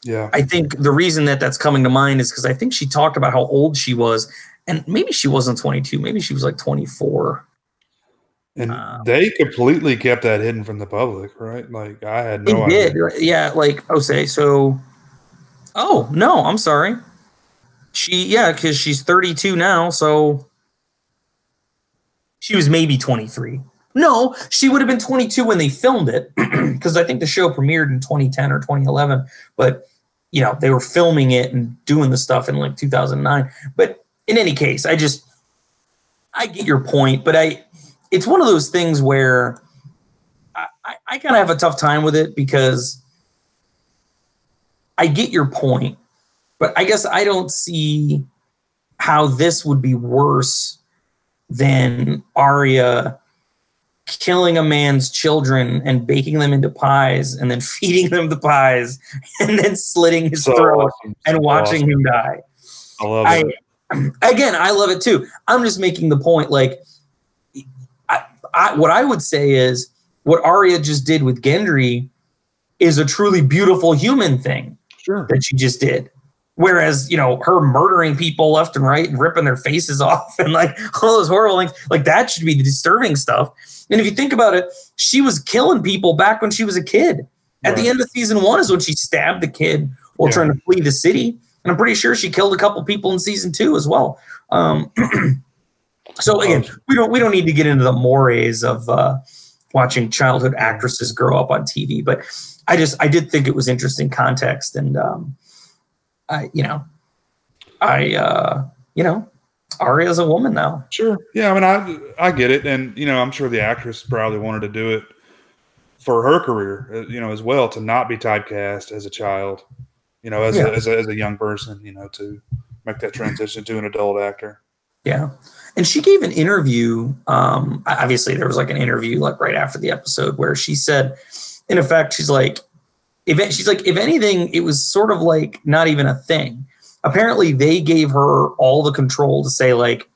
Yeah, I think the reason that's coming to mind is because I think she talked about how old she was, and maybe she wasn't 22, maybe she was like 24. And they completely kept that hidden from the public, right? Like I had no idea. Yeah, like Osei. So, oh no, I'm sorry. Because she's 32 now, so she was maybe 23. No, she would have been 22 when they filmed it, because I think the show premiered in 2010 or 2011, but they were filming it and doing the stuff in like 2009. But in any case, I get your point, but it's one of those things where I kind of have a tough time with it because I get your point, but I guess I don't see how this would be worse than Arya killing a man's children and baking them into pies and then feeding them the pies and then slitting his throat and watching him die. I love it. Again, I love it too. I'm just making the point, like, what I would say is what Arya just did with Gendry is a truly beautiful human thing that she just did. Whereas, her murdering people left and right and ripping their faces off and like all those horrible things, like that should be the disturbing stuff. And if you think about it, she was killing people back when she was a kid. At the end of season 1 is when she stabbed the kid while trying to flee the city. And I'm pretty sure she killed a couple people in season 2 as well. So again, we don't need to get into the mores of watching childhood actresses grow up on TV, but I did think it was interesting context, and Arya's a woman now. Sure. Yeah, I mean, I get it. And, I'm sure the actress probably wanted to do it for her career, as well, to not be typecast as a child, as a young person, to make that transition to an adult actor. Yeah. And she gave an interview. Obviously, there was like an interview like right after the episode where she said, in effect, she's like, if anything, it was sort of like not even a thing. Apparently, they gave her all the control to say, like,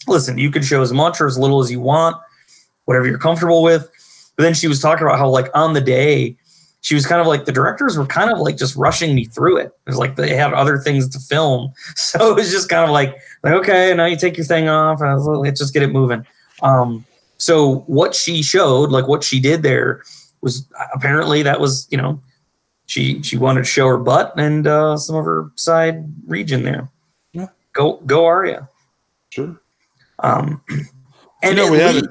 listen, you can show as much or as little as you want, whatever you're comfortable with. But then she was talking about how, like, on the day, she was kind of like, the directors were kind of like just rushing me through it. It was like they had other things to film. So it was just kind of like okay, now you take your thing off. And let's just get it moving. So what she showed, like what she did there, was apparently that was, she wanted to show her butt and some of her side region there. Yeah. Go Arya. Sure. And we have it.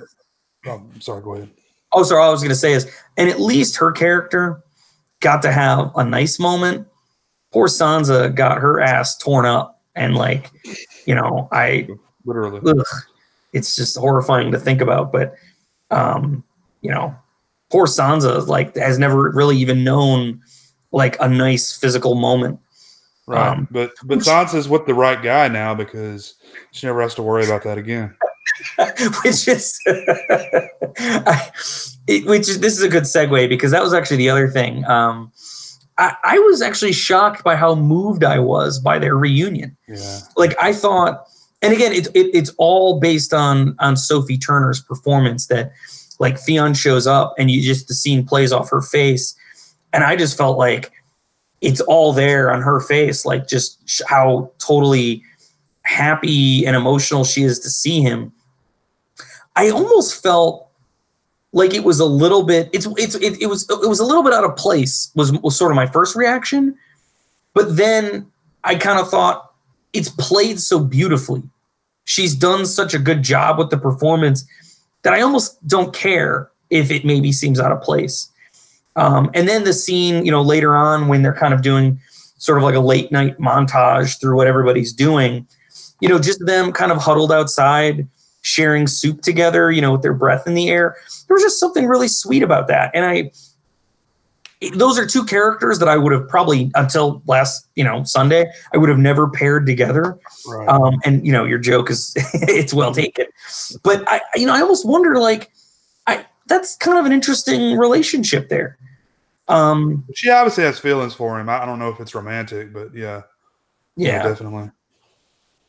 Oh, sorry, go ahead. Oh, sorry. All I was going to say is, and at least her character got to have a nice moment. Poor Sansa got her ass torn up, and like, literally, it's just horrifying to think about. But, poor Sansa like has never really even known like a nice physical moment. Right. But Sansa's with the right guy now because she never has to worry about that again. Which is this is a good segue because that was actually the other thing. I was actually shocked by how moved I was by their reunion. Yeah. Like I thought, and again, it's all based on Sophie Turner's performance. That like Theon shows up and the scene plays off her face, and I just felt like it's all there on her face, like just how totally happy and emotional she is to see him. I almost felt like it was a little bit. It was a little bit out of place. Was sort of my first reaction, but then I kind of thought it's played so beautifully. She's done such a good job with the performance that I almost don't care if it maybe seems out of place. And then the scene, later on when they're kind of doing sort of like a late night montage through what everybody's doing, just them kind of huddled outside, sharing soup together, with their breath in the air. There was just something really sweet about that. And those are two characters that I would have probably until last, Sunday, I would have never paired together. Right. And your joke is it's well taken, but I almost wonder, that's kind of an interesting relationship there. She obviously has feelings for him. I don't know if it's romantic, but yeah, definitely.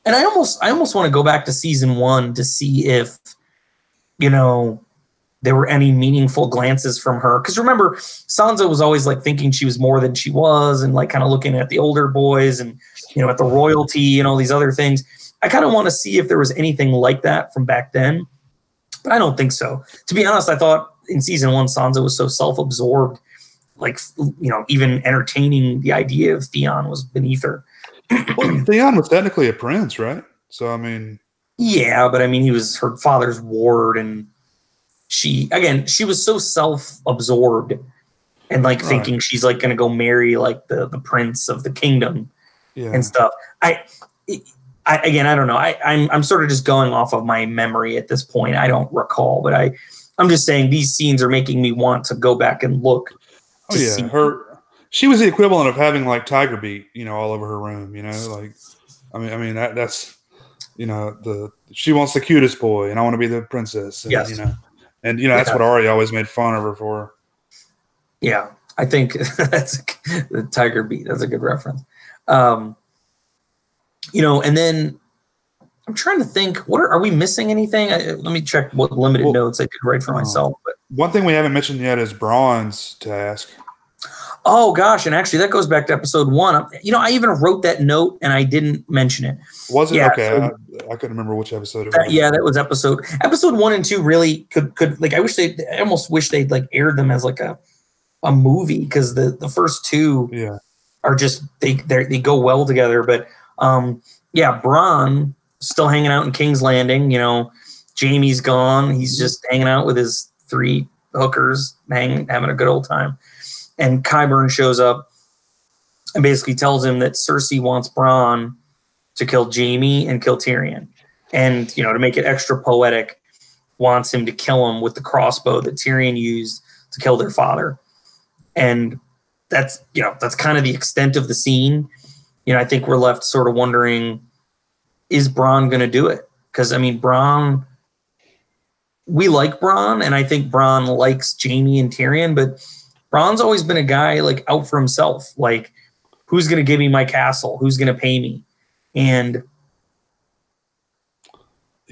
And I almost want to go back to season 1 to see if, there were any meaningful glances from her. Because remember, Sansa was always like thinking she was more than she was, and like kind of looking at the older boys and, at the royalty and all these other things. I kind of want to see if there was anything like that from back then, but I don't think so. To be honest, I thought in season 1, Sansa was so self-absorbed, like, even entertaining the idea of Theon was beneath her. Well, Theon was technically a prince, right? So, I mean. Yeah, but I mean, he was her father's ward, and she was so self-absorbed and like thinking she's like going to go marry like the prince of the kingdom and stuff. I don't know. I'm sort of just going off of my memory at this point. I don't recall, but I'm just saying these scenes are making me want to go back and look. Oh yeah, she was the equivalent of having like Tiger Beat, all over her room. Like, I mean that's she wants the cutest boy, and I want to be the princess. And, yes. That's what Ari always made fun of her for. Yeah, I think that's the Tiger Beat. That's a good reference. And then I'm trying to think. Are we missing anything? Let me check what limited notes I could write for myself. But one thing we haven't mentioned yet is Bronn's task. Oh gosh, and actually that goes back to episode 1. I even wrote that note and I didn't mention it. Was it? Yeah, okay, so, I couldn't remember which episode it was. Yeah, that was episode 1 and 2. Really could like I almost wish they'd like aired them as like a movie, because the first 2 are just they go well together. But Bronn still hanging out in King's Landing. Jaime's gone. He's just hanging out with his 3 hookers, having a good old time. And Qyburn shows up and basically tells him that Cersei wants Bronn to kill Jaime and kill Tyrion. And, to make it extra poetic, wants him to kill him with the crossbow that Tyrion used to kill their father. And that's kind of the extent of the scene. I think we're left sort of wondering, is Bronn going to do it? Because, I mean, we like Bronn, and I think Bronn likes Jaime and Tyrion, but Bronn's always been a guy like out for himself. Like, who's going to give me my castle? Who's going to pay me? And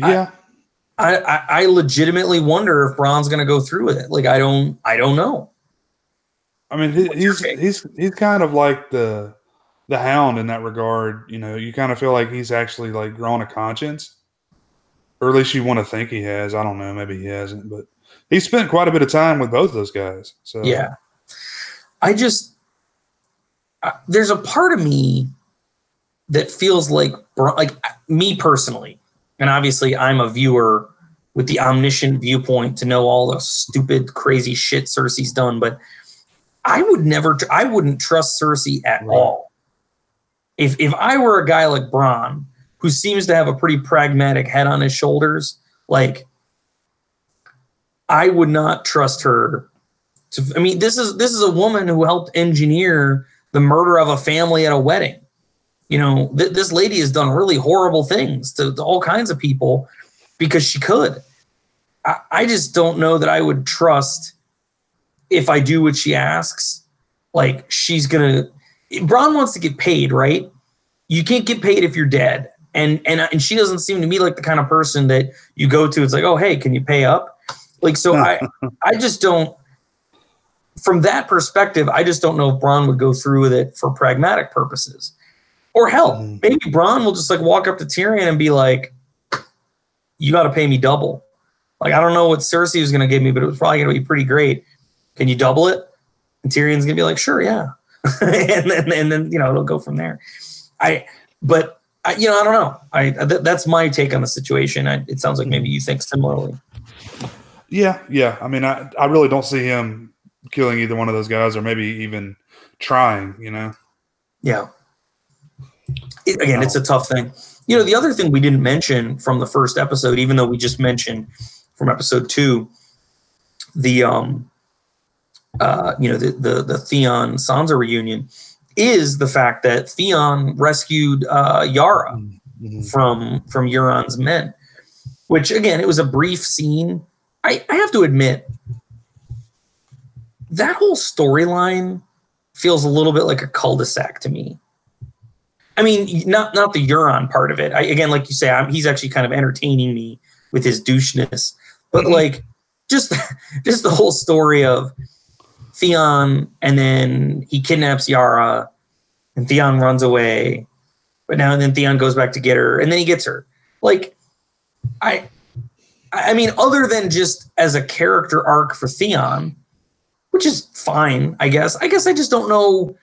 I legitimately wonder if Bronn's going to go through with it. Like, I don't know. I mean, he's kind of like the Hound in that regard. You kind of feel like he's actually like grown a conscience, or at least you want to think he has. I don't know, maybe he hasn't, but he spent quite a bit of time with both those guys. So yeah. There's a part of me that feels like me personally, and obviously I'm a viewer with the omniscient viewpoint to know all the stupid, crazy shit Cersei's done, but I wouldn't trust Cersei at all. If I were a guy like Bronn, who seems to have a pretty pragmatic head on his shoulders, like, I would not trust her. This is a woman who helped engineer the murder of a family at a wedding. This lady has done really horrible things to all kinds of people because she could. I just don't know that I would trust, if I do what she asks, like Bronn wants to get paid, right? You can't get paid if you're dead. And she doesn't seem to me like the kind of person that you go to. It's like, oh, hey, can you pay up? Like, so I just don't, from that perspective, I just don't know if Bronn would go through with it for pragmatic purposes. Or hell, maybe Bronn will just like walk up to Tyrion and be like, you got to pay me double. Like, I don't know what Cersei was going to give me, but it was probably going to be pretty great. Can you double it? And Tyrion's going to be like, sure, yeah. and then, you know, it'll go from there. I don't know. That's my take on the situation. It sounds like maybe you think similarly. Yeah. I mean, I really don't see him killing either one of those guys, or maybe even trying, you know? Yeah. It's a tough thing. You know, the other thing we didn't mention from the first episode, even though we just mentioned from episode 2, the Theon Sansa reunion, is the fact that Theon rescued Yara from Euron's men, which, again, it was a brief scene. I have to admit, that whole storyline feels a little bit like a cul-de-sac to me. I mean, not the Euron part of it. Again, like you say, he's actually kind of entertaining me with his doucheness. But like, just the whole story of Theon, and then he kidnaps Yara, and Theon runs away. But now and then Theon goes back to get her, and then he gets her. Like, I mean, other than just as a character arc for Theon, which is fine, I guess. I just don't know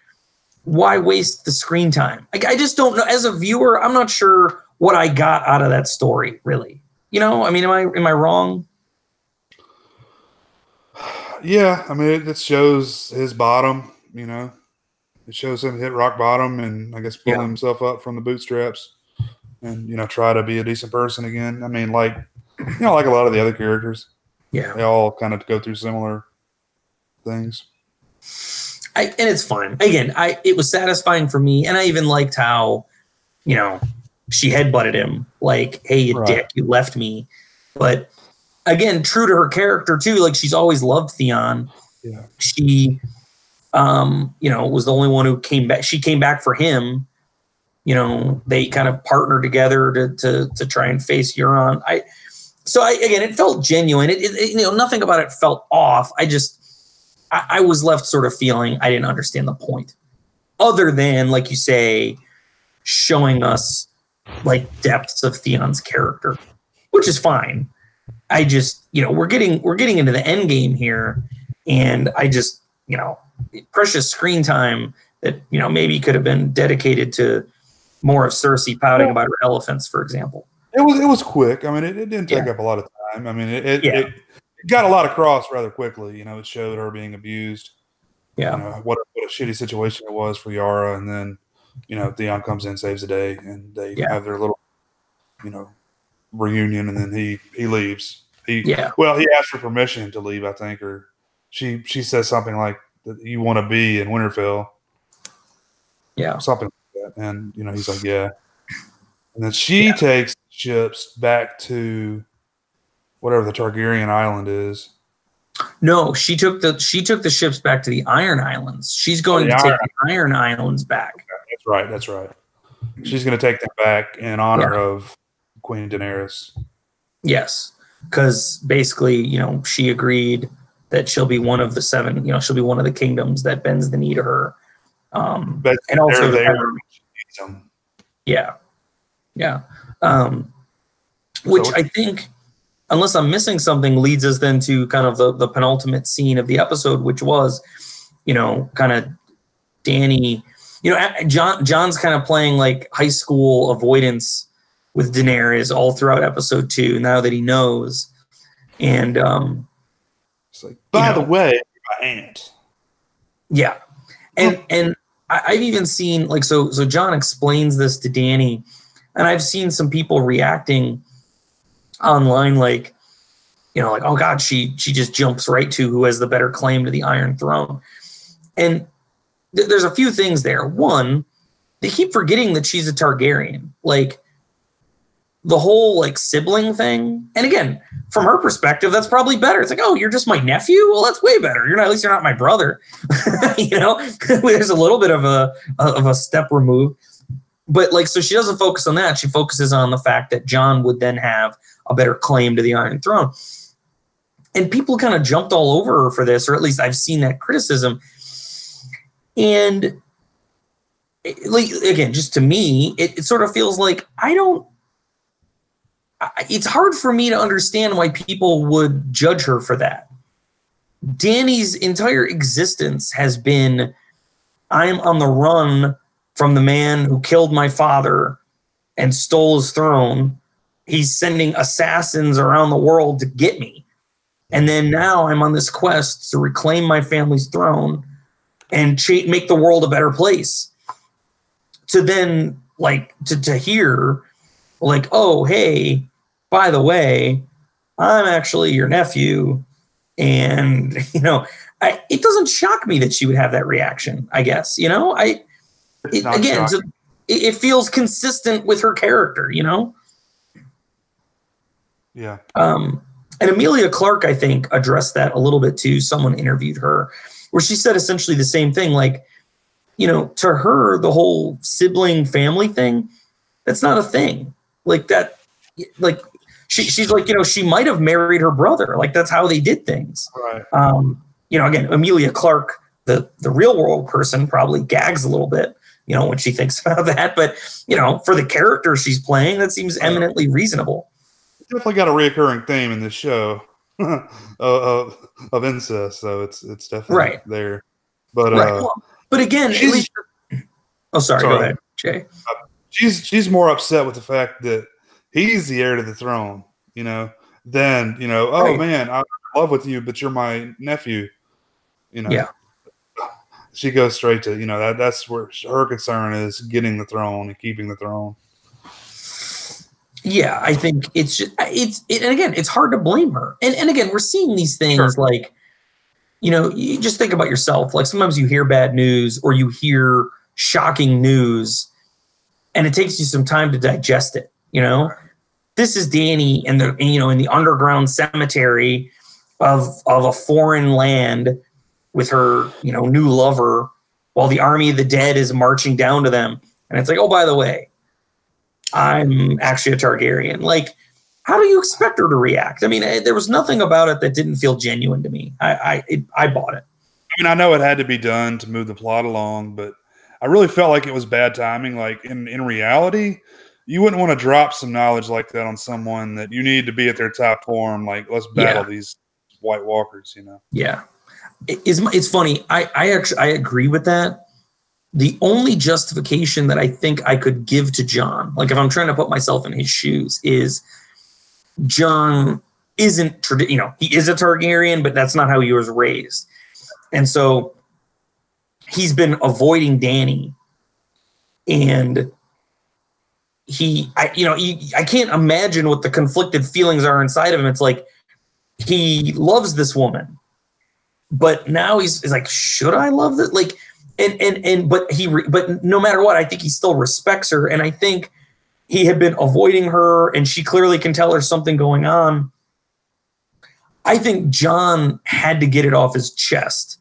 why waste the screen time. I just don't know. As a viewer, I'm not sure what I got out of that story, really. You know, I mean, am I wrong? Yeah, I mean, it shows his bottom, you know. It shows him hit rock bottom and, I guess, pull himself up from the bootstraps and, you know, try to be a decent person again. I mean, like, you know, like a lot of the other characters. Yeah. They all kind of go through similar things. And it's fine. Again, it was satisfying for me, and I even liked how, you know, she headbutted him. Like, hey, you dick, you left me. But again, true to her character too. Like, she's always loved Theon. Yeah. She, was the only one who came back. She came back for him. You know, they kind of partnered together to try and face Euron. It felt genuine. Nothing about it felt off. I was left sort of feeling I didn't understand the point, other than, like you say, showing us like depths of Theon's character, which is fine. I just, we're getting into the end game here, and I just, precious screen time that, maybe could have been dedicated to more of Cersei pouting about her elephants, for example. It was quick. I mean, it didn't take up a lot of time. I mean, it got a lot across rather quickly. It showed her being abused. Yeah. What a shitty situation it was for Yara, and then, Theon comes in, saves the day, and they have their little, reunion, and then he leaves. Well, he asked for permission to leave, I think, or she says something like that you want to be in Winterfell. Yeah. Something like that. And, he's like, yeah. And then she takes ships back to whatever the Targaryen island is. No, she took the ships back to the Iron Islands. She's going to take the Iron Islands back. That's right. She's going to take them back in honor of Queen Daenerys. Yes, because basically, she agreed that she'll be one of the 7. She'll be one of the kingdoms that bends the knee to her. And also, which I think, unless I'm missing something, leads us then to kind of the penultimate scene of the episode, which was, kind of Dany. John's kind of playing like high school avoidance with Daenerys all throughout episode 2. Now that he knows, and it's like, by the way, my aunt. Yeah, and I've even seen so John explains this to Dany, and I've seen some people reacting online like, oh God, she just jumps right to who has the better claim to the Iron Throne. And there's a few things there. One, they keep forgetting that she's a Targaryen. Like, the whole like sibling thing, and again, from her perspective, that's probably better. It's like, oh, you're just my nephew. Well, that's way better. At least you're not my brother. There's a little bit of a step removed, but like, so she doesn't focus on that. She focuses on the fact that Jon would then have a better claim to the Iron Throne. And people kind of jumped all over her for this, or at least I've seen that criticism. And again, just to me, it sort of feels like it's hard for me to understand why people would judge her for that. Dany's entire existence has been, I'm on the run from the man who killed my father and stole his throne. He's sending assassins around the world to get me. And then now I'm on this quest to reclaim my family's throne and make the world a better place. To then, like, to hear, like, oh, hey, by the way, I'm actually your nephew. And, it doesn't shock me that she would have that reaction, I guess. It feels consistent with her character, Yeah. And Emilia Clarke, I think, addressed that a little bit too. Someone interviewed her where she said essentially the same thing. Like, to her, the whole sibling family thing, that's not a thing. Like that, like she's like, she might have married her brother. Like that's how they did things. Right. Again, Emilia Clarke, the real world person, probably gags a little bit, when she thinks about that. But, for the character she's playing, that seems eminently reasonable. Definitely got a reoccurring theme in this show of incest, so it's definitely right there. But but again, at least. Oh, sorry. Go ahead, Jay. She's more upset with the fact that he's the heir to the throne, than oh right. Man, I'm in love with you, but you're my nephew, Yeah. She goes straight to that's where her concern is, getting the throne and keeping the throne. Yeah, I think it's just, and again, it's hard to blame her. And again, we're seeing these things like, you just think about yourself. Like sometimes you hear bad news or you hear shocking news and it takes you some time to digest it. This is Dany in the underground cemetery of a foreign land with her, new lover while the army of the dead is marching down to them. And it's like, oh, by the way, I'm actually a Targaryen. Like, how do you expect her to react? I mean, there was nothing about it that didn't feel genuine to me. I bought it. I mean, I know it had to be done to move the plot along, but I really felt like it was bad timing. Like in reality, you wouldn't want to drop some knowledge like that on someone that you need to be at their top form. Like, let's battle these White Walkers, Yeah. It's funny. I agree with that. The only justification that I think I could give to Jon, like if I'm trying to put myself in his shoes, is Jon isn't, he is a Targaryen, but that's not how he was raised. And so he's been avoiding Dany. And I can't imagine what the conflicted feelings are inside of him. It's like he loves this woman, but now he's like, should I love this? Like, but no matter what, I think he still respects her. And I think he had been avoiding her and she clearly can tell there's something going on. I think Jon had to get it off his chest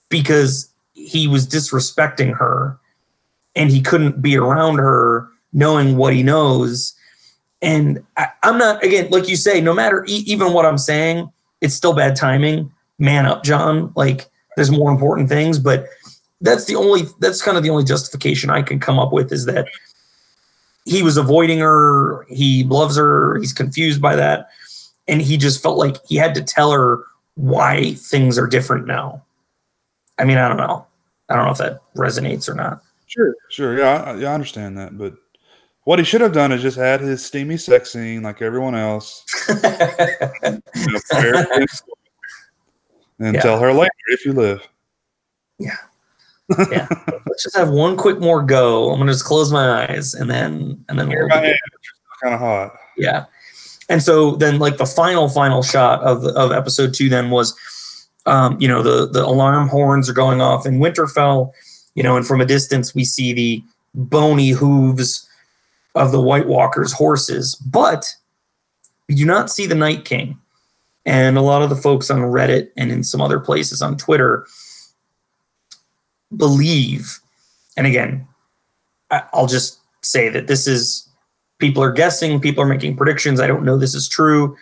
because he was disrespecting her and he couldn't be around her knowing what he knows. And I'm not, again, like you say, no matter even what I'm saying, it's still bad timing. Man up, Jon. Like there's more important things, but that's kind of the only justification I can come up with is that he was avoiding her. He loves her. He's confused by that. And he just felt like he had to tell her why things are different now. I mean, I don't know. I don't know if that resonates or not. Sure. Yeah, I understand that. But what he should have done is just had his steamy sex scene like everyone else. And tell her later if you live. Yeah. Yeah. Let's just have one quick more go. I'm gonna just close my eyes and then we'll kind of hot. Yeah. And so then like the final shot of episode 2 then was the alarm horns are going off in Winterfell, and from a distance we see the bony hooves of the White Walkers' horses, but we do not see the Night King. And a lot of the folks on Reddit and in some other places on Twitter believe, and again, I'll just say that this is, people are guessing, people are making predictions. I don't know this is true,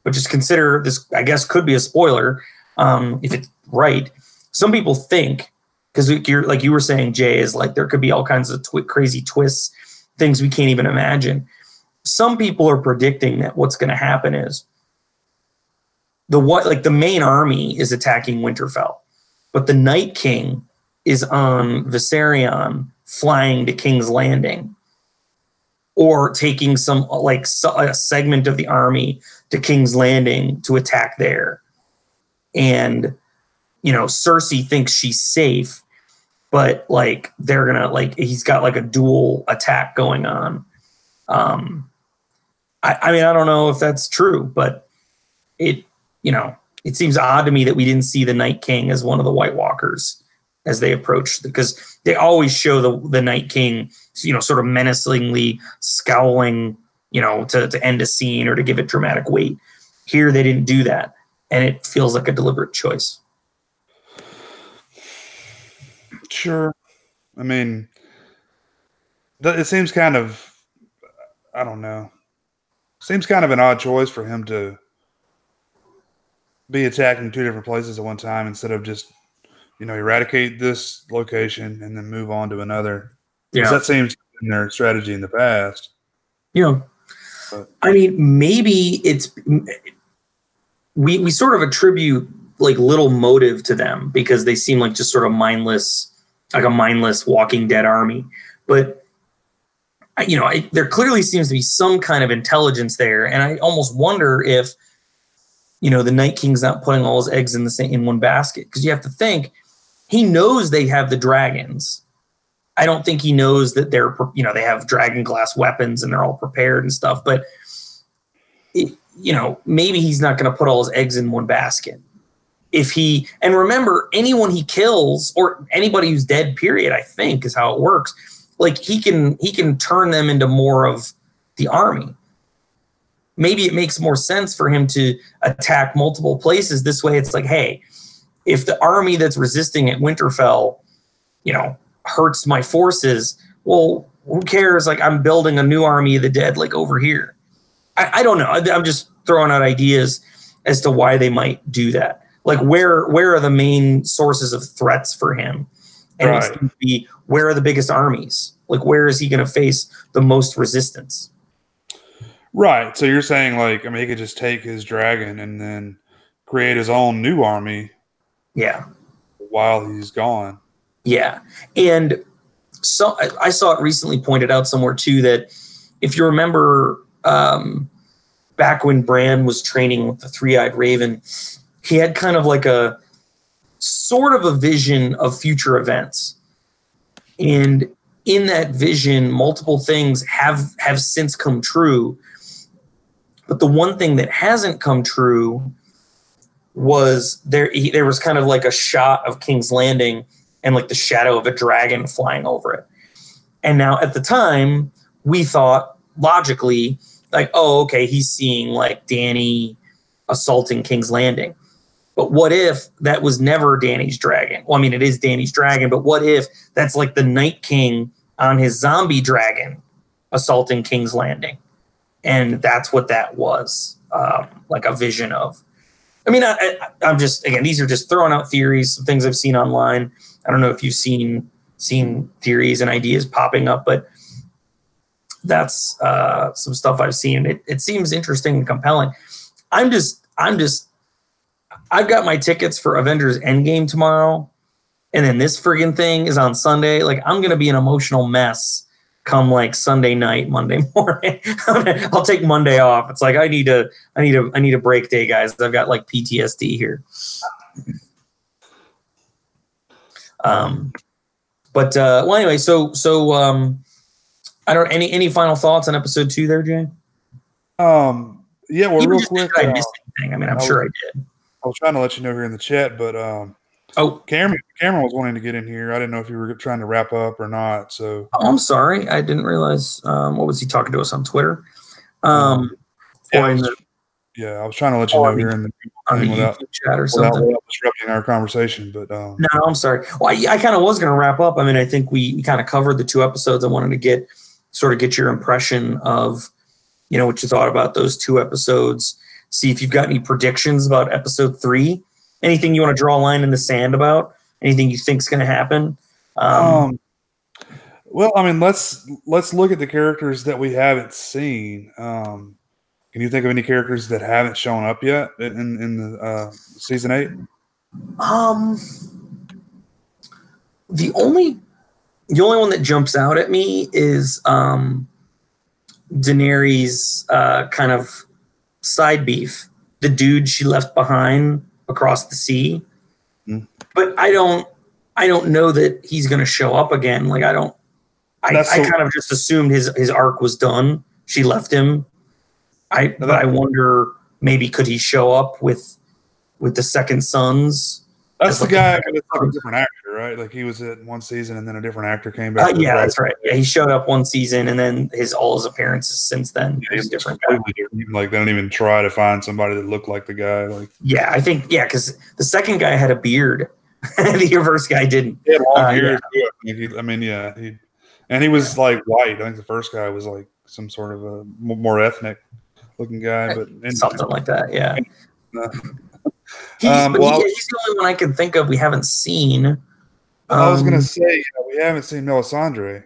but just consider this, I guess, could be a spoiler if it's right. Some people think, because like you were saying, Jay, is like there could be all kinds of crazy twists, things we can't even imagine. Some people are predicting that what's going to happen is the main army is attacking Winterfell, but the Night King is on Viserion flying to King's Landing, or taking some a segment of the army to King's Landing to attack there. And Cersei thinks she's safe, but they're gonna he's got a dual attack going on. I mean, I don't know if that's true, but it seems odd to me that we didn't see the Night King as one of the White Walkers as they approached, because they always show the Night King, sort of menacingly scowling, to end a scene or to give it dramatic weight. Here, they didn't do that, and it feels like a deliberate choice. Sure. I mean, it seems kind of, I don't know, seems kind of an odd choice for him to be attacking two different places at one time instead of just, eradicate this location and then move on to another. Yeah. That seems in their strategy in the past. But, I mean, maybe it's, we sort of attribute little motive to them because they seem like just sort of mindless, like a mindless Walking Dead army. But, there clearly seems to be some kind of intelligence there. And I almost wonder if, the Night King's not putting all his eggs in one basket. Because you have to think, he knows they have the dragons. I don't think he knows that they're, they have dragon glass weapons and they're all prepared and stuff. But, maybe he's not going to put all his eggs in one basket. And remember, anyone he kills, or anybody who's dead, period, I think is how it works. He can turn them into more of the army. Maybe it makes more sense for him to attack multiple places. This way, it's like, hey, if the army that's resisting at Winterfell, hurts my forces, well, who cares? I'm building a new army of the dead, over here. I don't know. I'm just throwing out ideas as to why they might do that. Where are the main sources of threats for him? And right. It's going to be, where are the biggest armies? Where is he going to face the most resistance? Right. So you're saying, he could just take his dragon and then create his own new army. Yeah. While he's gone. Yeah. And so I saw it recently pointed out somewhere too, that if you remember back when Bran was training with the Three-Eyed Raven, he had kind of a sort of a vision of future events. And in that vision, multiple things have since come true. But the one thing that hasn't come true was there was kind of a shot of King's Landing and the shadow of a dragon flying over it. And now at the time, we thought logically, oh, okay, he's seeing Dany assaulting King's Landing. But what if that was never Dany's dragon? Well, I mean, it is Dany's dragon, but what if that's the Night King on his zombie dragon assaulting King's Landing? And that's what that was, a vision of. I mean, I'm just, again, these are just throwing out theories, some things I've seen online. I don't know if you've seen theories and ideas popping up, but that's some stuff I've seen. It seems interesting and compelling. I've got my tickets for Avengers Endgame tomorrow, and then this friggin' thing is on Sunday. I'm going to be an emotional mess come Sunday night, Monday morning. I'll take Monday off. It's I need a break day, guys. I've got PTSD here. Well, anyway, so I don't, any final thoughts on episode 2 there, Jay? Yeah, well, real quick. I missed anything. I mean, I'm sure I did. I was trying to let you know here in the chat, but Oh, Cameron was wanting to get in here. I didn't know if you were trying to wrap up or not. So, I'm sorry, I didn't realize. What was he talking to us on Twitter? yeah, Or I was trying to let you know here in the thing without YouTube chat or something. without disrupting our conversation. But No, I'm sorry. Well, I kind of was going to wrap up. I mean, I think we kind of covered the 2 episodes. I wanted to get your impression of, what you thought about those 2 episodes. See if you've got any predictions about episode 3. Anything you want to draw a line in the sand about? Anything you think's going to happen? Well, I mean, let's look at the characters that we haven't seen. Can you think of any characters that haven't shown up yet in the season 8? The only one that jumps out at me is Daenerys' kind of side beef, the dude she left behind across the sea. Mm. But I don't know that he's going to show up again. Like I kind of just assumed his arc was done. She left him. But I wonder, maybe could he show up with the Second Sons? That's the guy, but it's like a different actor, right? Like he was in one season and then a different actor came back. Yeah, that's right. Yeah, he showed up one season and then all his appearances since then. Yeah, he's different. Like they don't even try to find somebody that looked like the guy. Like I think because the second guy had a beard, the first guy didn't. He had long beard. Yeah. He was like white. I think the first guy was like some sort of a more ethnic looking guy, but something like that. Yeah. He's the only one I can think of we haven't seen. I was going to say we haven't seen Melisandre.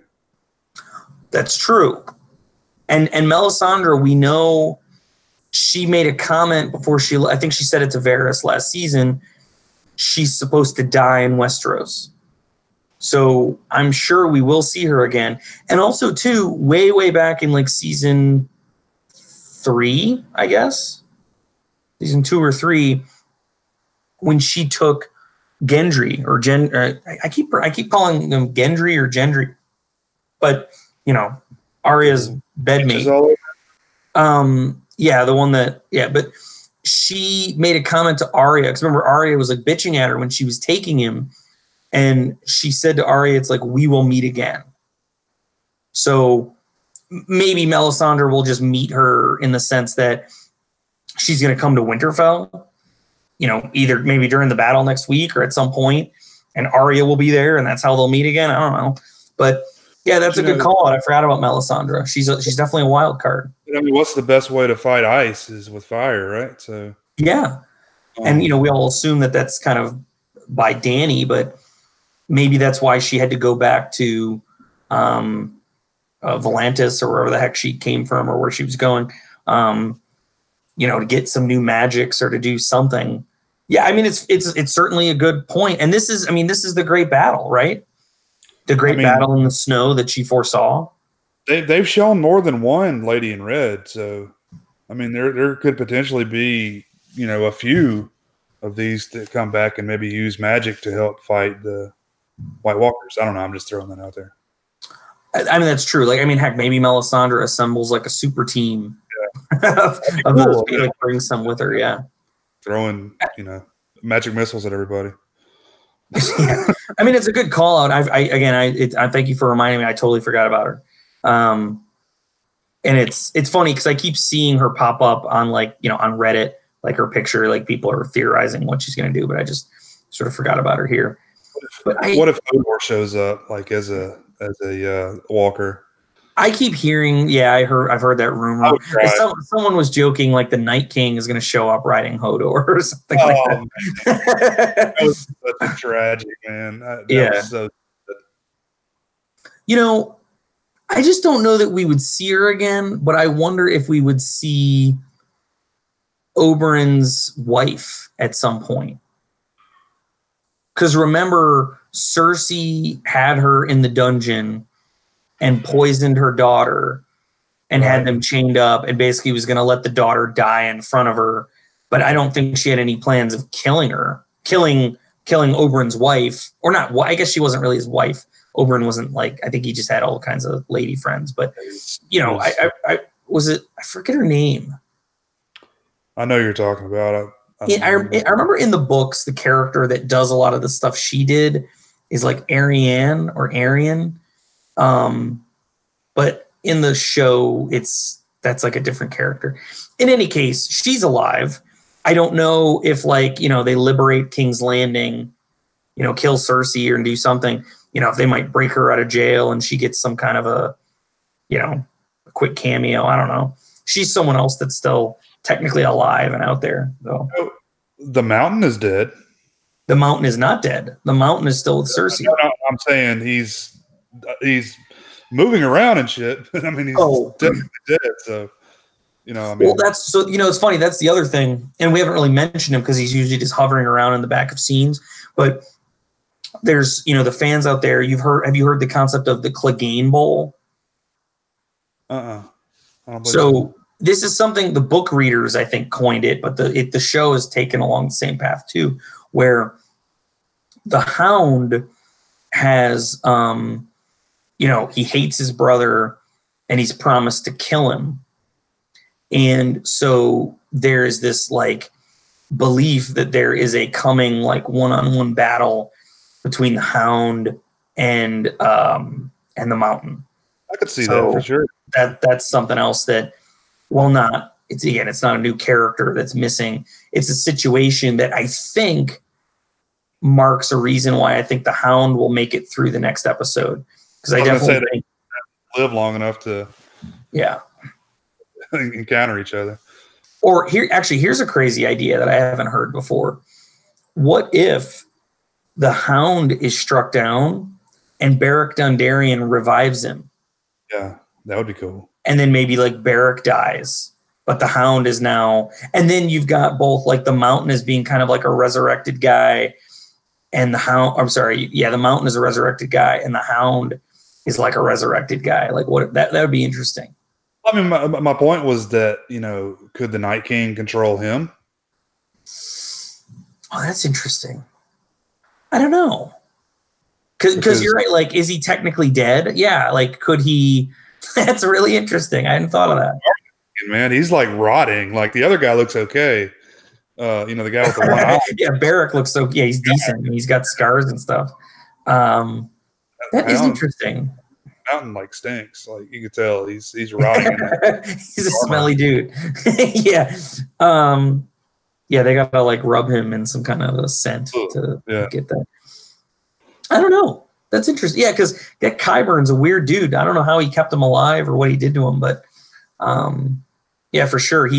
That's true, and Melisandre, we know she made a comment before I think she said it to Varys last season. She's supposed to die in Westeros, so I'm sure we will see her again. And also, too, way back in like season 3, I guess, season 2 or 3. When she took Gendry I keep calling them Gendry or Gendry, but Arya's bedmate. The one that but she made a comment to Arya because remember Arya was like bitching at her when she was taking him, and she said to Arya, "It's like we will meet again." So maybe Melisandre will just meet her in the sense that she's going to come to Winterfell. Either maybe during the battle next week or at some point, and Arya will be there, and that's how they'll meet again. I don't know, but yeah, that's a good call out. I forgot about Melisandre. She's definitely a wild card. I mean, what's the best way to fight ice is with fire, right? So yeah, and we all assume that that's kind of by Dany, but maybe that's why she had to go back to Volantis or wherever the heck she came from or where she was going. To get some new magics or to do something. Yeah, I mean it's certainly a good point. And this is the great battle, right? The great battle in the snow that she foresaw. They've shown more than one Lady in Red, so I mean there could potentially be, a few of these that come back and maybe use magic to help fight the White Walkers. I don't know, I'm just throwing that out there. I mean that's true. Like heck, maybe Melisandre assembles like a super team. of those people, bring some with her, yeah. Throwing, magic missiles at everybody. Yeah. I mean, it's a good call out. I thank you for reminding me. I totally forgot about her. And it's funny because I keep seeing her pop up on on Reddit, like her picture, like people are theorizing what she's going to do, but I just sort of forgot about her here. What if Hodor shows up like as a walker? I keep hearing, I've heard that rumor. Someone was joking, like the Night King is going to show up riding Hodor or something like that. That was such a tragic, man. That was so I just don't know that we would see her again, but I wonder if we would see Oberyn's wife at some point. Because remember, Cersei had her in the dungeon and poisoned her daughter and had them chained up and basically was going to let the daughter die in front of her. But I don't think she had any plans of killing her, killing Oberyn's wife, or not. I guess she wasn't really his wife. Oberyn wasn't I think he just had all kinds of lady friends, but I forget her name. I know you're talking about. I remember in the books, the character that does a lot of the stuff she did is like Ariane or Arian. But in the show, that's like a different character. In any case, she's alive. I don't know if they liberate King's Landing, kill Cersei or do something, if they might break her out of jail and she gets some kind of a quick cameo. I don't know. She's someone else that's still technically alive and out there, though. The Mountain is dead. The Mountain is not dead. The Mountain is still with Cersei. No, I'm saying he's moving around and shit. I mean, he's definitely dead. So, Well, it's funny. That's the other thing. And we haven't really mentioned him because he's usually just hovering around in the back of scenes. But there's, the fans out there. Have you heard the concept of the Clegane Bowl? So this is something the book readers, I think, coined it, but the show is taken along the same path too, where the Hound has, he hates his brother and he's promised to kill him. And so there is this belief that there is a coming one-on-one battle between the Hound and the Mountain. I could see that for sure. That's something else that, it's not a new character that's missing. It's a situation that I think marks a reason why I think the Hound will make it through the next episode. Because I definitely think live long enough to encounter each other. Or here's a crazy idea that I haven't heard before. What if the Hound is struck down and Beric Dondarrion revives him? Yeah, that would be cool. And then maybe Beric dies, but the Hound is now, and then you've got both the Mountain as being kind of like a resurrected guy, and the Mountain is a resurrected guy, and the Hound is like a resurrected guy. What that would be interesting. I mean, my point was that could the Night King control him? Oh, that's interesting. I don't know, because you're right. Is he technically dead? Yeah. Could he? That's really interesting. I hadn't thought of that. Man, he's rotting. The other guy looks okay. The guy with the one eye. Yeah, Beric looks he's decent. He's got scars and stuff. That is interesting. Mountain stinks. You could tell he's rotting. He's a smelly dude. Yeah. They gotta rub him in some kind of a scent to get that. I don't know. That's interesting. Yeah, because that Qyburn's a weird dude. I don't know how he kept him alive or what he did to him, but for sure if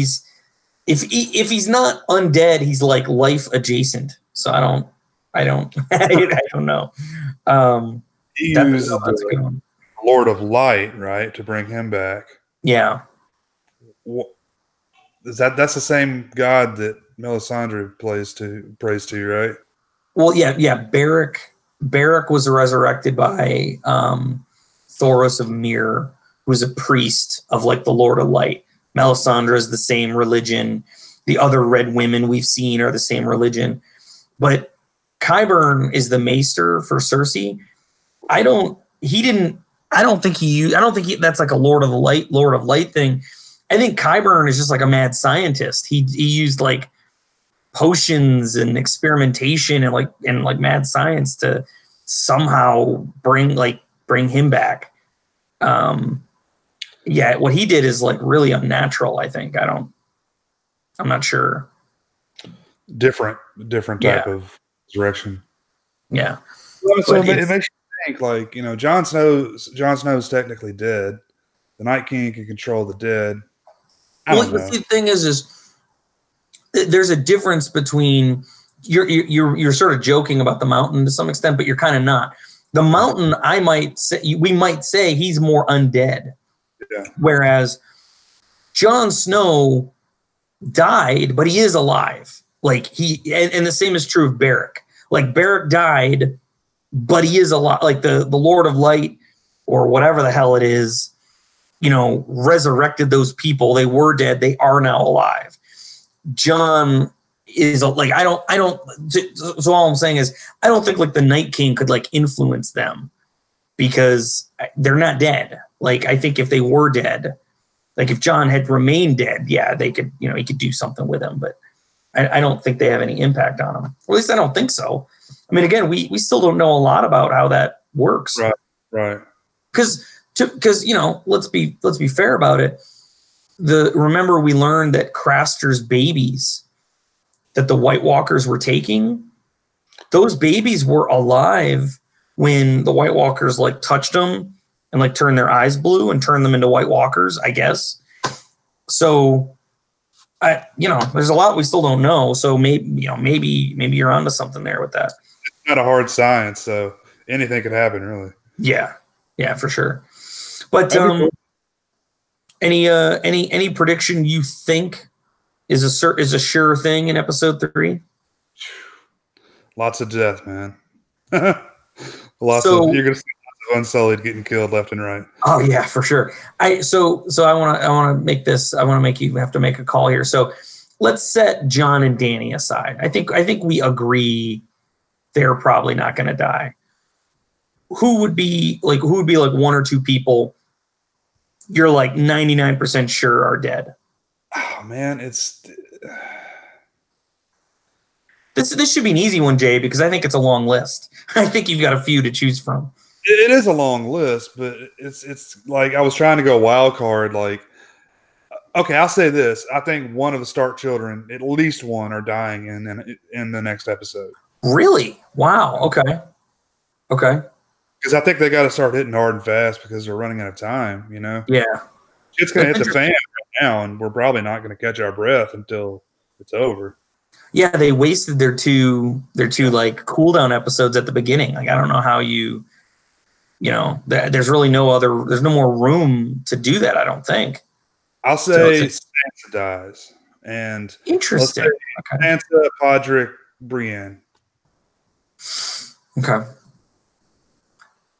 he's not undead, he's life adjacent. So I don't know. He uses the Lord of Light, right, to bring him back. Yeah. That's the same god that Melisandre prays to, right? Well, yeah. Beric was resurrected by Thoros of Myr, who's a priest of the Lord of Light. Melisandre is the same religion. The other red women we've seen are the same religion. But Qyburn is the maester for Cersei. I don't think that's a Lord of Light thing. I think Qyburn is just a mad scientist. He used potions and experimentation and mad science to somehow bring him back. What he did is really unnatural, I think. I'm not sure. Different type of resurrection. Yeah. So it makes you think Jon Snow's technically dead. The Night King can control the dead. The thing is there's a difference between you're sort of joking about the Mountain to some extent, but you're kind of not. The Mountain, we might say he's more undead. Yeah. Whereas Jon Snow died, but he is alive. And the same is true of Beric. Beric died, but he is alive. The Lord of Light or whatever the hell it is, resurrected those people. They were dead. They are now alive. Jon is so all I'm saying is I don't think the Night King could influence them because they're not dead. I think if they were dead, if Jon had remained dead, they could, he could do something with him. But I don't think they have any impact on him. Or at least I don't think so. I mean, again, we still don't know a lot about how that works. Right. Because let's be fair about it. Remember we learned that Craster's babies that the White Walkers were taking, those babies were alive when the White Walkers like touched them and like turned their eyes blue and turned them into White Walkers, I guess. So there's a lot we still don't know. So maybe you're onto something there with that. It's not a hard science, so anything could happen, really. Yeah, for sure. But any prediction you think is a sure thing in episode 3? Lots of death, man. You're gonna see lots of Unsullied getting killed left and right. Oh yeah, for sure. I want to make you have to make a call here. So let's set Jon and Dany aside. I think we agree they're probably not going to die. Who would be like one or two people you're like 99% sure are dead? Oh man, this should be an easy one, Jay, because I think it's a long list. I think you've got a few to choose from. It is a long list, but it's like I was trying to go wild card. Like, okay, I'll say this: I think one of the Stark children, at least one, are dying in the next episode. Really? Wow. Okay. Because I think they got to start hitting hard and fast because they're running out of time. Yeah. It's going to hit the fan right now, and we're probably not going to catch our breath until it's over. Yeah, they wasted their two like cooldown episodes at the beginning. Like I don't know how there's really there's no more room to do that, I don't think. I'll say Sansa dies. And interesting. Okay. Sansa, Podrick, Brienne. Okay.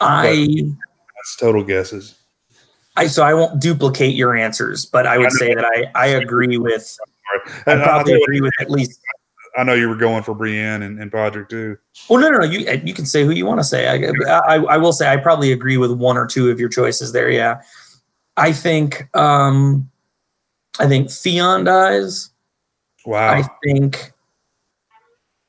That's total guesses. So I won't duplicate your answers, but I would say that I agree with. I probably agree with at least. I know you were going for Brienne and Podrick too. Well, no. You can say who you want to say. I will say I probably agree with one or two of your choices there. Yeah, I think Theon dies. Wow. I think.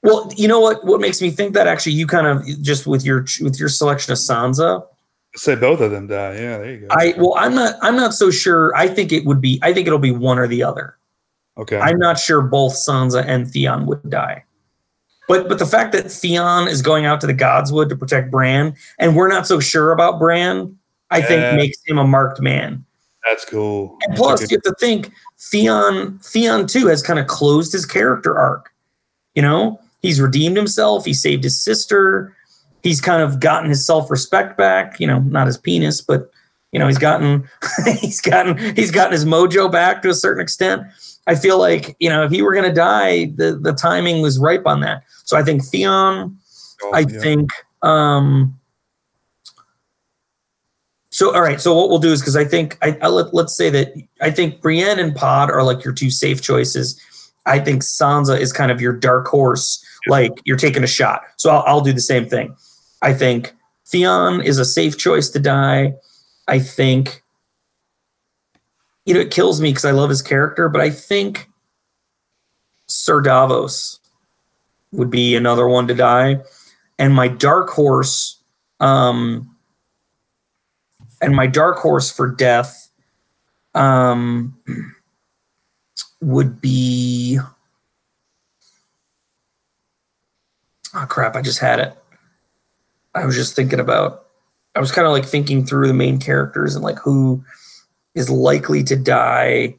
Well, you know what? What makes me think that actually you kind of just with your selection of Sansa. Let's say both of them die. Yeah, there you go. I'm not so sure. I think it'll be one or the other. Okay. I'm not sure both Sansa and Theon would die. But the fact that Theon is going out to the Godswood to protect Bran, and we're not so sure about Bran, I think makes him a marked man. That's cool. And plus, you have to think Theon too has kind of closed his character arc. He's redeemed himself. He saved his sister. He's kind of gotten his self-respect back. Not his penis, but he's gotten his mojo back to a certain extent. I feel like if he were going to die, the timing was ripe on that. So I think Theon. Think. So all right. So what we'll do is because I think let's say that I think Brienne and Pod are like your two safe choices. I think Sansa is kind of your dark horse, like you're taking a shot. So I'll do the same thing. I think Theon is a safe choice to die. I think, it kills me because I love his character, but I think Sir Davos would be another one to die. And my dark horse, for death, would be, oh crap, I just had it. I was just thinking about, I was kind of like thinking through the main characters and like who is likely to die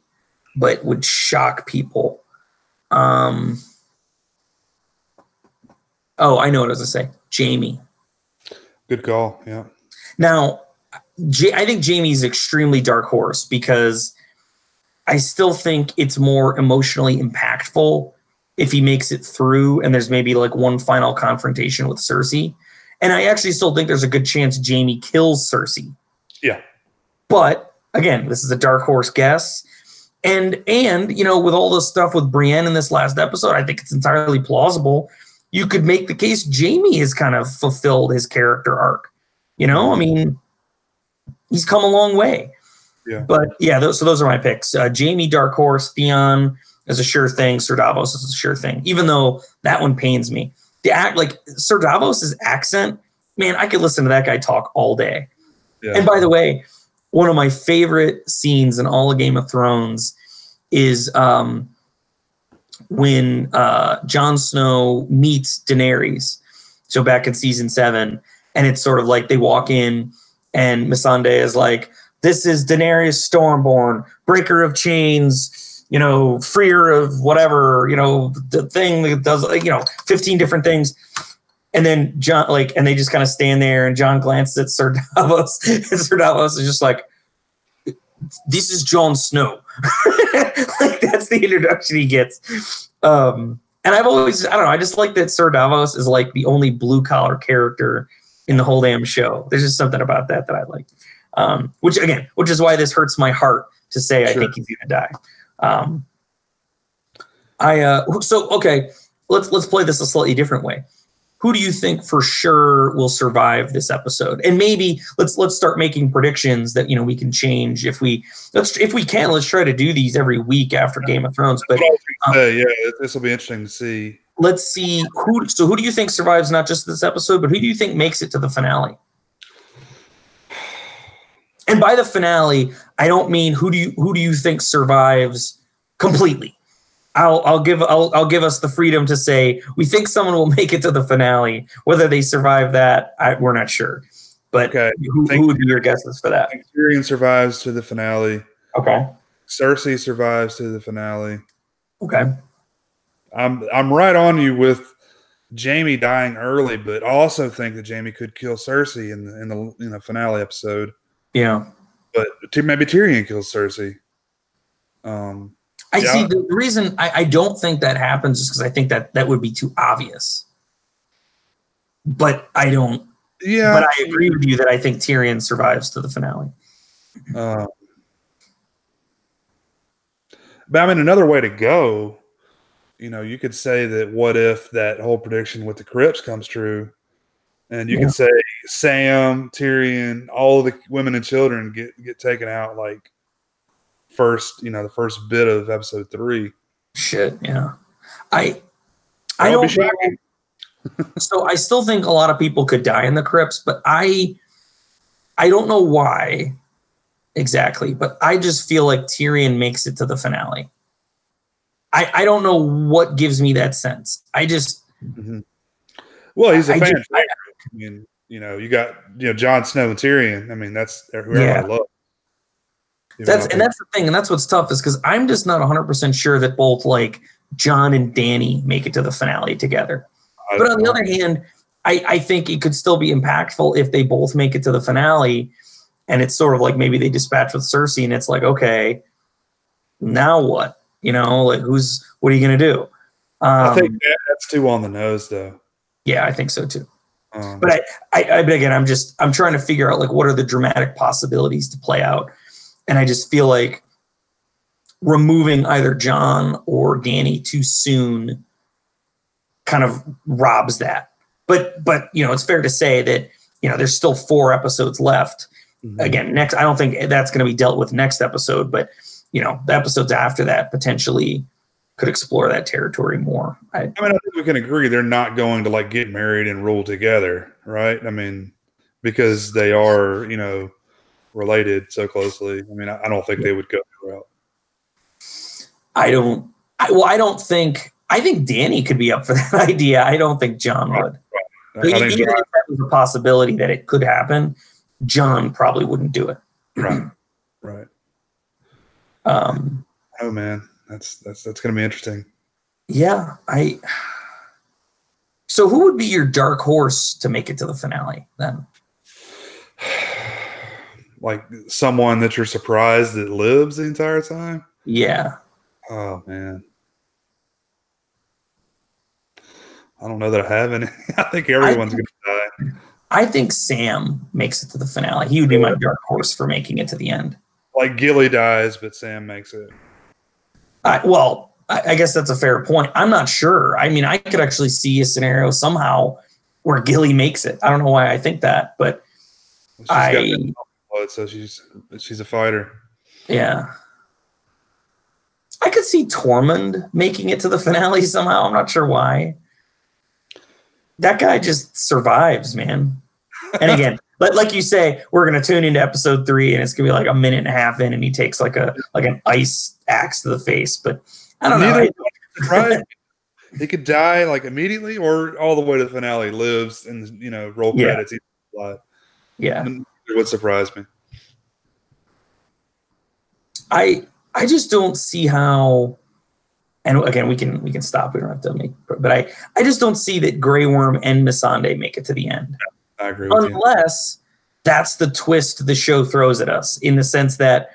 but would shock people. Oh, I know what I was going to say. Jaime. Good call, yeah. Now, I think Jaime's extremely dark horse because I still think it's more emotionally impactful if he makes it through and there's maybe like one final confrontation with Cersei. And I actually still think there's a good chance Jaime kills Cersei. Yeah. But again, this is a dark horse guess. And with all this stuff with Brienne in this last episode, I think it's entirely plausible. You could make the case Jaime has kind of fulfilled his character arc. I mean, he's come a long way. Yeah. But yeah, so those are my picks. Jaime, dark horse, Theon, is a sure thing. Sir Davos is a sure thing, even though that one pains me. The act, like Sir Davos's accent, man, I could listen to that guy talk all day. Yeah. And by the way, one of my favorite scenes in all of Game of Thrones is when Jon Snow meets Daenerys. So back in season 7, and it's sort of like they walk in, and Missandei is like, "This is Daenerys Stormborn, breaker of chains, you know, freer of whatever, you know, the thing that does, you know, 15 different things." And then John, like, and they just kind of stand there, and John glances at Sir Davos, and Sir Davos is just like, "This is Jon Snow." Like, that's the introduction he gets. And I've always, I don't know, I just like that Sir Davos is like the only blue collar character in the whole damn show. There's just something about that I like. Which is why this hurts my heart to say I think he's gonna die. Okay, let's play this a slightly different way. Who do you think for sure will survive this episode? And maybe let's start making predictions that, you know, we can change if we can. Let's try to do these every week after Game of Thrones. But yeah, this will be interesting to see. Let's see who. So who do you think survives not just this episode, but who do you think makes it to the finale? And by the finale, I don't mean who do you think survives completely. I'll give us the freedom to say we think someone will make it to the finale. Whether they survive that, we're not sure. But okay. Who would be your guesses for that? I think Tyrion survives to the finale. Okay. Cersei survives to the finale. Okay. I'm right on you with Jaime dying early, but I also think that Jaime could kill Cersei in the finale episode. Yeah. But maybe Tyrion kills Cersei. I see the reason I don't think that happens is because I think that would be too obvious. But I don't. Yeah. But I agree with you that I think Tyrion survives to the finale. But I mean, another way to go, you know, you could say that what if that whole prediction with the crypts comes true, and you could say Sam, Tyrion, all the women and children get taken out like the first bit of episode 3. Shit, yeah. I don't know. So I still think a lot of people could die in the crypts, but I don't know why exactly, but I just feel like Tyrion makes it to the finale. I don't know what gives me that sense. I just well, he's a fan favorite. I mean, you know, you got Jon Snow and Tyrion. I mean, that's whoever I love. That's the thing, and that's what's tough is because I'm just not 100% sure that both like Jon and Dany make it to the finale together. But on the other hand, I think it could still be impactful if they both make it to the finale, and it's sort of like maybe they dispatch with Cersei, and it's like, okay, now what? You know, like what are you gonna do? I think that's too on the nose, though. Yeah, I think so too. But but again, I'm trying to figure out like what are the dramatic possibilities to play out. And I just feel like removing either Jon or Dany too soon kind of robs that. But you know, it's fair to say that, you know, there's still 4 episodes left. Mm-hmm. Again, I don't think that's going to be dealt with next episode, but you know, the episodes after that potentially could explore that territory more. I mean, I think we can agree they're not going to like get married and rule together, right? I mean, because they are, you know, related so closely. I mean, I don't think they would go that route. I think Dany could be up for that idea. I don't think Jon would. Right. Even if that was a possibility that it could happen, Jon probably wouldn't do it. Right. Oh man, that's going to be interesting. Yeah, So who would be your dark horse to make it to the finale then? Like someone that you're surprised that lives the entire time? Yeah. Oh man. I don't know that I have any. I think everyone's going to die. I think Sam makes it to the finale. He would be my dark horse for making it to the end. Like Gilly dies, but Sam makes it. I guess that's a fair point. I'm not sure. I mean, I could actually see a scenario somehow where Gilly makes it. I don't know why I think that, but so she's a fighter. Yeah. could see Tormund making it to the finale somehow. I'm not sure why. That guy just survives, man. And again, like you say, we're gonna tune into episode 3, and it's gonna be like a minute and a half in, and he takes like an ice axe to the face. But I don't know. Right? He could die like immediately, or all the way to the finale, lives, and roll credits. Yeah, it would surprise me. I just don't see how. And again, we can stop. We don't have to make. But I just don't see that Grey Worm and Missandei make it to the end. I agree with you. Unless that's the twist the show throws at us, in the sense that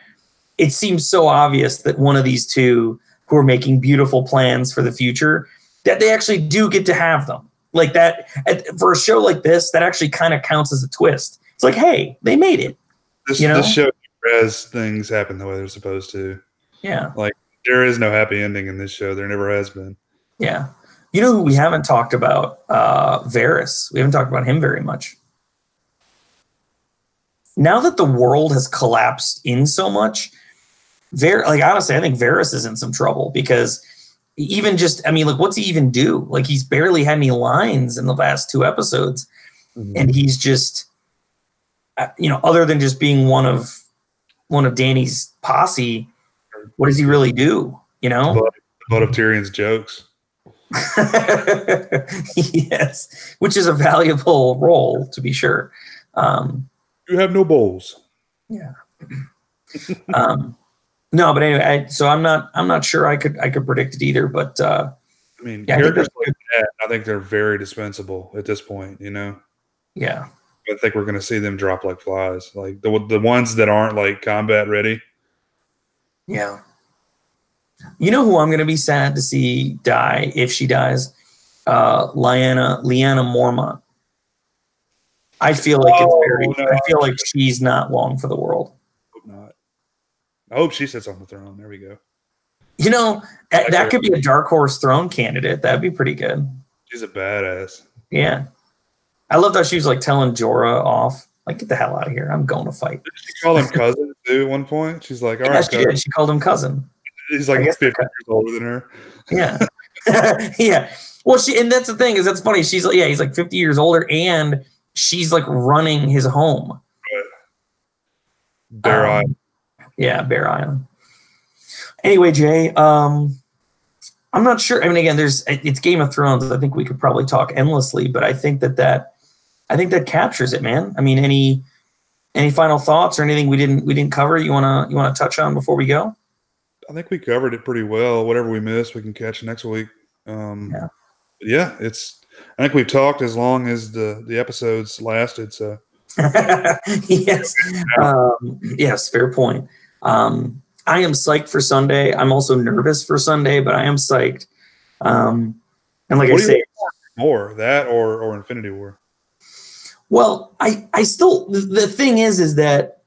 it seems so obvious that one of these two who are making beautiful plans for the future, that they actually do get to have them. Like that, for a show like this, that actually kind of counts as a twist. It's like, hey, they made it. This show has things happen the way they're supposed to. Yeah. Like, there is no happy ending in this show. There never has been. Yeah. You know who we haven't talked about? Varys. We haven't talked about him very much. Now that the world has collapsed in so much, honestly, I think Varys is in some trouble, because what's he even do? Like, he's barely had any lines in the last 2 episodes. Mm-hmm. And he's just, other than just being one of Dany's posse, what does he really do? The butt of Tyrion's jokes. Yes, which is a valuable role, to be sure. You have no bowls. Yeah. No, but anyway, so I'm not sure I could predict it either. But characters like that, I think they're very dispensable at this point. Yeah. I think we're going to see them drop like flies, like the ones that aren't like combat ready. Yeah. You know who I'm going to be sad to see die if she dies? Lyanna Mormont. I feel like I feel like she's not long for the world. Hope not. I hope she sits on the throne. There we go. That could be a dark horse throne candidate. That'd be pretty good. She's a badass. Yeah. I loved how she was like telling Jorah off. Like, get the hell out of here. I'm going to fight. Did she call him cousin too at one point? She's like, all right, she did. She called him cousin. He's like 50 years older than her. Yeah. Yeah. Well, and that's the thing, is that's funny. She's like, he's like 50 years older, and she's like running his home. Bear Island. Yeah, Bear Island. Anyway, Jay, I'm not sure. I mean, again, it's Game of Thrones. I think we could probably talk endlessly, but I think that captures it, man. I mean, any final thoughts or anything we didn't cover you wanna touch on before we go? I think we covered it pretty well. Whatever we missed, we can catch next week. I think we've talked as long as the episodes lasted. So yes, yes, fair point. I am psyched for Sunday. I'm also nervous for Sunday, but I am psyched. And like I say, more that or Infinity War. Well, I still, the thing is that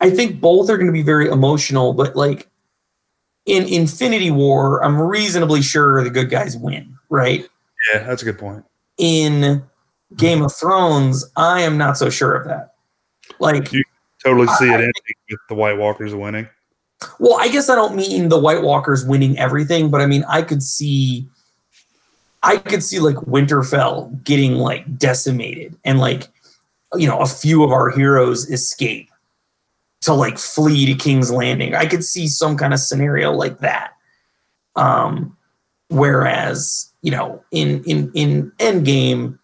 I think both are going to be very emotional, but like in Infinity War, I'm reasonably sure the good guys win, right? Yeah, that's a good point. In Game of Thrones, I am not so sure of that. Like, you totally see it ending with the White Walkers winning. Well, I guess I don't mean the White Walkers winning everything, but I mean I could see like Winterfell getting like decimated, and like, a few of our heroes escape to like flee to King's Landing. I could see some kind of scenario like that. Whereas, in Endgame,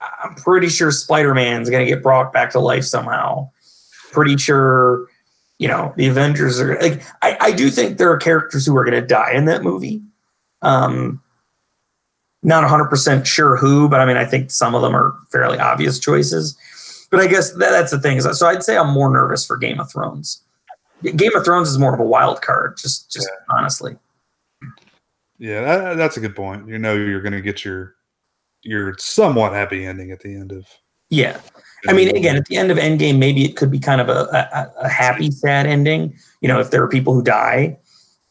I'm pretty sure Spider-Man's going to get brought back to life somehow. Pretty sure, the Avengers are like, I do think there are characters who are going to die in that movie. Not 100% sure who, but I mean, I think some of them are fairly obvious choices. But I guess that's the thing. So I'd say I'm more nervous for Game of Thrones. Game of Thrones is more of a wild card, just honestly. Yeah, that's a good point. You're going to get your somewhat happy ending at the end of. Yeah. I mean, again, at the end of Endgame, maybe it could be kind of a happy, sad ending, if there are people who die.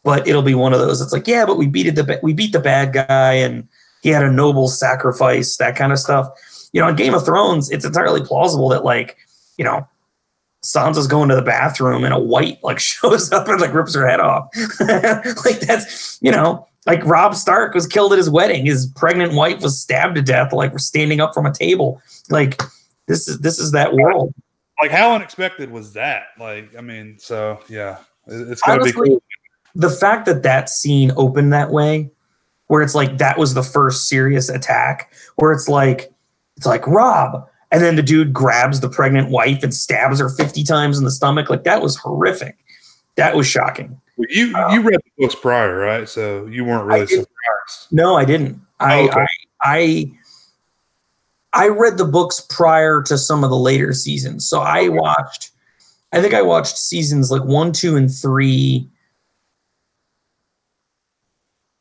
But it'll be one of those. It's like, yeah, but we beat the bad guy, and he had a noble sacrifice, that kind of stuff. In Game of Thrones, it's entirely plausible that, like, Sansa's going to the bathroom and a white like shows up and like rips her head off. Like that's, you know, like Robb Stark was killed at his wedding. His pregnant wife was stabbed to death, like we're standing up from a table. Like this is that world. Like how unexpected was that? Like, I mean, so yeah, it's gonna be cool. The fact that that scene opened that way, where it's like that was the first serious attack, where it's like Robb, and then the dude grabs the pregnant wife and stabs her 50 times in the stomach. Like that was horrific. That was shocking. Well, you read the books prior, right? So you weren't really surprised. No, I didn't. I read the books prior to some of the later seasons. So I think I watched seasons like 1, 2, and 3,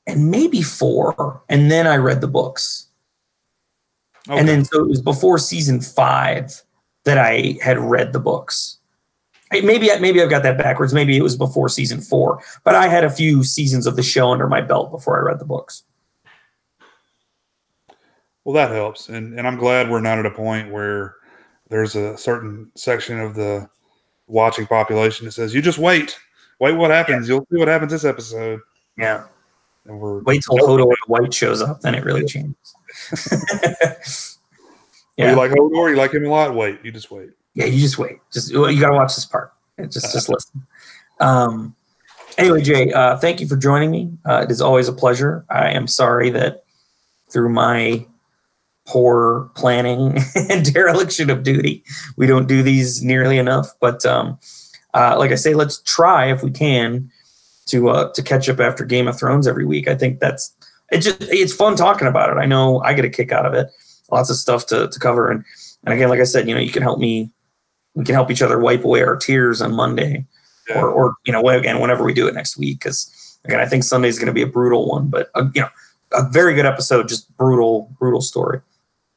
and maybe 4, and then I read the books. Okay. And then so it was before season 5 that I had read the books. Maybe I've got that backwards. Maybe it was before season 4, but I had a few seasons of the show under my belt before I read the books. Well, that helps, and I'm glad we're not at a point where there's a certain section of the watching population that says, "You just wait what happens. Yeah. You'll see what happens this episode." Yeah, and wait till Hodor White shows up, then it really changes. Yeah, you like Hodor, you like him a lot. Wait, you just wait. Yeah, you just wait. You got to watch this part. Just listen. Anyway, Jay, thank you for joining me. It is always a pleasure. I am sorry that through my poor planning and dereliction of duty, we don't do these nearly enough. But like I say, let's try if we can to catch up after Game of Thrones every week. I think it's fun talking about it. I know I get a kick out of it. Lots of stuff to cover, and again, like I said, you can help me. We can help each other wipe away our tears on Monday, or again whenever we do it next week. Because again, I think Sunday is going to be a brutal one, but a very good episode, just brutal story.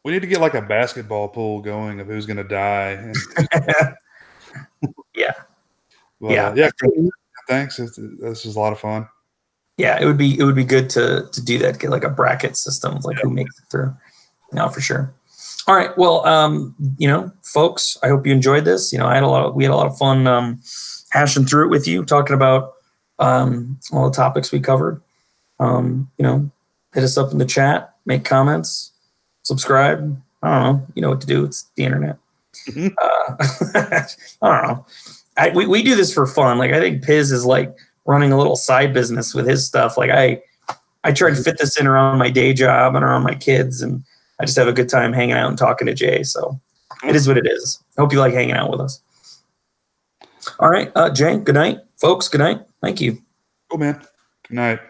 We need to get like a basketball pool going of who's going to die. Yeah. But, yeah. Thanks. This is a lot of fun. Yeah, it would be good to do that. Get like a bracket system, like who makes it through. No, for sure. All right. Well, folks, I hope you enjoyed this. We had a lot of fun hashing through it with you, talking about all the topics we covered. Hit us up in the chat, make comments, subscribe. I don't know. You know what to do. It's the internet. I don't know. We do this for fun. Like I think Piz is like running a little side business with his stuff. Like I try to fit this in around my day job and around my kids, and I just have a good time hanging out and talking to Jay. So it is what it is. I hope you like hanging out with us. All right, Jay, good night. Folks, good night. Thank you. Cool, man. Good night.